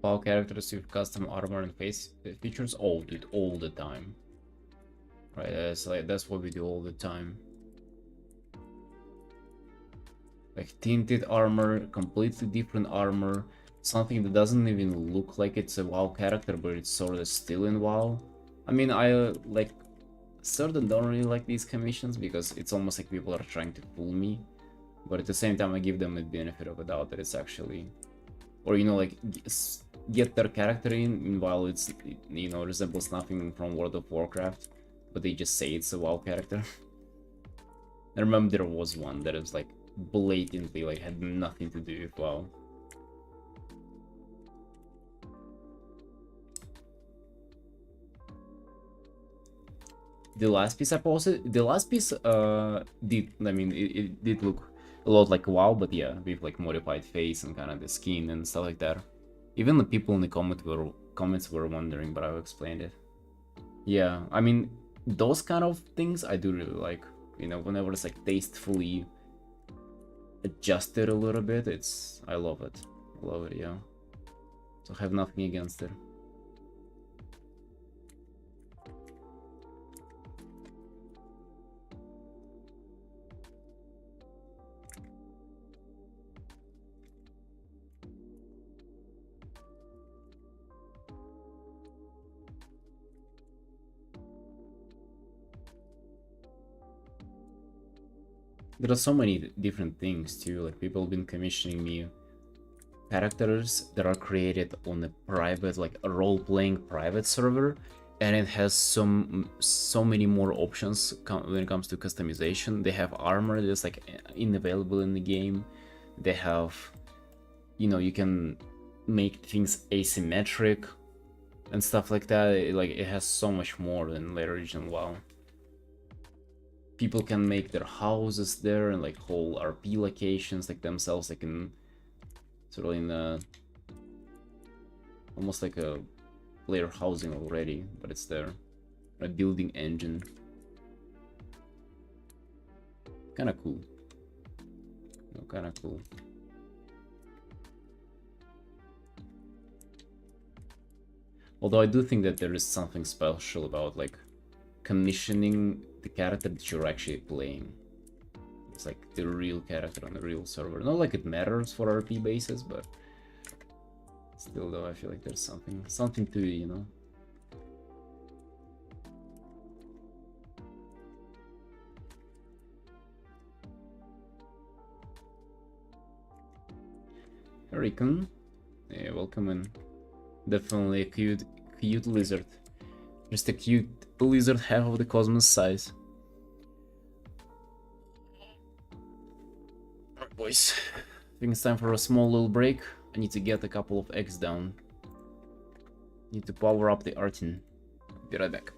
Wow, characters with custom armor and face features? Oh, dude, all the time. Right, that's what we do all the time. Like tinted armor, completely different armor, something that doesn't even look like it's a WoW character, but it's sort of still in WoW. I mean, I like sort of don't really like these commissions because it's almost like people are trying to fool me, but at the same time I give them the benefit of a doubt that it's actually, or you know, like get their character in while it's, you know, resembles nothing from World of Warcraft, but they just say it's a WoW character. I remember there was one that was like blatantly like had nothing to do with WoW. The last piece I posted, the last piece did, I mean, it did look a lot like WoW, but yeah, with like modified face and kind of the skin and stuff like that. Even the people in the comments were wondering, but I've explained it. Yeah, I mean, those kind of things I do really like. You know, whenever it's like tastefully adjusted a little bit, I love it. I love it, yeah. So I have nothing against it. There are so many different things too, like people have been commissioning me characters that are created on a private, like a role-playing private server, and it has so many more options when it comes to customization. They have armor that's like unavailable in the game. They have, you know, you can make things asymmetric and stuff like that. It has so much more than later region WoW. People can make their houses there and like whole RP locations like themselves. They can sort of in a almost like a player housing already, but it's there. A building engine. Kind of cool. No, kind of cool. Although I do think that there is something special about like commissioning the character that you're actually playing. It's like the real character on the real server. Not like it matters for RP bases, but still though I feel like there's something to it, you know. Artin, yeah, welcome in. Definitely a cute lizard. Just a cute lizard half of the cosmos size. Alright boys, I think it's time for a small little break. I need to get a couple of eggs down. Need to power up the Artin. Be right back.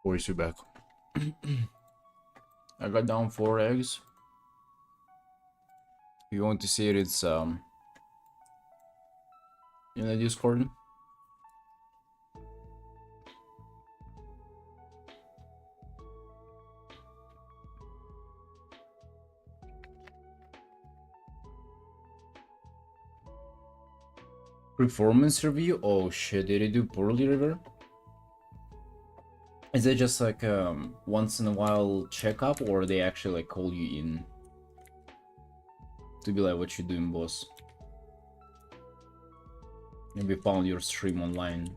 Boys, you back. I got down 4 eggs. If you want to see it, it's in the Discord. Performance review? Oh shit, did they do poorly, River? Is it just like once in a while checkup, or they actually like call you in to be like, what you doing, boss? Maybe found your stream online.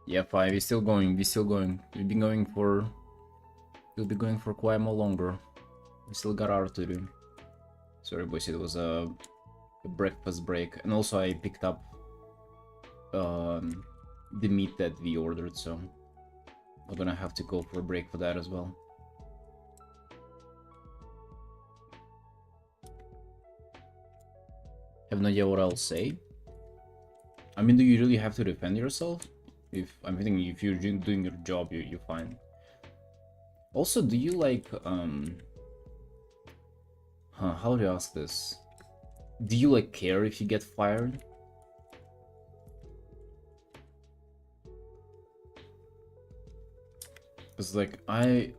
Yeah, 5, we're still going, We've been going for... We'll be going for quite more longer. We still got art to do. Sorry boys, it was a breakfast break. And also I picked up the meat that we ordered, so I'm gonna have to go for a break for that as well. Have no idea what I'll say. I mean, do you really have to defend yourself? If I'm thinking if you're doing your job, you're fine. Also, do you like how do you ask this? Do you like care if you get fired? Because like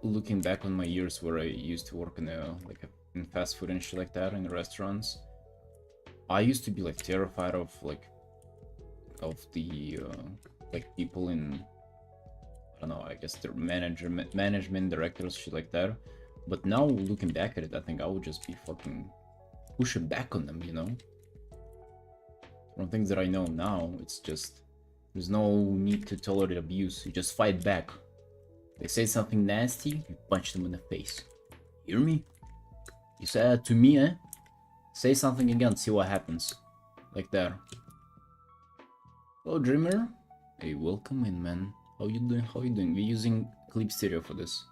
looking back on my years where I used to work in in fast food and shit like that in restaurants, I used to be like terrified of the like people in, I don't know, I guess they're management directors, shit like that. But now looking back at it, I think I would just be fucking pushing back on them, you know? From things that I know now, it's just, there's no need to tolerate abuse. You just fight back. They say something nasty, you punch them in the face. Hear me? You say that to me, eh? Say something again, see what happens. Like that. Hello, Dreamer. Hey, welcome in, man. How you doing? How you doing? We're using Clip Stereo for this.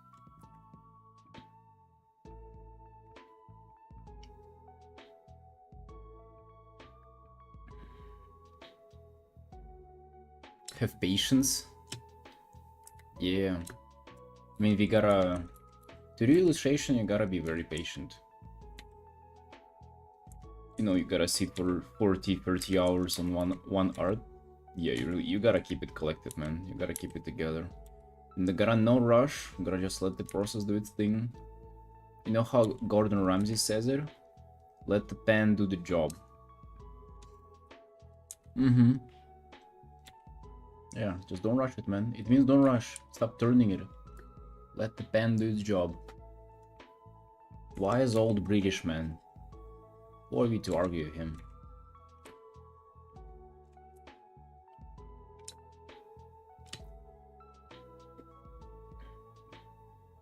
Have patience. Yeah. I mean, we gotta... To do illustration, you gotta be very patient. You know, you gotta sit for 40-30 hours on one art. Yeah, you gotta keep it collected, man. You gotta keep it together. And you gotta no rush. You gotta just let the process do its thing. You know how Gordon Ramsay says it? Let the pen do the job. Mm-hmm. Yeah, just don't rush it, man. It means don't rush. Stop turning it. Let the pen do its job. Why is old British man? Who are we to argue with him?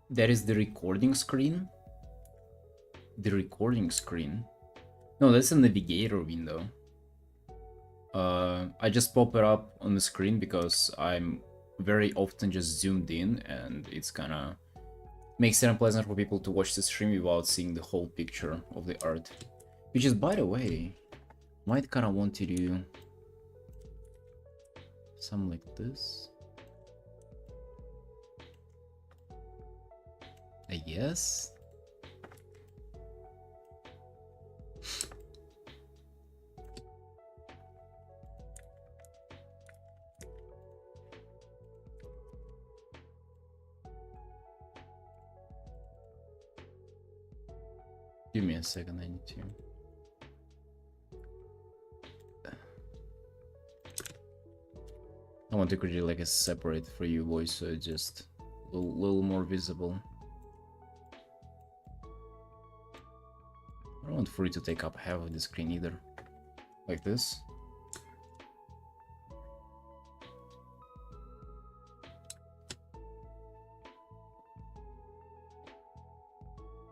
That is the recording screen? The recording screen? No, that's a navigator window. I just pop it up on the screen because I'm very often just zoomed in, and it's kinda makes it unpleasant for people to watch the stream without seeing the whole picture of the art. Which is, by the way, might kinda want to do something like this. I guess. Give me a second, I need to... I want to create like a separate for you boys, so it's just a little more visible. I don't want for it to take up half of the screen either. Like this.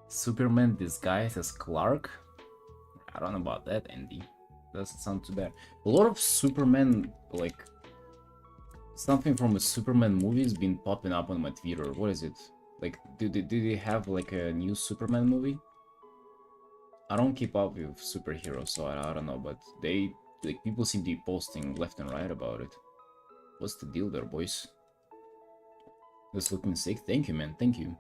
Superman disguised as Clark? I don't know about that, Andy. Doesn't sound too bad. A lot of Superman, like... Something from a Superman movie has been popping up on my Twitter. What is it? Like, do they have like a new Superman movie? I don't keep up with superheroes, so I don't know, but they Like, people seem to be posting left and right about it. What's the deal there, boys? This looking sick. Thank you, man. Thank you.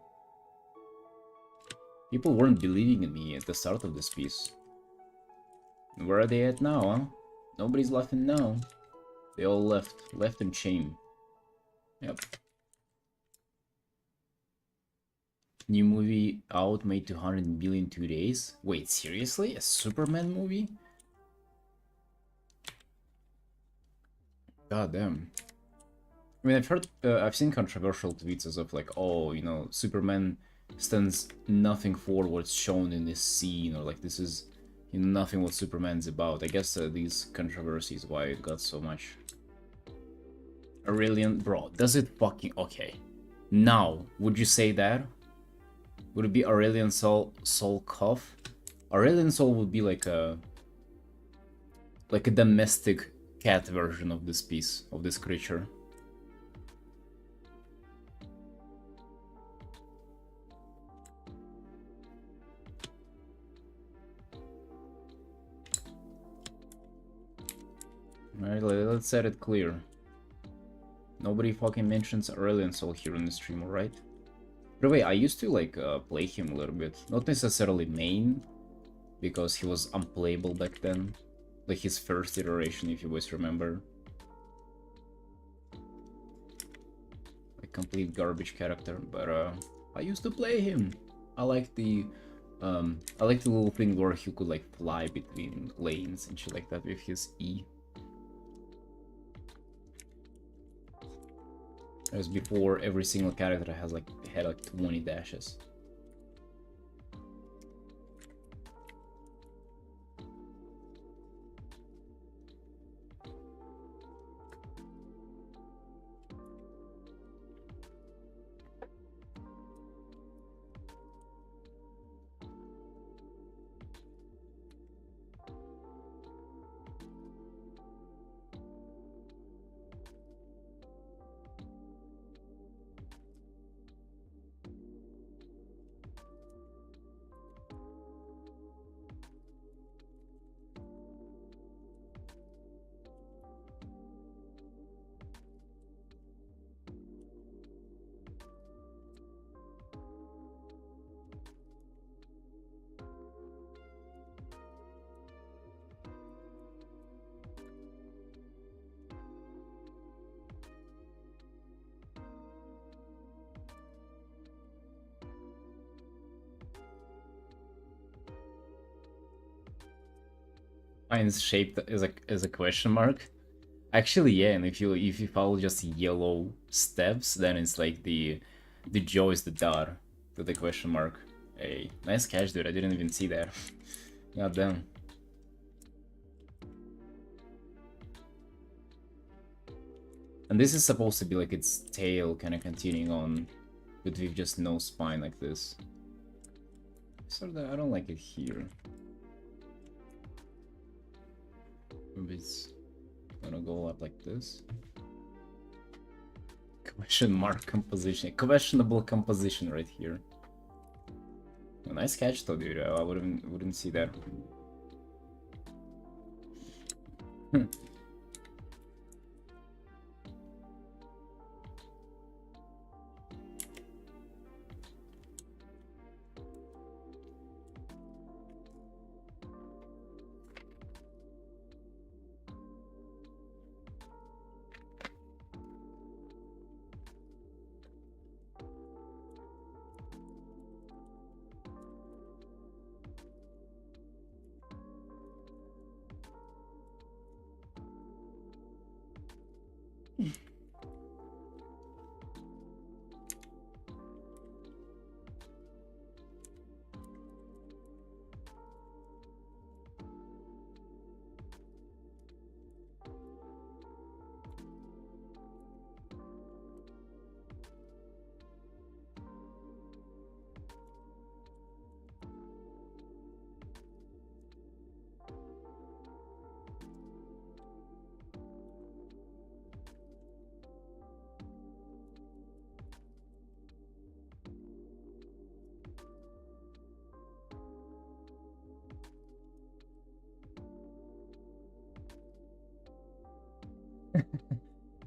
People weren't believing in me at the start of this piece. Where are they at now, huh? Nobody's laughing now. They all left. Left in shame. Yep. New movie out, made 200 million in 2 days. Wait, seriously? A Superman movie? God damn. I mean, I've seen controversial tweets as of like, oh, you know, Superman stands nothing for what's shown in this scene, or like this is, you know, nothing what Superman's about. I guess these controversies why it got so much. Aurelian, bro, does it fucking okay? Now, would you say that? Would it be Aurelian Soul Cough? Aurelian Soul would be like a domestic cat version of this piece, of this creature. Alright, let's set it clear. Nobody fucking mentions Aurelian Soul here in the stream, alright? By the way, I used to like play him a little bit. Not necessarily main, because he was unplayable back then. Like his first iteration, if you guys remember. A complete garbage character, but I used to play him. I like the little thing where he could like fly between lanes and shit like that with his E. As before, every single character had like 20 dashes. Mine's shaped as a question mark. Actually, yeah, and if you follow just yellow steps, then it's like the jaw is the dot to the question mark. Hey, nice catch, dude. I didn't even see that. God damn. And this is supposed to be like its tail kind of continuing on, but with just no spine like this. So I don't like it here. Maybe it's gonna go up like this. Question mark composition. Questionable composition right here. A nice catch though, dude. I wouldn't see that.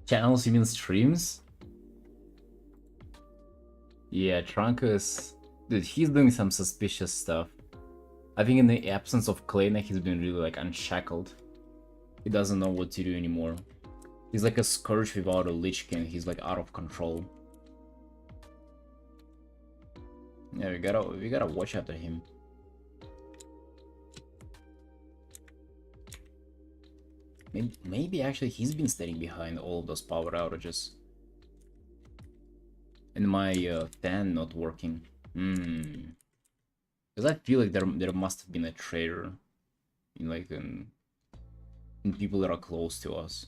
Channels, you mean streams? Yeah, Trunkus... Dude, he's doing some suspicious stuff. I think in the absence of Kleina, he's been really, like, unshackled. He doesn't know what to do anymore. He's like a Scourge without a Lich King. He's, like, out of control. Yeah, we gotta watch after him. Maybe actually he's been standing behind all of those power outages. And my fan not working. Because I feel like there must have been a traitor in like in people that are close to us.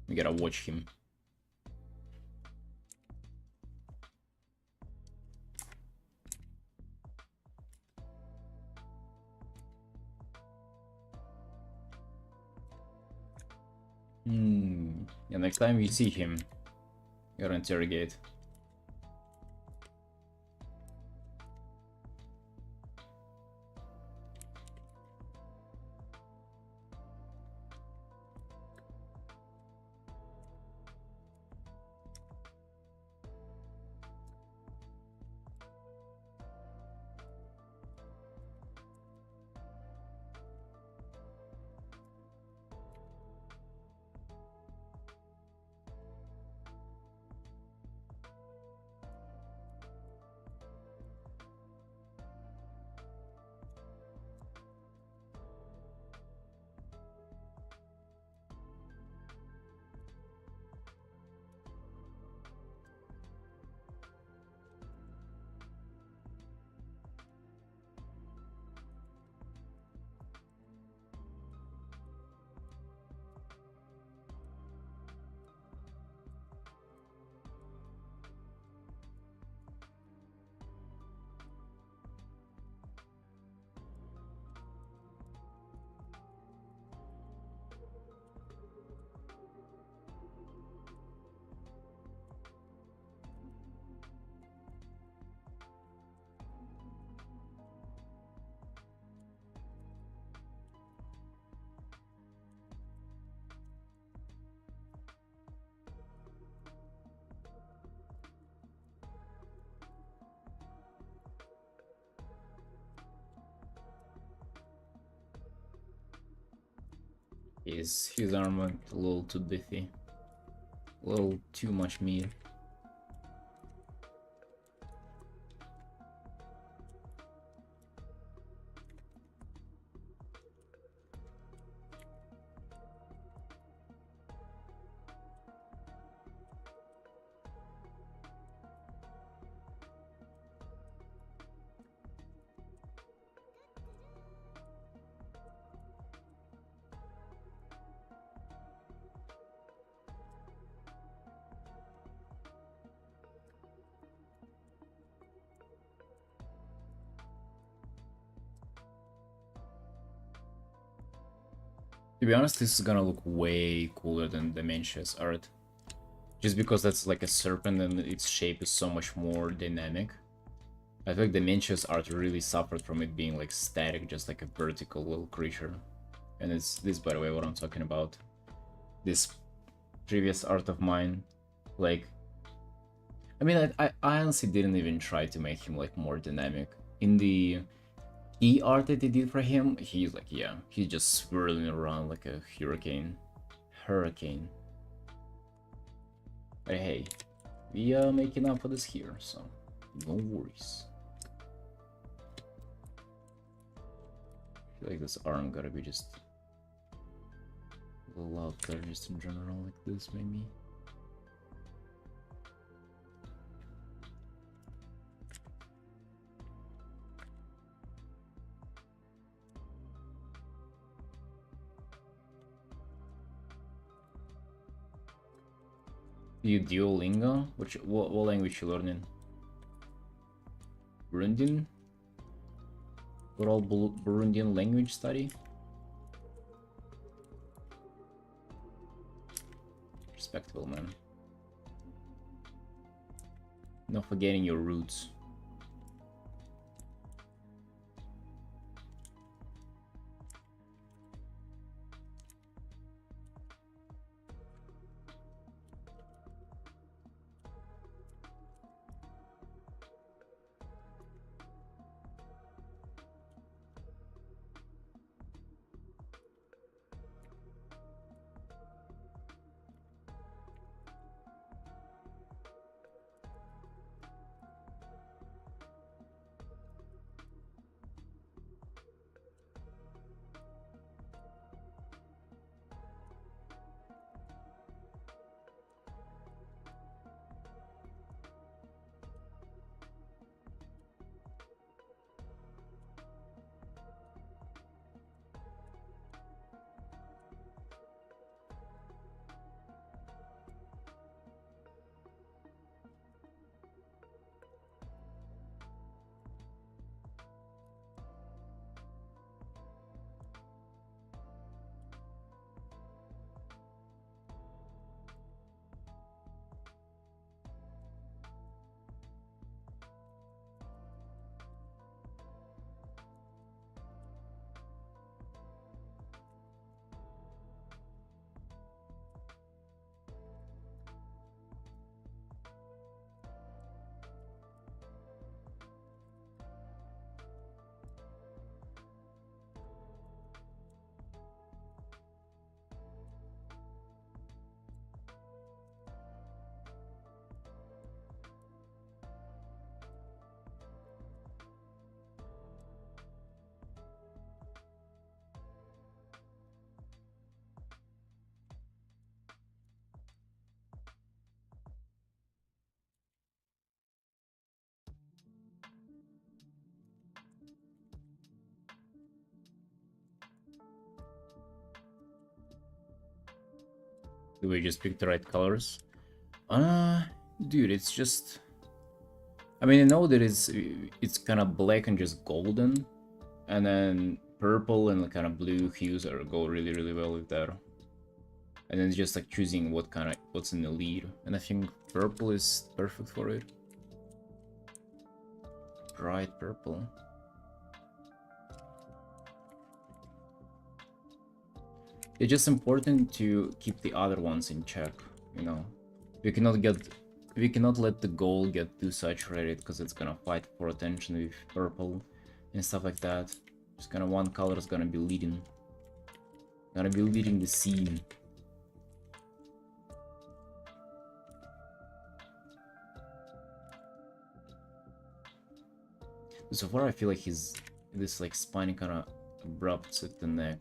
We gotta watch him. Yeah, next time we see him, you gotta interrogate. His armor a little too biffy. A little too much meat. To be honest, this is gonna look way cooler than Dementia's art. Just because that's like a serpent and its shape is so much more dynamic. I feel like Dementia's art really suffered from it being like static, just like a vertical little creature. And it's this, by the way, what I'm talking about. This previous art of mine, like... I mean, I honestly didn't even try to make him like more dynamic. In the art that they did for him, he's like, yeah, he's just swirling around like a hurricane. But hey, we are making up for this here, so no worries. I feel like this arm gotta be just a little out there just in general, like this maybe. You Duolingo? What language you learning? Burundian? Good old Burundian language study? Respectable, man. Not forgetting your roots. Do we just pick the right colors? Dude, it's just... I mean, I know that it's kind of black and just golden, and then purple and kind of blue hues are go really, really well with that. And then it's just like choosing what's in the lead, and I think purple is perfect for it. Bright purple. It's just important to keep the other ones in check, you know. We cannot let the gold get too saturated because it's gonna fight for attention with purple and stuff like that. Just kind of one color is gonna be leading the scene. So far I feel like this like spine kind of abrupt at the neck.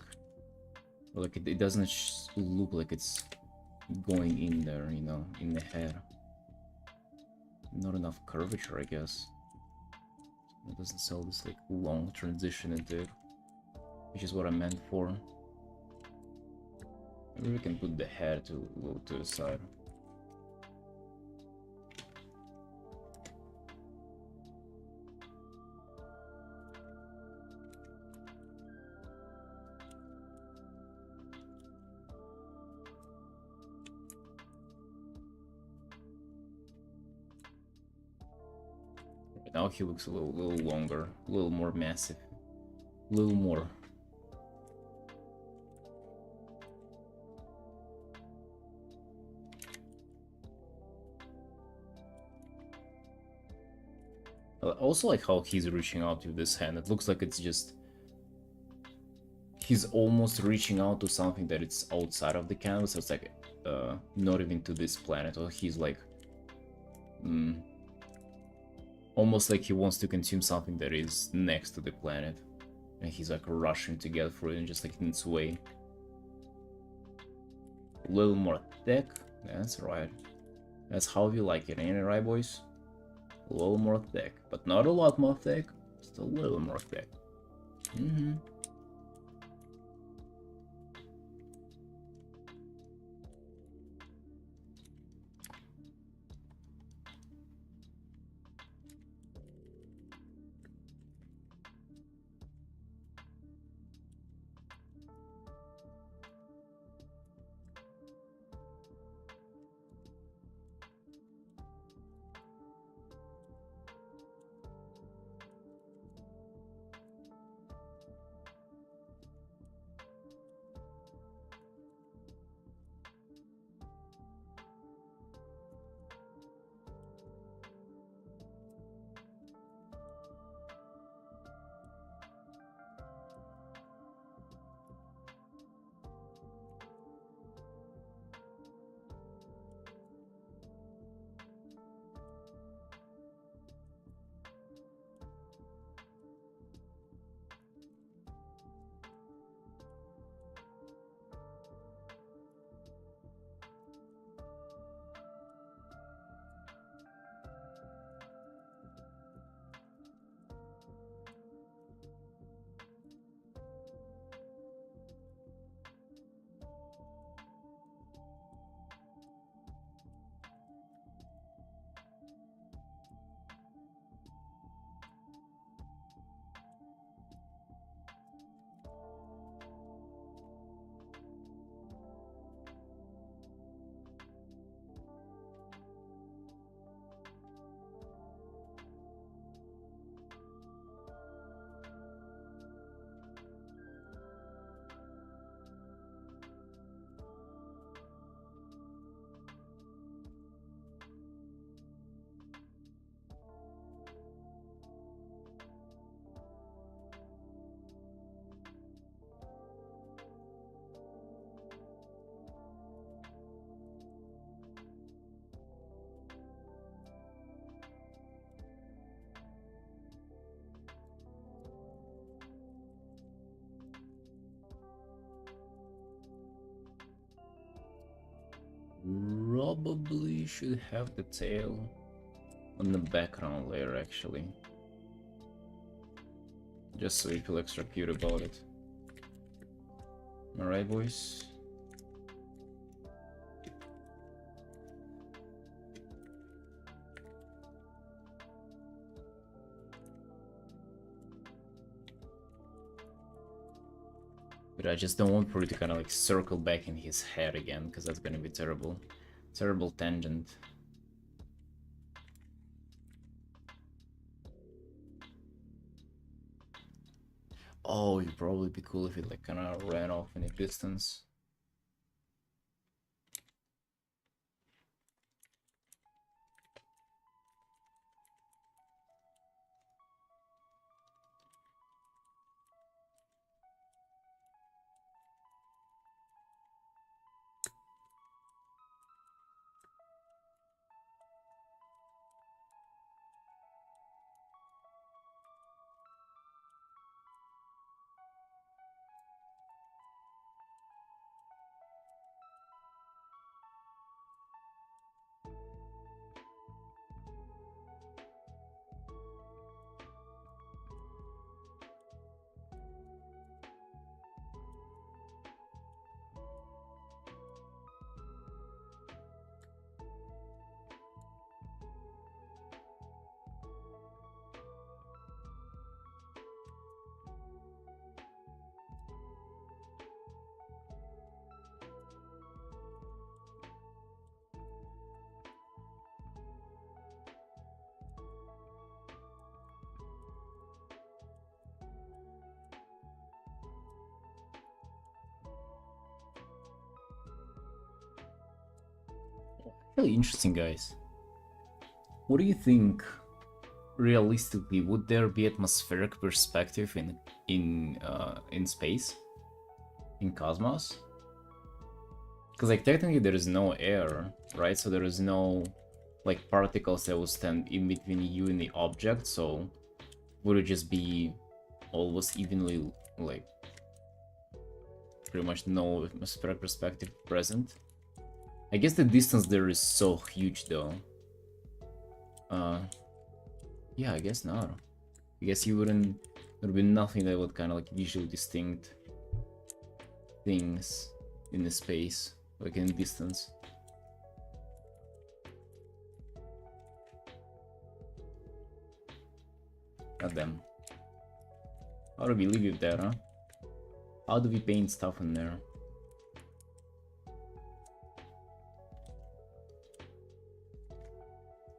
Like it doesn't look like it's going in there, you know, in the head. Not enough curvature, I guess. It doesn't sell this like long transition into it, which is what I meant for. Maybe we can put the head a little to the side. Now he looks a little longer, a little more massive, a little more. I also like how he's reaching out with this hand. It looks like it's just... he's almost reaching out to something that it's outside of the canvas. So it's like not even to this planet. Or he's like... almost like he wants to consume something that is next to the planet. And he's like rushing to get through it and just like in its way. A little more thick. That's right. That's how you like it, ain't it, right, boys? A little more thick. But not a lot more thick. Just a little more thick. Probably should have the tail on the background layer, actually. Just so you feel extra cute about it. Alright, boys. But I just don't want for it to kind of like circle back in his head again, because that's gonna be terrible. Terrible tangent. Oh, it'd probably be cool if it like kind of ran off in a distance. Really interesting, guys. What do you think? Realistically, would there be atmospheric perspective in space, in cosmos? Because like technically there is no air, right? So there is no like particles that will stand in between you and the object. So would it just be almost evenly like pretty much no atmospheric perspective present? I guess the distance there is so huge though. Yeah, I guess not. I guess you wouldn't. There would be nothing that would kind of like visually distinct things in the space, like in distance. God damn. How do we leave it there, huh? How do we paint stuff in there?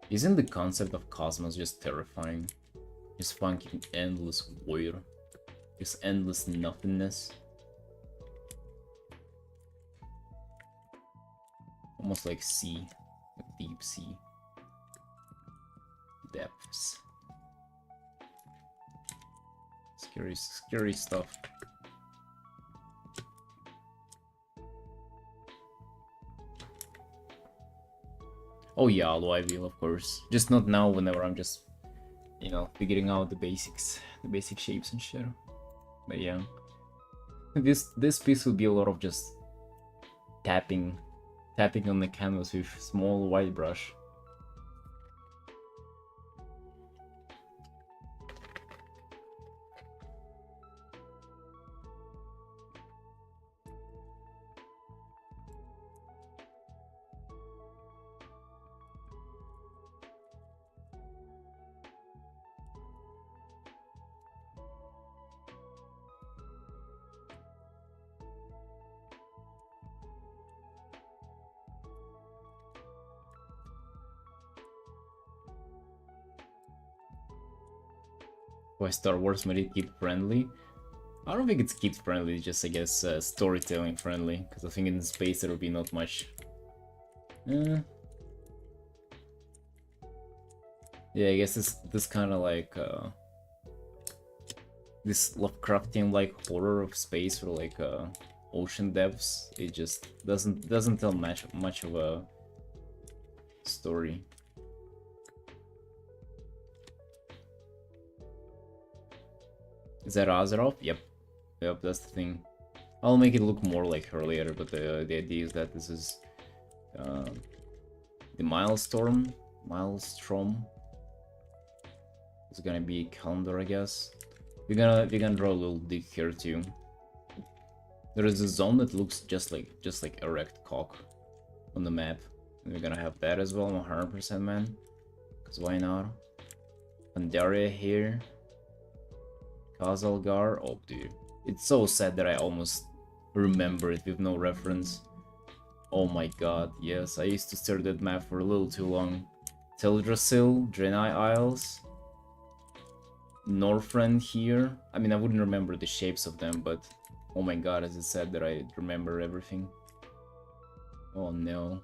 Isn't the concept of cosmos just terrifying? Just fucking endless void. Just endless nothingness. Almost like sea. Like deep sea. Depths. Scary, scary stuff. Oh yeah, although I will, of course. Just not now, whenever I'm just, you know, figuring out the basics, the basic shapes and shit. But yeah, this piece will be a lot of just tapping on the canvas with small white brush. Why Star Wars made it kid friendly? I don't think it's kid friendly, it's just I guess storytelling friendly, because I think in space there will be not much. Yeah, I guess this kind of like this Lovecraftian like horror of space or like ocean depths. It just doesn't tell much of a story. Is that Azeroth? Yep. Yep, that's the thing. I'll make it look more like her later, but the idea is that this is the Maelstrom. It's gonna be calendar, I guess. We're gonna draw a little dig here too. There is a zone that looks just like erect cock on the map. And we're gonna have that as well, 100% man. Cause why not? Pandaria here. Kazalgar. Oh dude. It's so sad that I almost remember it with no reference. Oh my god, yes, I used to stare at that map for a little too long. Teldrassil, Draenei Isles, Northrend here. I mean, I wouldn't remember the shapes of them, but oh my god, as I said that I remember everything. Oh no.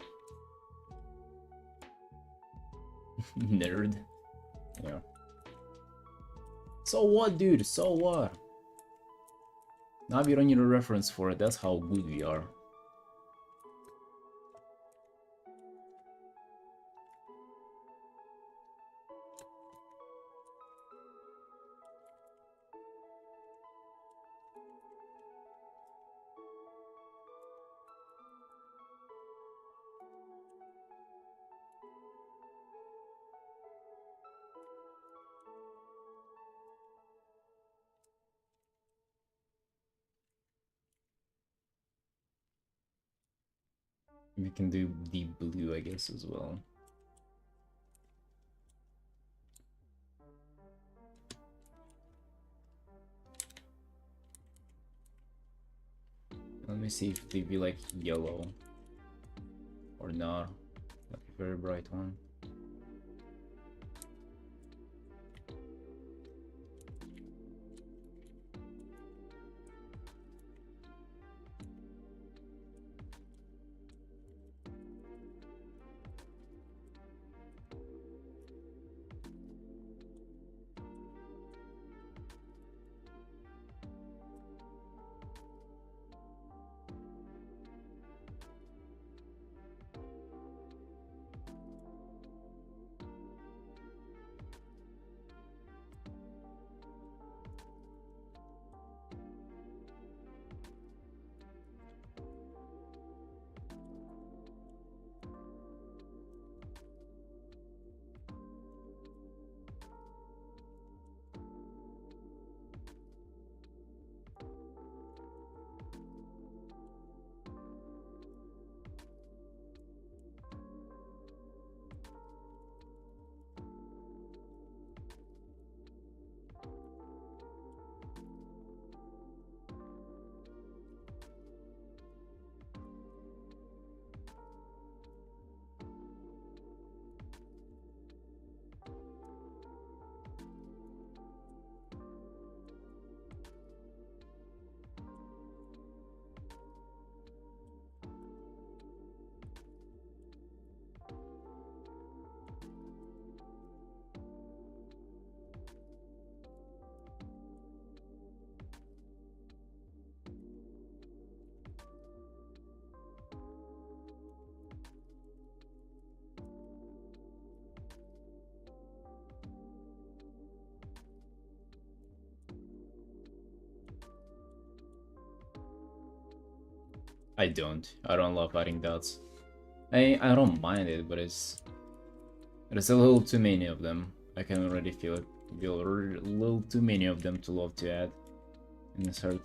Nerd. Yeah. So what, dude? So what? Now we don't need a reference for it, that's how good we are. We can do deep blue, I guess, as well. Let me see if they be like yellow or not, like a very bright one. I don't love adding dots. I don't mind it, but there's a little too many of them. I can already feel it. Feel a little too many of them to love to add in this art.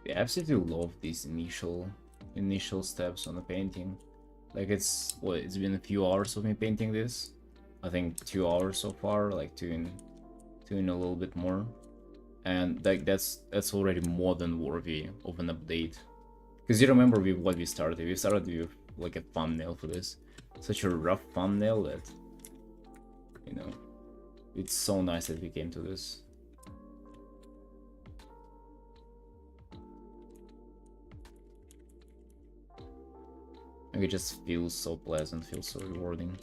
I absolutely love these initial steps on the painting. Like it's been a few hours of me painting this. I think 2 hours so far, like two in a little bit more. And like that's already more than worthy of an update. Because you remember what we started. We started with like a thumbnail for this. Such a rough thumbnail that, you know, it's so nice that we came to this. Like it just feels so pleasant, feels so rewarding.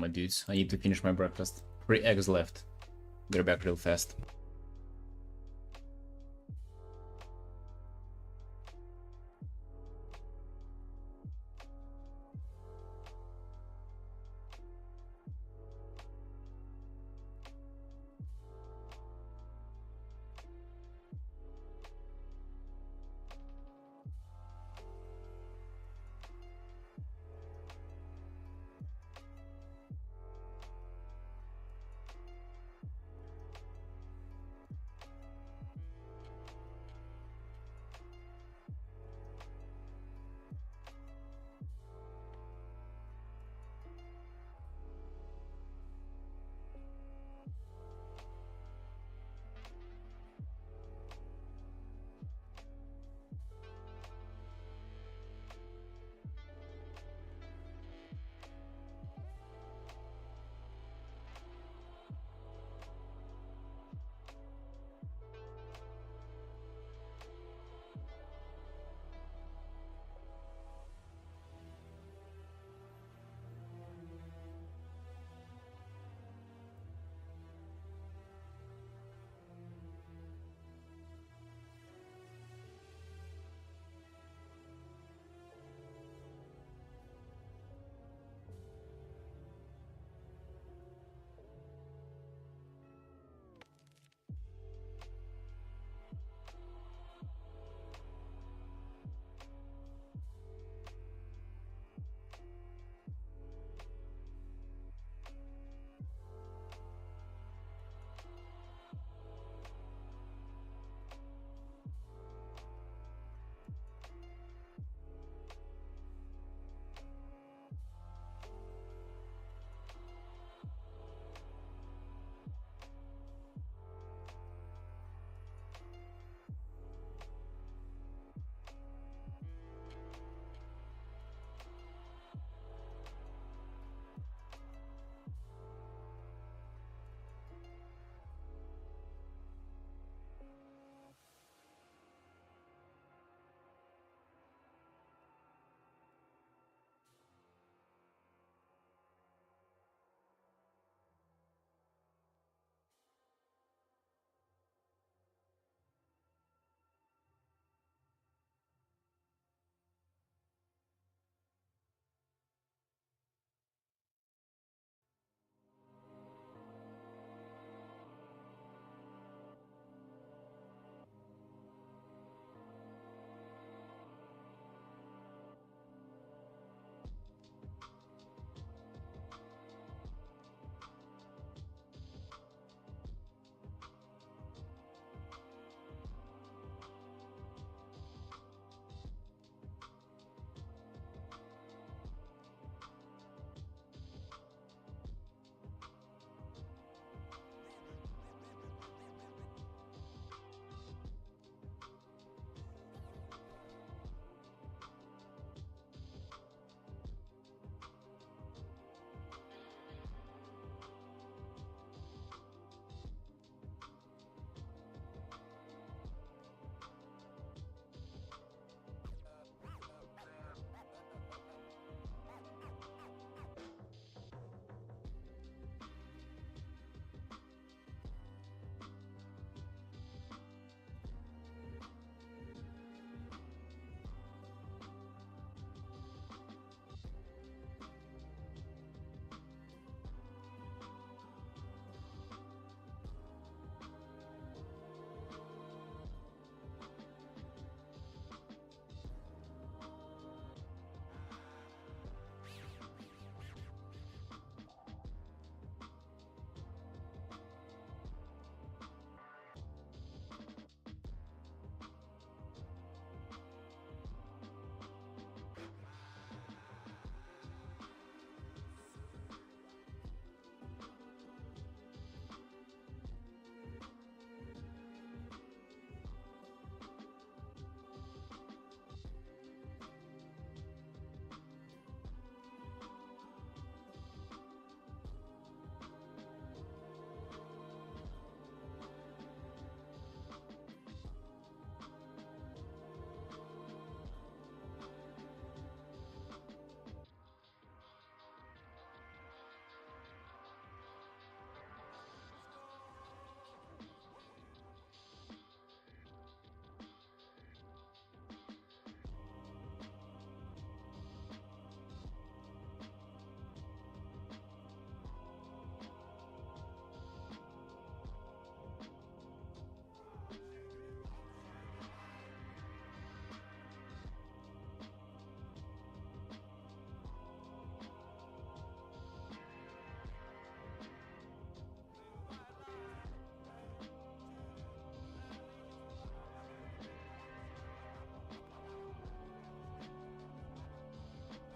my dudes. I need to finish my breakfast. 3 eggs left. They're back real fast.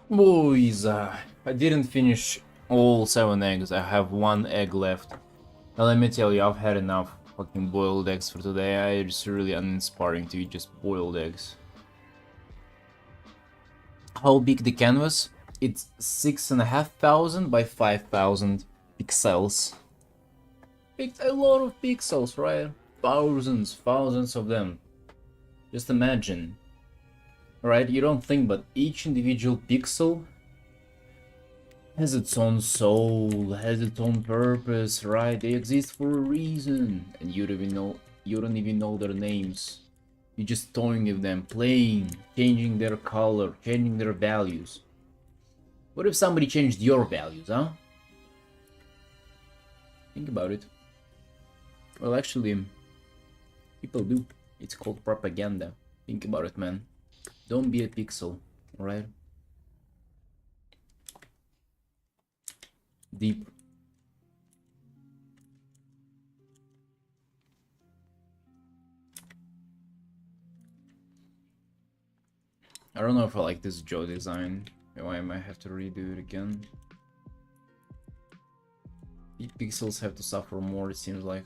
Boys, I didn't finish all 7 eggs. I have 1 egg left. Now let me tell you, I've had enough fucking boiled eggs for today. It's really uninspiring to eat just boiled eggs. How big the canvas? It's 6,500 by 5,000 pixels. It's a lot of pixels, right? Thousands of them. Just imagine. Right? You don't think, but each individual pixel has its own soul, has its own purpose, right? They exist for a reason, and you don't even know their names. You're just toying with them, playing, changing their color, changing their values. What if somebody changed your values, huh? Think about it. Well, actually, people do. It's called propaganda. Think about it, man. Don't be a pixel, alright? Deep. I don't know if I like this Joe design. I might have to redo it again. The pixels have to suffer more, it seems like.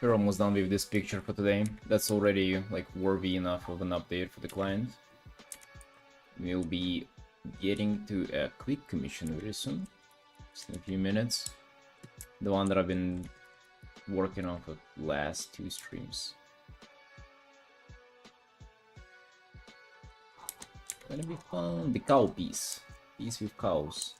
We're almost done with this picture for today. That's already like worthy enough of an update for the client. We'll be getting to a quick commission very soon, just in a few minutes. The one that I've been working on for the last 2 streams. Gonna be fun. The cow piece. Piece with cows.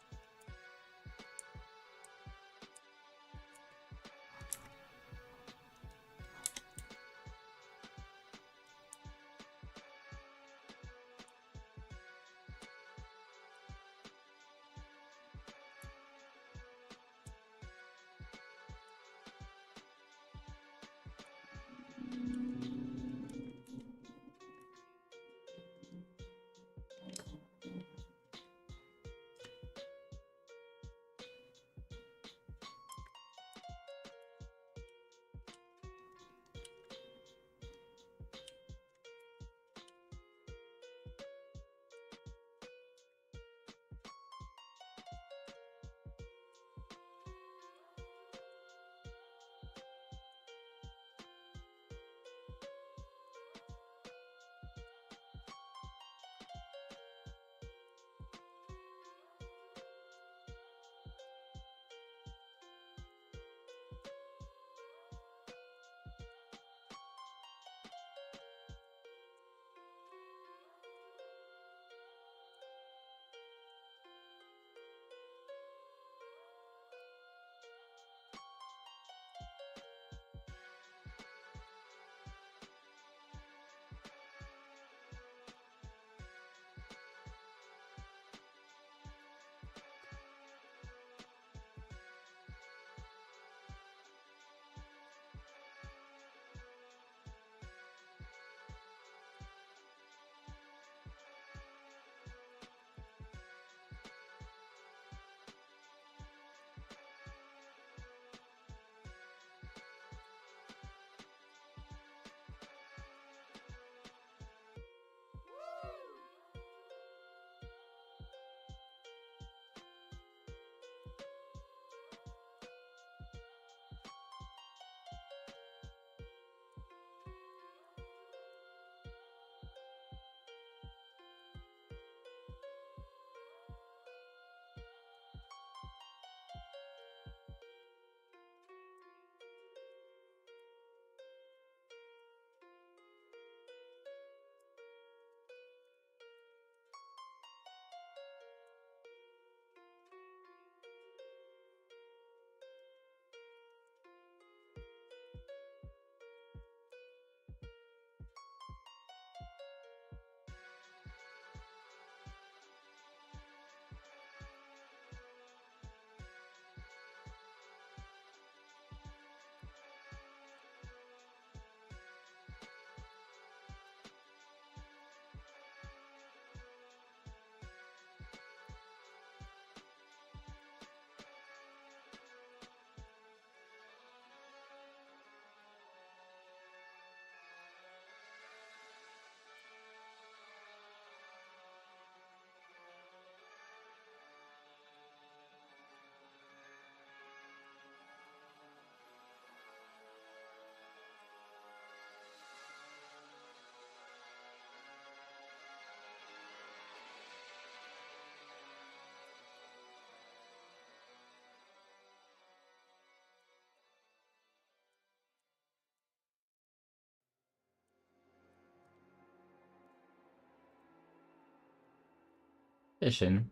Hey Shin,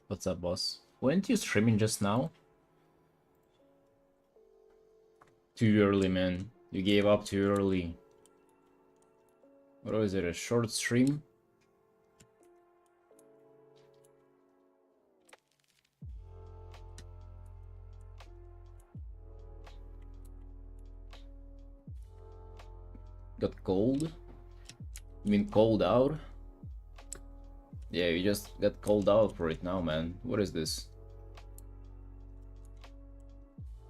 what's up, boss? Weren't you streaming just now? Too early, man. You gave up too early. What was it, a short stream? Got cold? You mean cold out? Yeah, you just got called out for it now, man. What is this?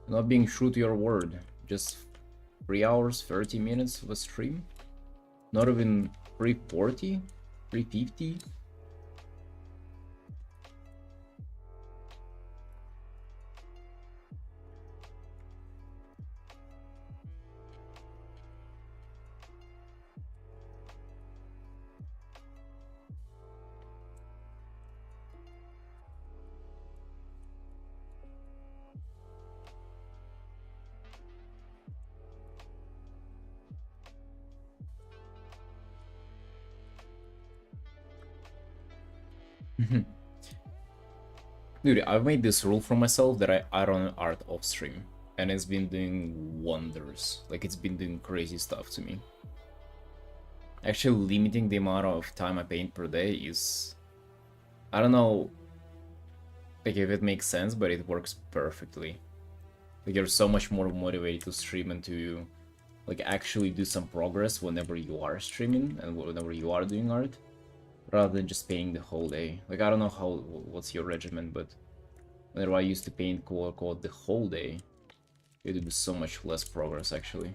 Not being true to your word. Just 3 hours, 30 minutes of a stream? Not even 340? 350? Dude, I've made this rule for myself that I run art off stream, and it's been doing wonders. Like, it's been doing crazy stuff to me. Actually, limiting the amount of time I paint per day is... I don't know, like, if it makes sense, but it works perfectly. Like, you're so much more motivated to stream and to, like, actually do some progress whenever you are streaming and whenever you are doing art, rather than just painting the whole day. Like, I don't know what's your regimen, but whenever I used to paint quote-unquote the whole day, it would be so much less progress, actually.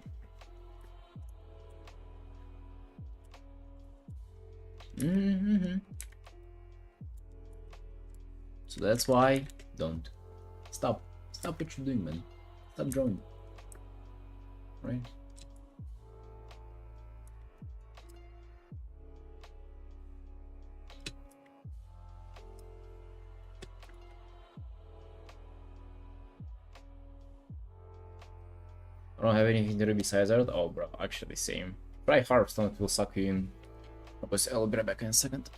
So that's why, don't. Stop what you're doing, man. Stop drawing. Right? I don't have anything to do besides art. Oh, bro, actually, same. Try Hearthstone, it will suck you in. I'll be right back in a second.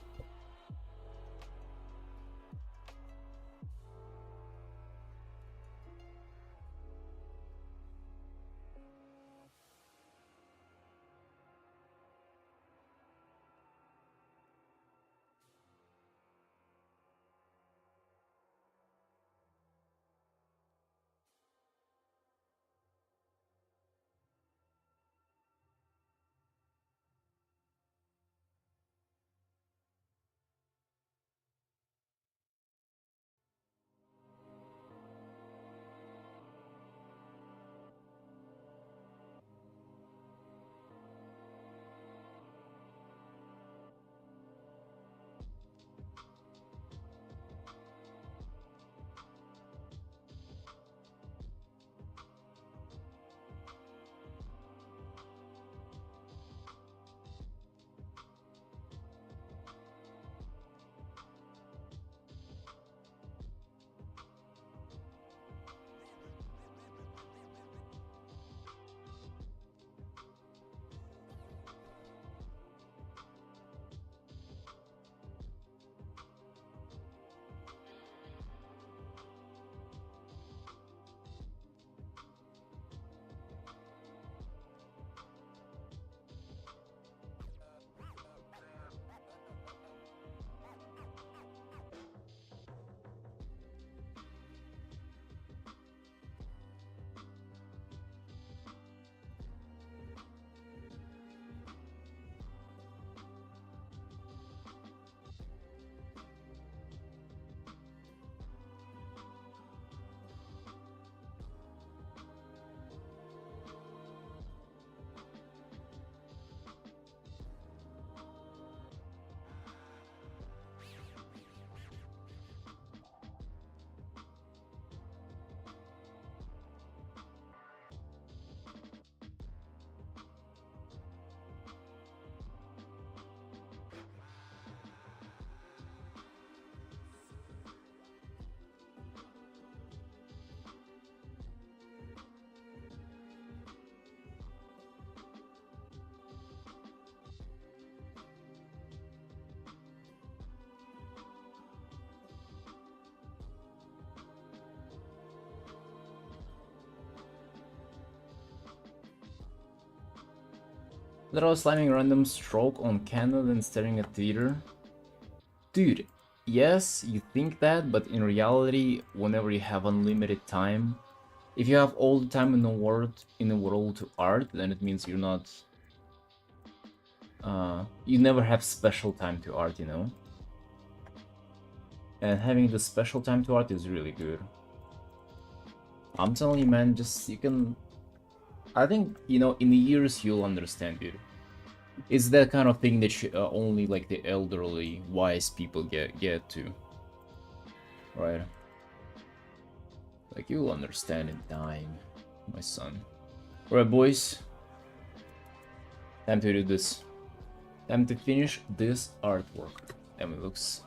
Literal slamming random stroke on candle and staring at Twitter. Dude, yes, you think that, but in reality, whenever you have unlimited time, if you have all the time in the world to art, then it means you're not you never have special time to art, you know? And having the special time to art is really good. I'm telling you, man, just you can... I think, you know, in the years you'll understand, dude. It's that kind of thing that only like the elderly, wise people get to. Right? Like, you'll understand in time, my son. Alright, boys. Time to do this. Time to finish this artwork. Damn, it looks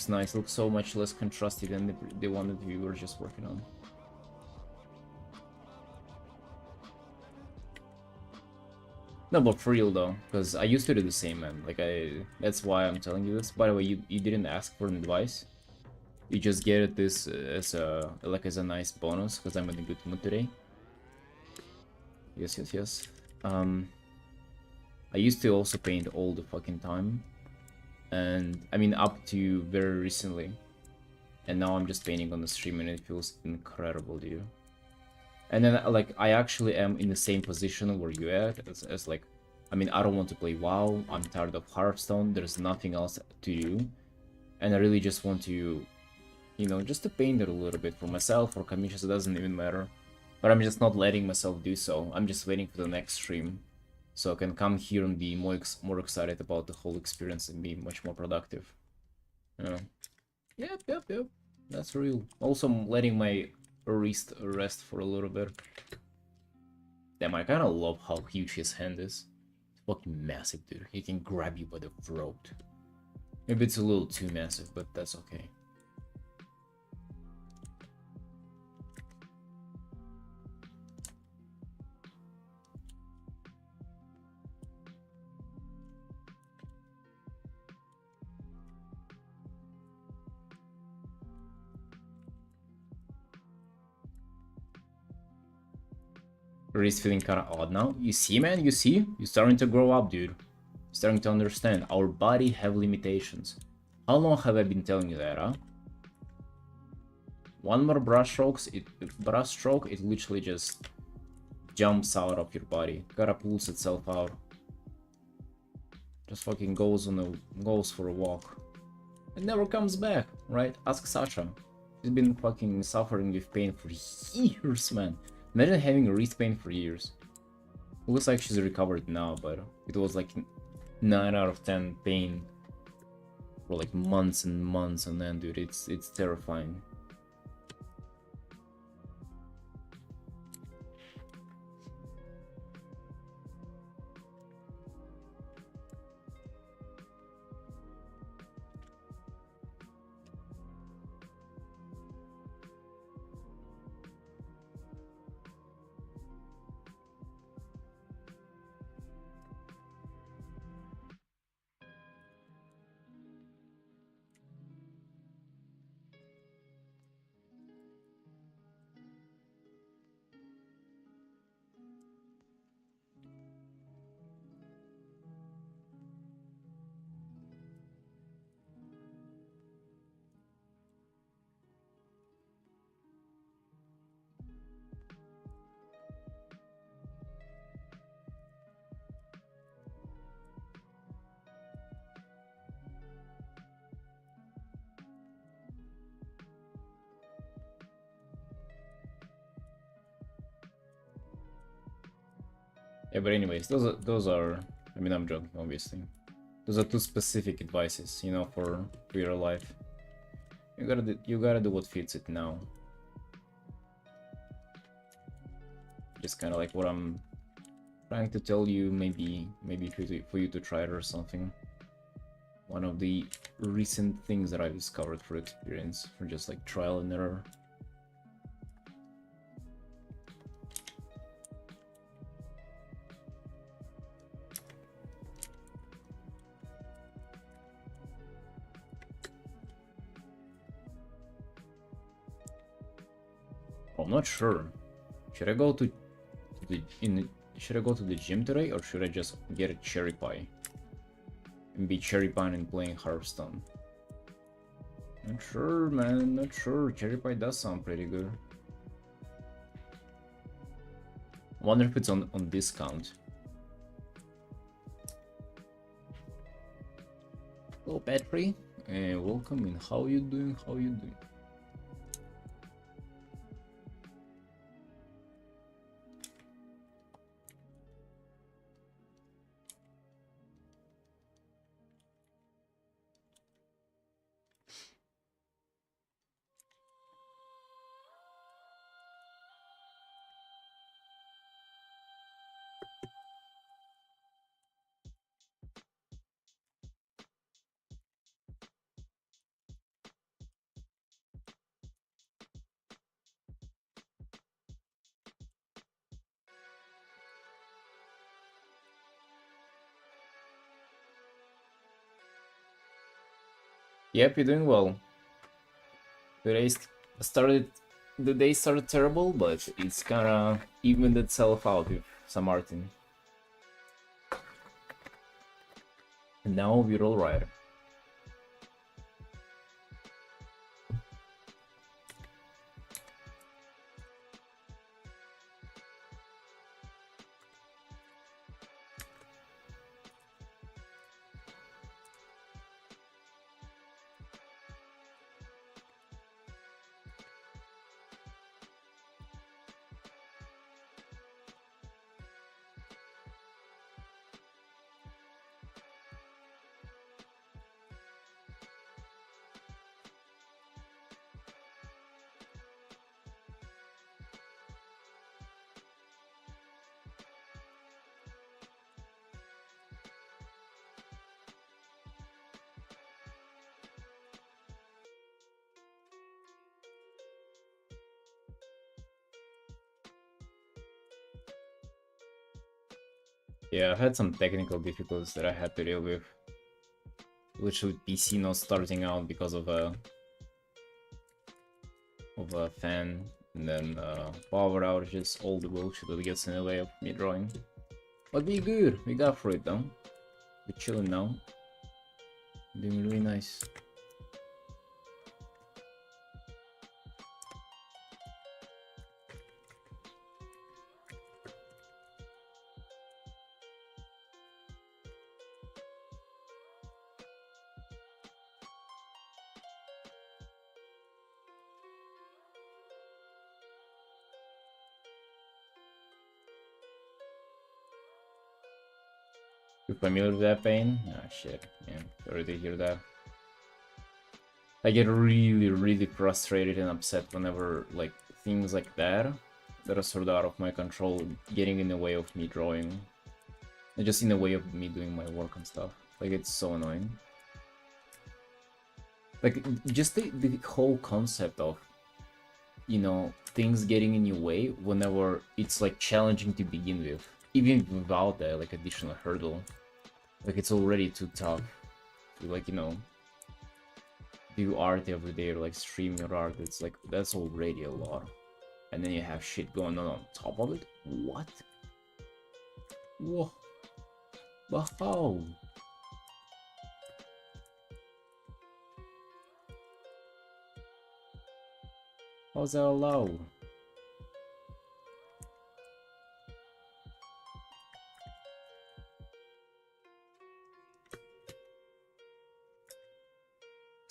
nice. Looks so much less contrasty than the one that we were just working on. No, but for real though, because I used to do the same, man. Like that's why I'm telling you this. By the way, you didn't ask for an advice. You just get this as a nice bonus because I'm in a good mood today. Yes, yes, yes. Um, I used to also paint all the fucking time, and I mean up to very recently. And now I'm just painting on the stream, and it feels incredible, dude. And then like I actually am in the same position where you at as like, I mean I don't want to play WoW. I'm tired of Hearthstone. There's nothing else to do, and I really just want to, you know, just to paint it a little bit for myself or commissions. It doesn't even matter. But I'm just not letting myself do so. I'm just waiting for the next stream, so I can come here and be more excited about the whole experience and be much more productive. Yeah. Yep, yep, yep. That's real. Also, I'm letting my wrist rest for a little bit. Damn, I kind of love how huge his hand is. It's fucking massive, dude. He can grab you by the throat. Maybe it's a little too massive, but that's okay. Wrist feeling kind of odd now. You see, man? You see? You're starting to grow up, dude. You're starting to understand. Our body have limitations. How long have I been telling you that, huh? One more brush stroke, it literally just jumps out of your body. Gotta pulls itself out. Just fucking goes for a walk. It never comes back, right? Ask Sasha. She's been fucking suffering with pain for years, man. Imagine having wrist pain for years. Looks like she's recovered now, but it was like 9 out of 10 pain for like months and months, and then, dude, it's terrifying. Yeah, but anyways, those are. I mean, I'm joking, obviously. Those are two specific advices, you know, for your life. You gotta do what fits it now. Just kind of like what I'm trying to tell you. Maybe for you to try it or something. One of the recent things that I discovered for experience, for just like trial and error. I'm not sure. Should I go to should I go to the gym today, or should I just get a cherry pie and be cherry pie and playing Hearthstone? Not sure, man. Not sure. Cherry pie does sound pretty good. Wonder if it's on discount. Hello, Petri, and welcome in. How you doing? How you doing? Yep, you're doing well. Today started the day started terrible, but it's kinda evened itself out with some Artin. And now we're alright. Yeah, I had some technical difficulties that I had to deal with. Literally PC not starting out because of a fan, and then power outages, all the bullshit that gets in the way of me drawing. But we good, we got through it though. We're chilling now. Doing really nice. You familiar with that pain? Ah shit, yeah, sorry to hear that. I get really frustrated and upset whenever like things like that are sort of out of my control getting in the way of me drawing. And just in the way of me doing my work and stuff. Like it's so annoying. Like just the whole concept of, you know, things getting in your way whenever it's like challenging to begin with. Even without that like additional hurdle. Like it's already too tough to, like, you know, do art every day or like stream your art. It's like that's already a lot. And then you have shit going on top of it? What? Whoa. But how? How's that allowed?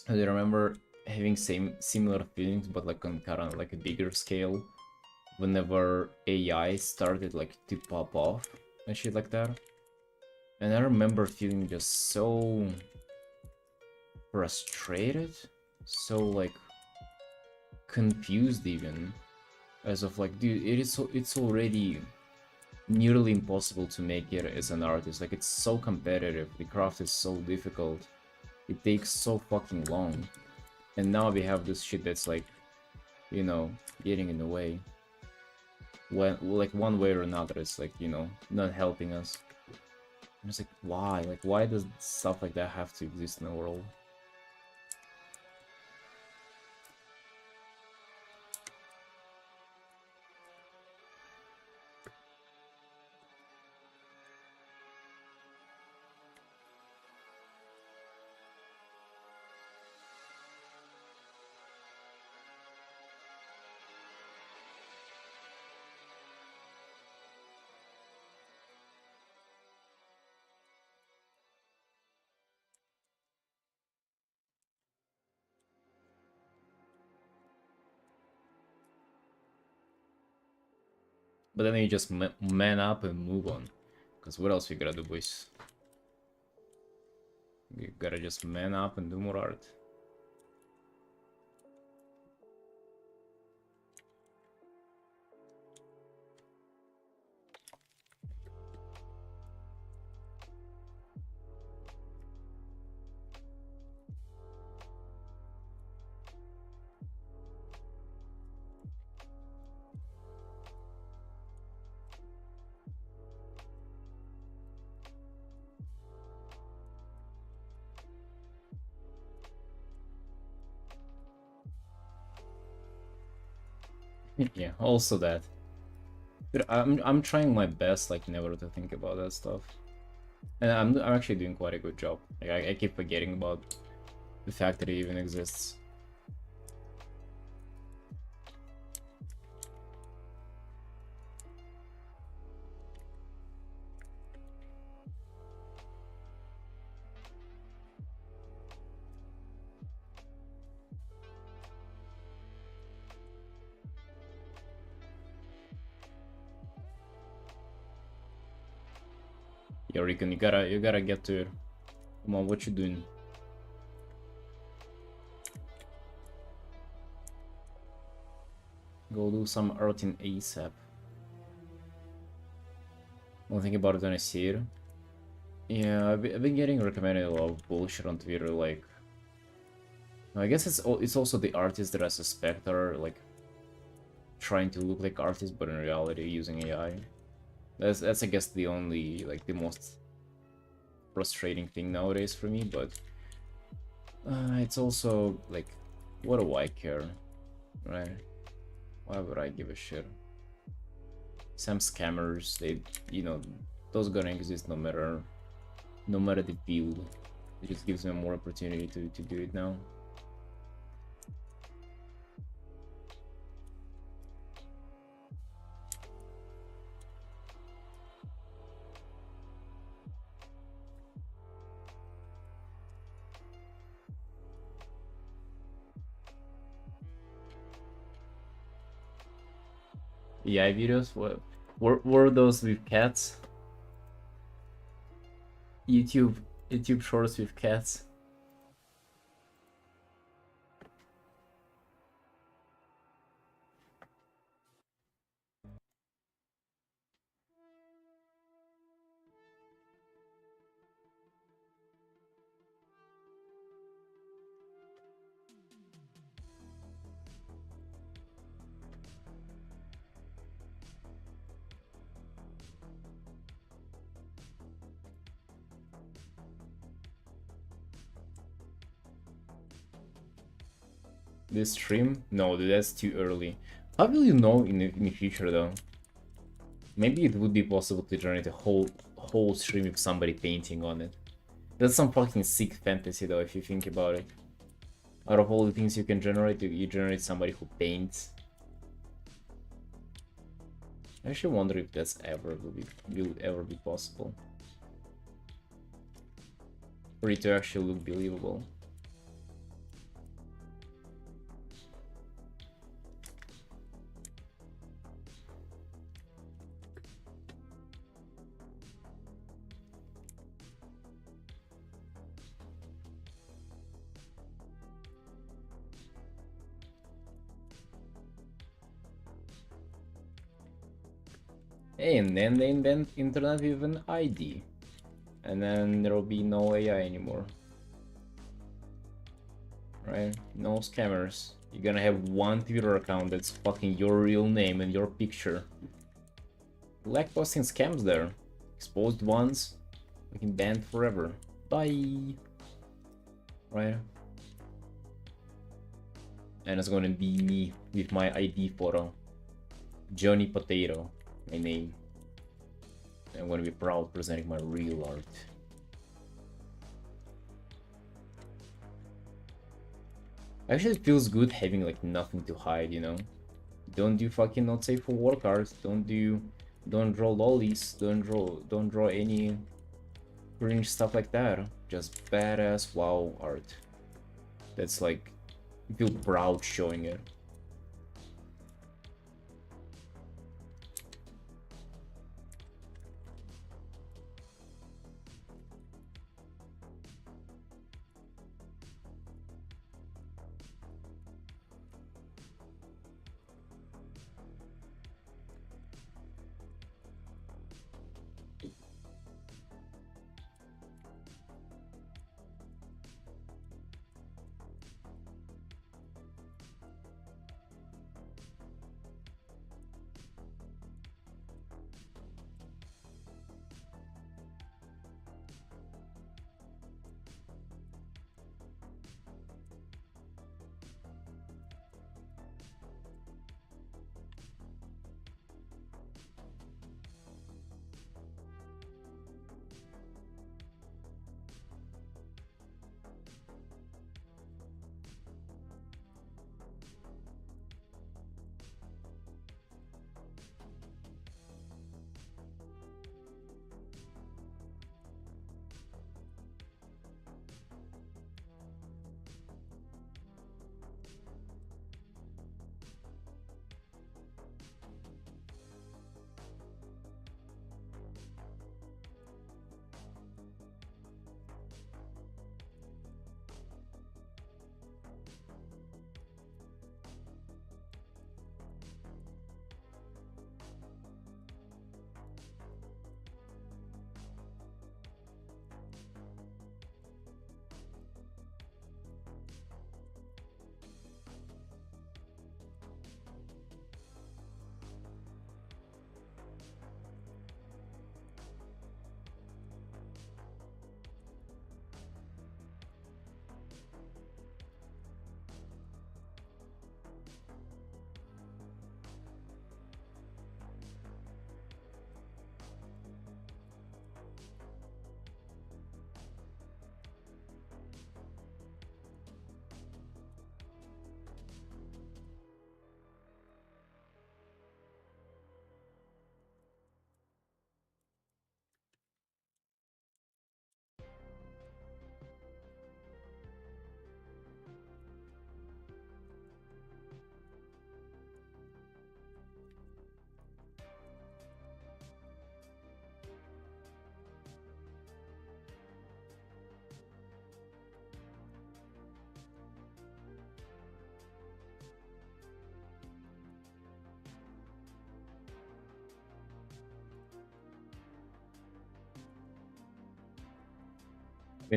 I remember having similar feelings, but like on kind of like a bigger scale, whenever AI started like to pop off and shit like that. And I remember feeling just so frustrated, so like confused even, as of like, dude, it's already nearly impossible to make it as an artist. Like it's so competitive, the craft is so difficult, it takes so fucking long, and now we have this shit that's like, you know, getting in the way. When like one way or another, it's like, you know, not helping us. I'm just like, why? Like why does stuff like that have to exist in the world? But then you just man up and move on. Because what else we gotta do, boys? We gotta just man up and do more art. Yeah, also that. But I'm trying my best, like, never to think about that stuff. And I'm actually doing quite a good job. Like, I keep forgetting about the fact that it even exists. Yeah, Rican, you gotta get to it. Come on, what you doing? Go do some Artin ASAP. Don't think about it when I see it. Yeah, I've been getting recommended a lot of bullshit on Twitter, like... I guess it's also the artists that I suspect are, like, trying to look like artists, but in reality using AI. That's I guess the only, like, the most frustrating thing nowadays for me, but... it's also, like, what do I care, right? Why would I give a shit? Some scammers, those gonna exist no matter the field. It just gives me more opportunity to do it now. AI videos? What were those with cats? YouTube YouTube shorts with cats? This stream? No, dude, that's too early. How will you know in the future though? Maybe it would be possible to generate a whole stream with somebody painting on it. That's some fucking sick fantasy though, if you think about it. Out of all the things you can generate, you generate somebody who paints. I actually wonder if that's will ever be possible. For it to actually look believable. Hey, and then they invent internet with an ID. And then there'll be no AI anymore. Right? No scammers. You're gonna have one Twitter account that's fucking your real name and your picture. Like posting scams there. Exposed once, fucking banned forever. Bye! Right? And it's gonna be me with my ID photo. Johnny Potato, my name. I'm gonna be proud presenting my real art. Actually, it feels good having like nothing to hide, you know? Don't do fucking not safe for work art. Don't draw lollies. Don't draw any cringe stuff like that. Just badass wow art. That's like, you feel proud showing it.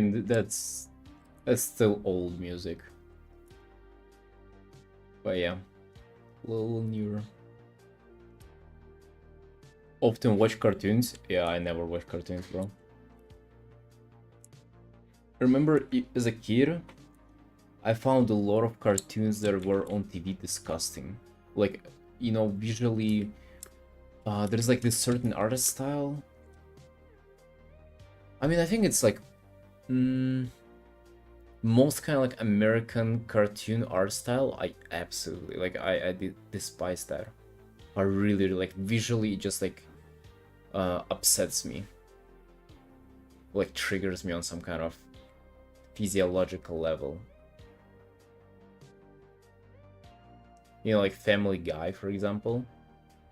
mean, that's still old music. But yeah, a little newer. Often watch cartoons? Yeah, I never watch cartoons, bro. Remember, as a kid, I found a lot of cartoons that were on TV disgusting. Like, you know, visually, there's like this certain art style. I mean, I think it's like most kind of like American cartoon art style. I absolutely like. I despise that. I really like visually, it just like upsets me. Like triggers me on some kind of physiological level. You know, like Family Guy, for example.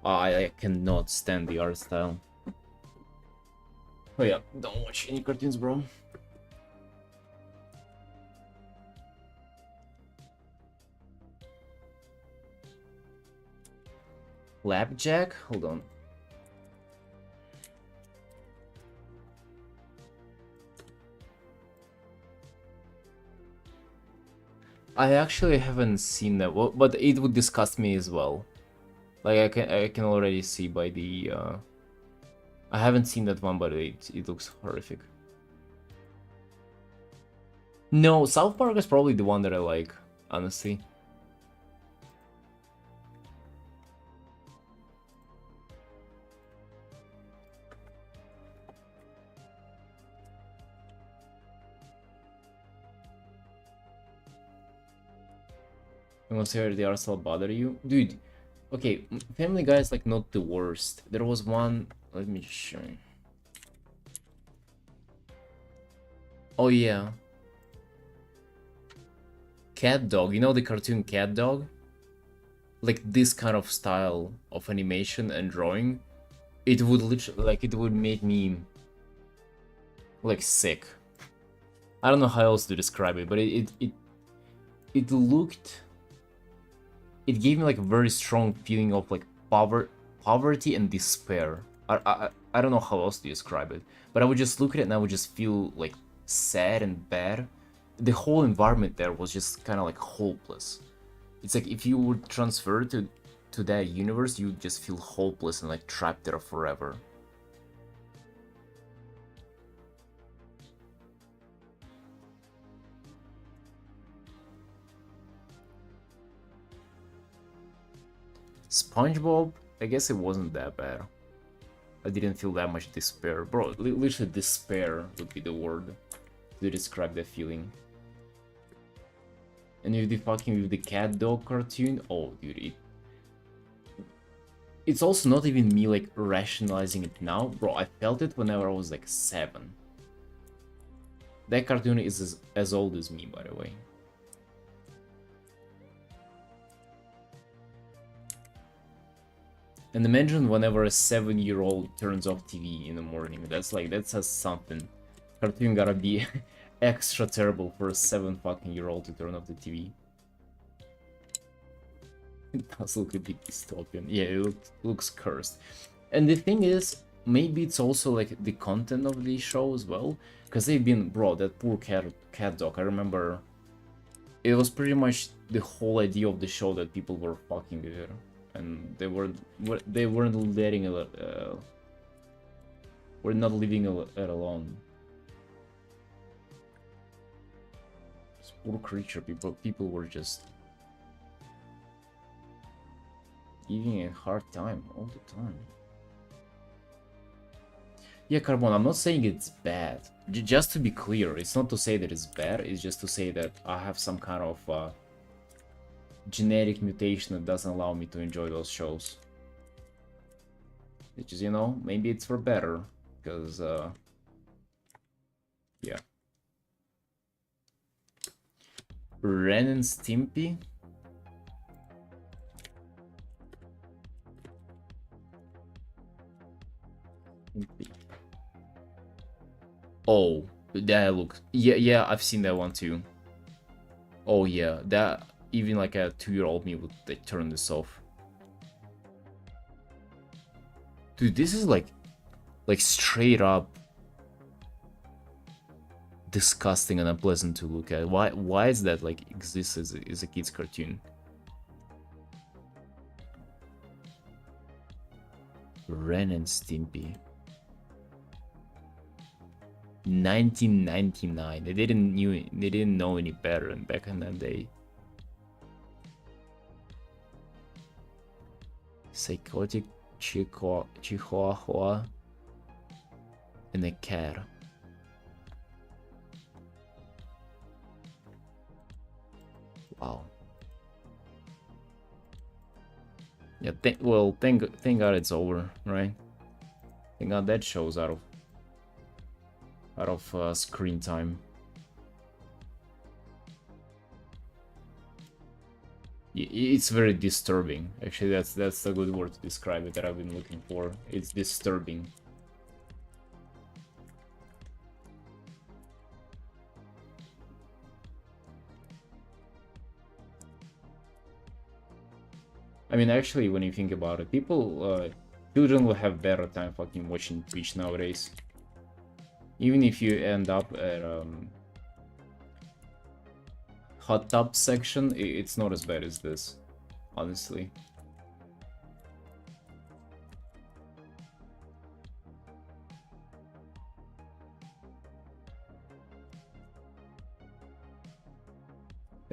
I cannot stand the art style. Oh yeah, don't watch any cartoons, bro. Lapjack? Hold on. I actually haven't seen that, but it would disgust me as well. Like I can already see by the I haven't seen that one, but it looks horrific. No, South Park is probably the one that I like, honestly. I want to hear the Arsenal bother you, dude. Okay, Family Guy is like not the worst. There was one. Let me show you. Oh yeah, Cat Dog. You know the cartoon Cat Dog? Like this kind of style of animation and drawing, it would literally like it would make me like sick. I don't know how else to describe it, but it looked. It gave me like a very strong feeling of like poverty and despair. I don't know how else to describe it, but I would just look at it and I would just feel like sad and bad. The whole environment there was just kind of like hopeless. It's like if you would transfer to that universe, you would just feel hopeless and like trapped there forever. SpongeBob, I guess it wasn't that bad. I didn't feel that much despair. Bro, literally despair would be the word to describe that feeling. And with the fucking with the cat dog cartoon, oh dude, it's also not even me like rationalizing it now, bro. I felt it whenever I was like 7. That cartoon is as old as me, by the way. And imagine whenever a 7-year-old turns off TV in the morning. That says something. Cartoon gotta be extra terrible for a 7-fucking-year-old to turn off the TV. It does look a bit dystopian. Yeah, it looks cursed. And the thing is, maybe it's also like the content of the show as well, because they've been, bro, that poor cat dog. I remember it was pretty much the whole idea of the show that people were fucking with her, and they weren't letting it. We're not leaving it alone. This poor creature. People were just giving it a hard time all the time. Yeah, Carbon, I'm not saying it's bad. Just to be clear, it's not to say that it's bad, it's just to say that I have some kind of genetic mutation that doesn't allow me to enjoy those shows. Which is, you know, maybe it's for better, because, yeah. Ren and Stimpy? Oh, that looks... Yeah, I've seen that one too. Oh yeah, that... Even like a 2-year-old me would like, turn this off. Dude, this is like straight up disgusting and unpleasant to look at. Why is that like exists as a kid's cartoon? Ren and Stimpy. 1999. They didn't know any better back in that day. Psychotic Chihuahua and a cat. Wow. Yeah, thank God it's over, right? Thank God that show's out of screen time. It's very disturbing. Actually, that's a good word to describe it that I've been looking for. It's disturbing. I mean, actually, when you think about it, children will have better time fucking watching Twitch nowadays. Even if you end up at hot tub section, it's not as bad as this, honestly.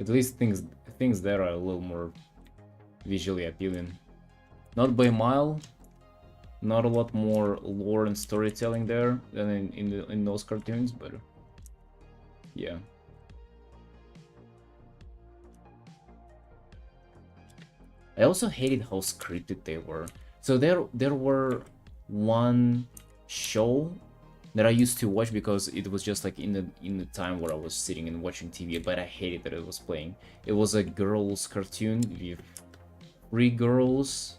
At least things there are a little more visually appealing. Not by a mile. Not a lot more lore and storytelling there than in those cartoons, but yeah. I also hated how scripted they were. So there were one show that I used to watch because it was just like in the time where I was sitting and watching TV, but I hated that it was playing. It was a girls' cartoon with 3 girls,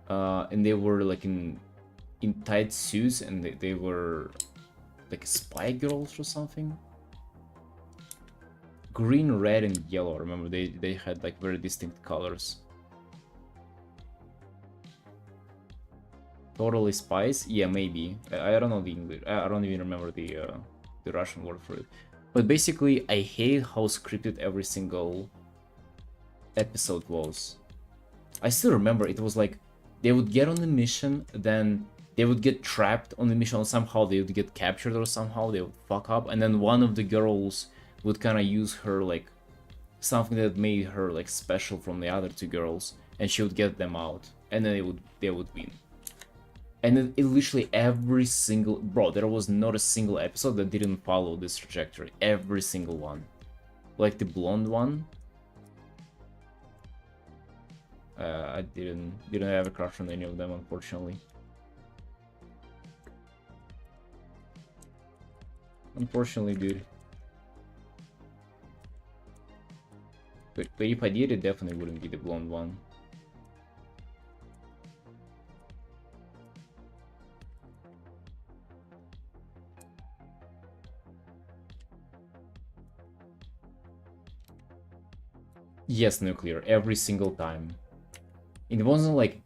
and they were like in tight suits, and they were like spy girls or something. Green, red, and yellow. Remember, they had like very distinct colors. Totally spies? Yeah, maybe. I don't know the English. I don't even remember the Russian word for it. But basically, I hate how scripted every single episode was. I still remember it was like they would get on the mission, then they would get trapped on the mission, or somehow they would get captured, or somehow they would fuck up, and then one of the girls would kind of use her like something that made her like special from the other 2 girls, and she would get them out, and then they would win. And it literally every single... Bro, there was not a single episode that didn't follow this trajectory. Every single one. Like the blonde one. I didn't have a crush on any of them, unfortunately. Unfortunately, dude. But if I did, it definitely wouldn't be the blonde one. Yes, nuclear, every single time. It wasn't like...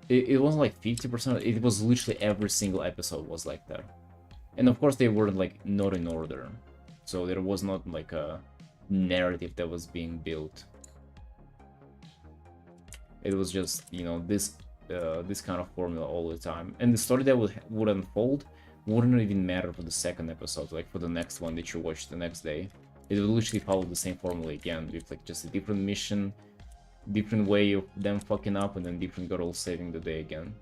It wasn't like 50%, it was literally every single episode was like that. And of course they were like not in order. So there was not like a narrative that was being built. It was just, you know, this kind of formula all the time. And the story that would unfold wouldn't even matter for the second episode, like for the next one that you watch the next day. It will literally follow the same formula again, with like just a different mission, different way of them fucking up, and then different girls saving the day again.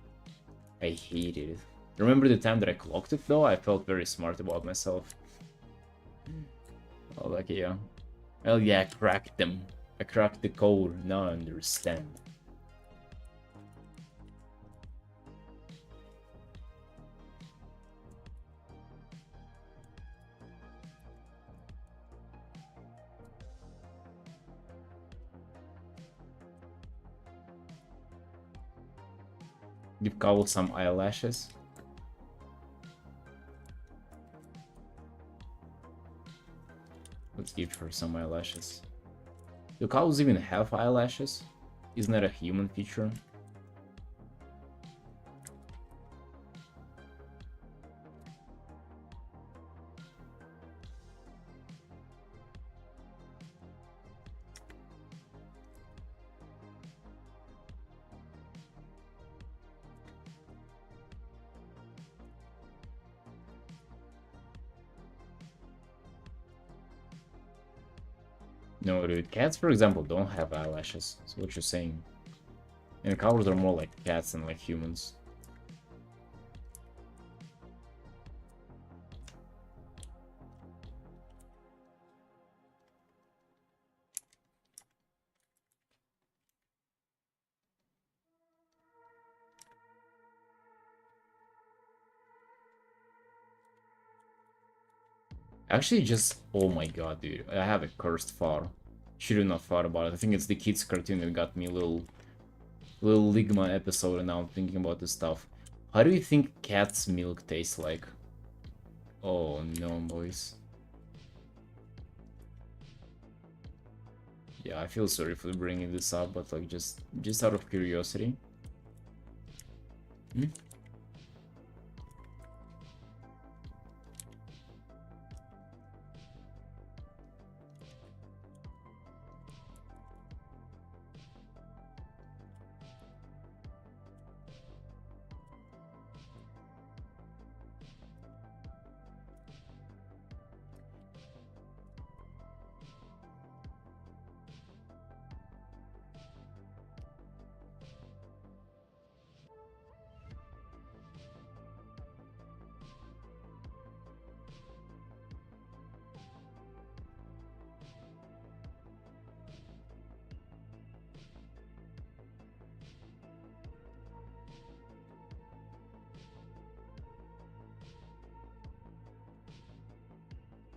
I hated it. Remember the time that I clocked it though? I felt very smart about myself. Oh, like, yeah. Well, yeah, I cracked them. I cracked the code, now I understand. Give Cowell some eyelashes. Let's give her some eyelashes. Do cows even have eyelashes? Isn't that a human feature? No, dude. Cats, for example, don't have eyelashes. So what you're saying? And cows are more like cats than like humans. Actually, just... Oh my god, dude. I have a cursed thought. Should've not thought about it. I think it's the kids' cartoon that got me a little Ligma episode, and now I'm thinking about this stuff. How do you think cat's milk tastes like? Oh no, boys. Yeah, I feel sorry for bringing this up, but like just out of curiosity. Hmm?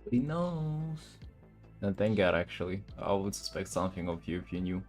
Nobody knows. And thank God, actually. I would suspect something of you if you knew.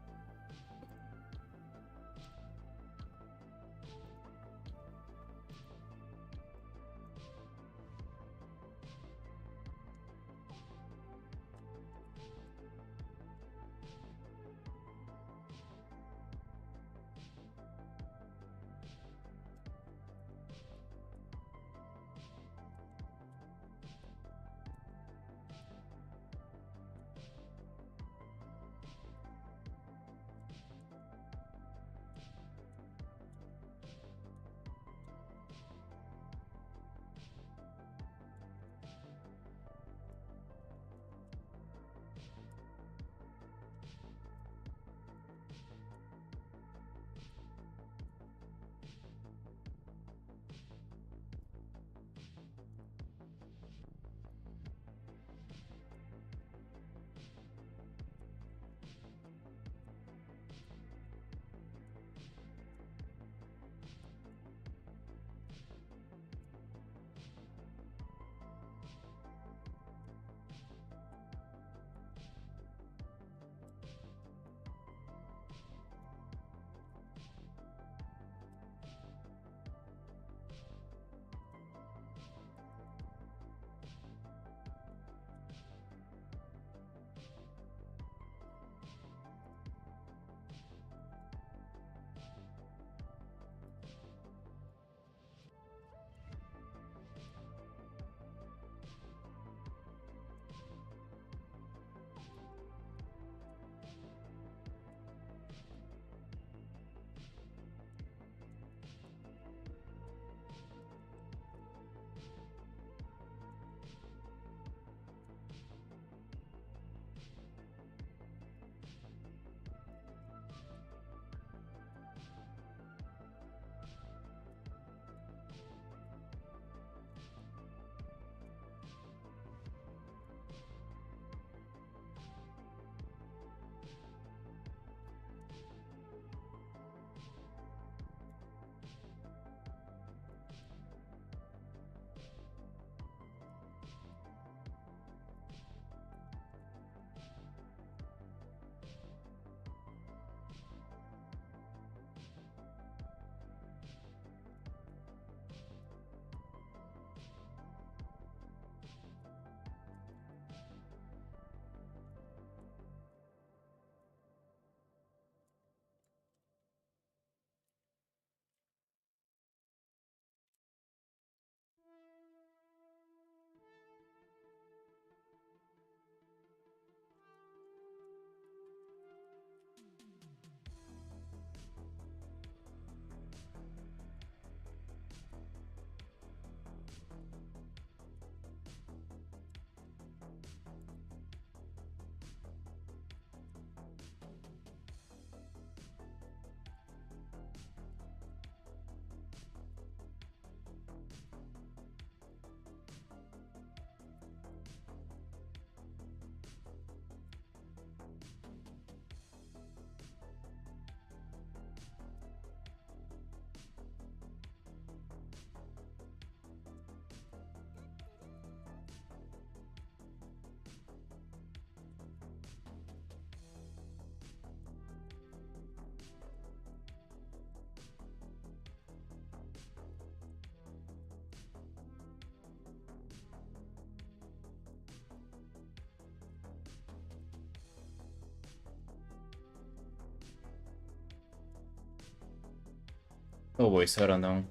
Oh boys, I don't know.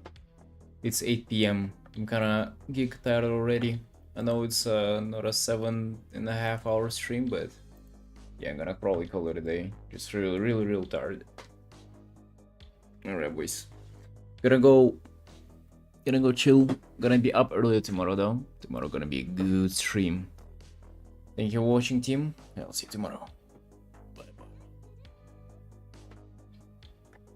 It's 8 p.m. I'm kinda geek tired already. I know it's not a 7.5 hour stream, but yeah, I'm gonna probably call it a day. Just real tired. Alright, boys. Gonna go chill. Gonna be up earlier tomorrow though. Tomorrow gonna be a good stream. Thank you for watching, team. I'll see you tomorrow.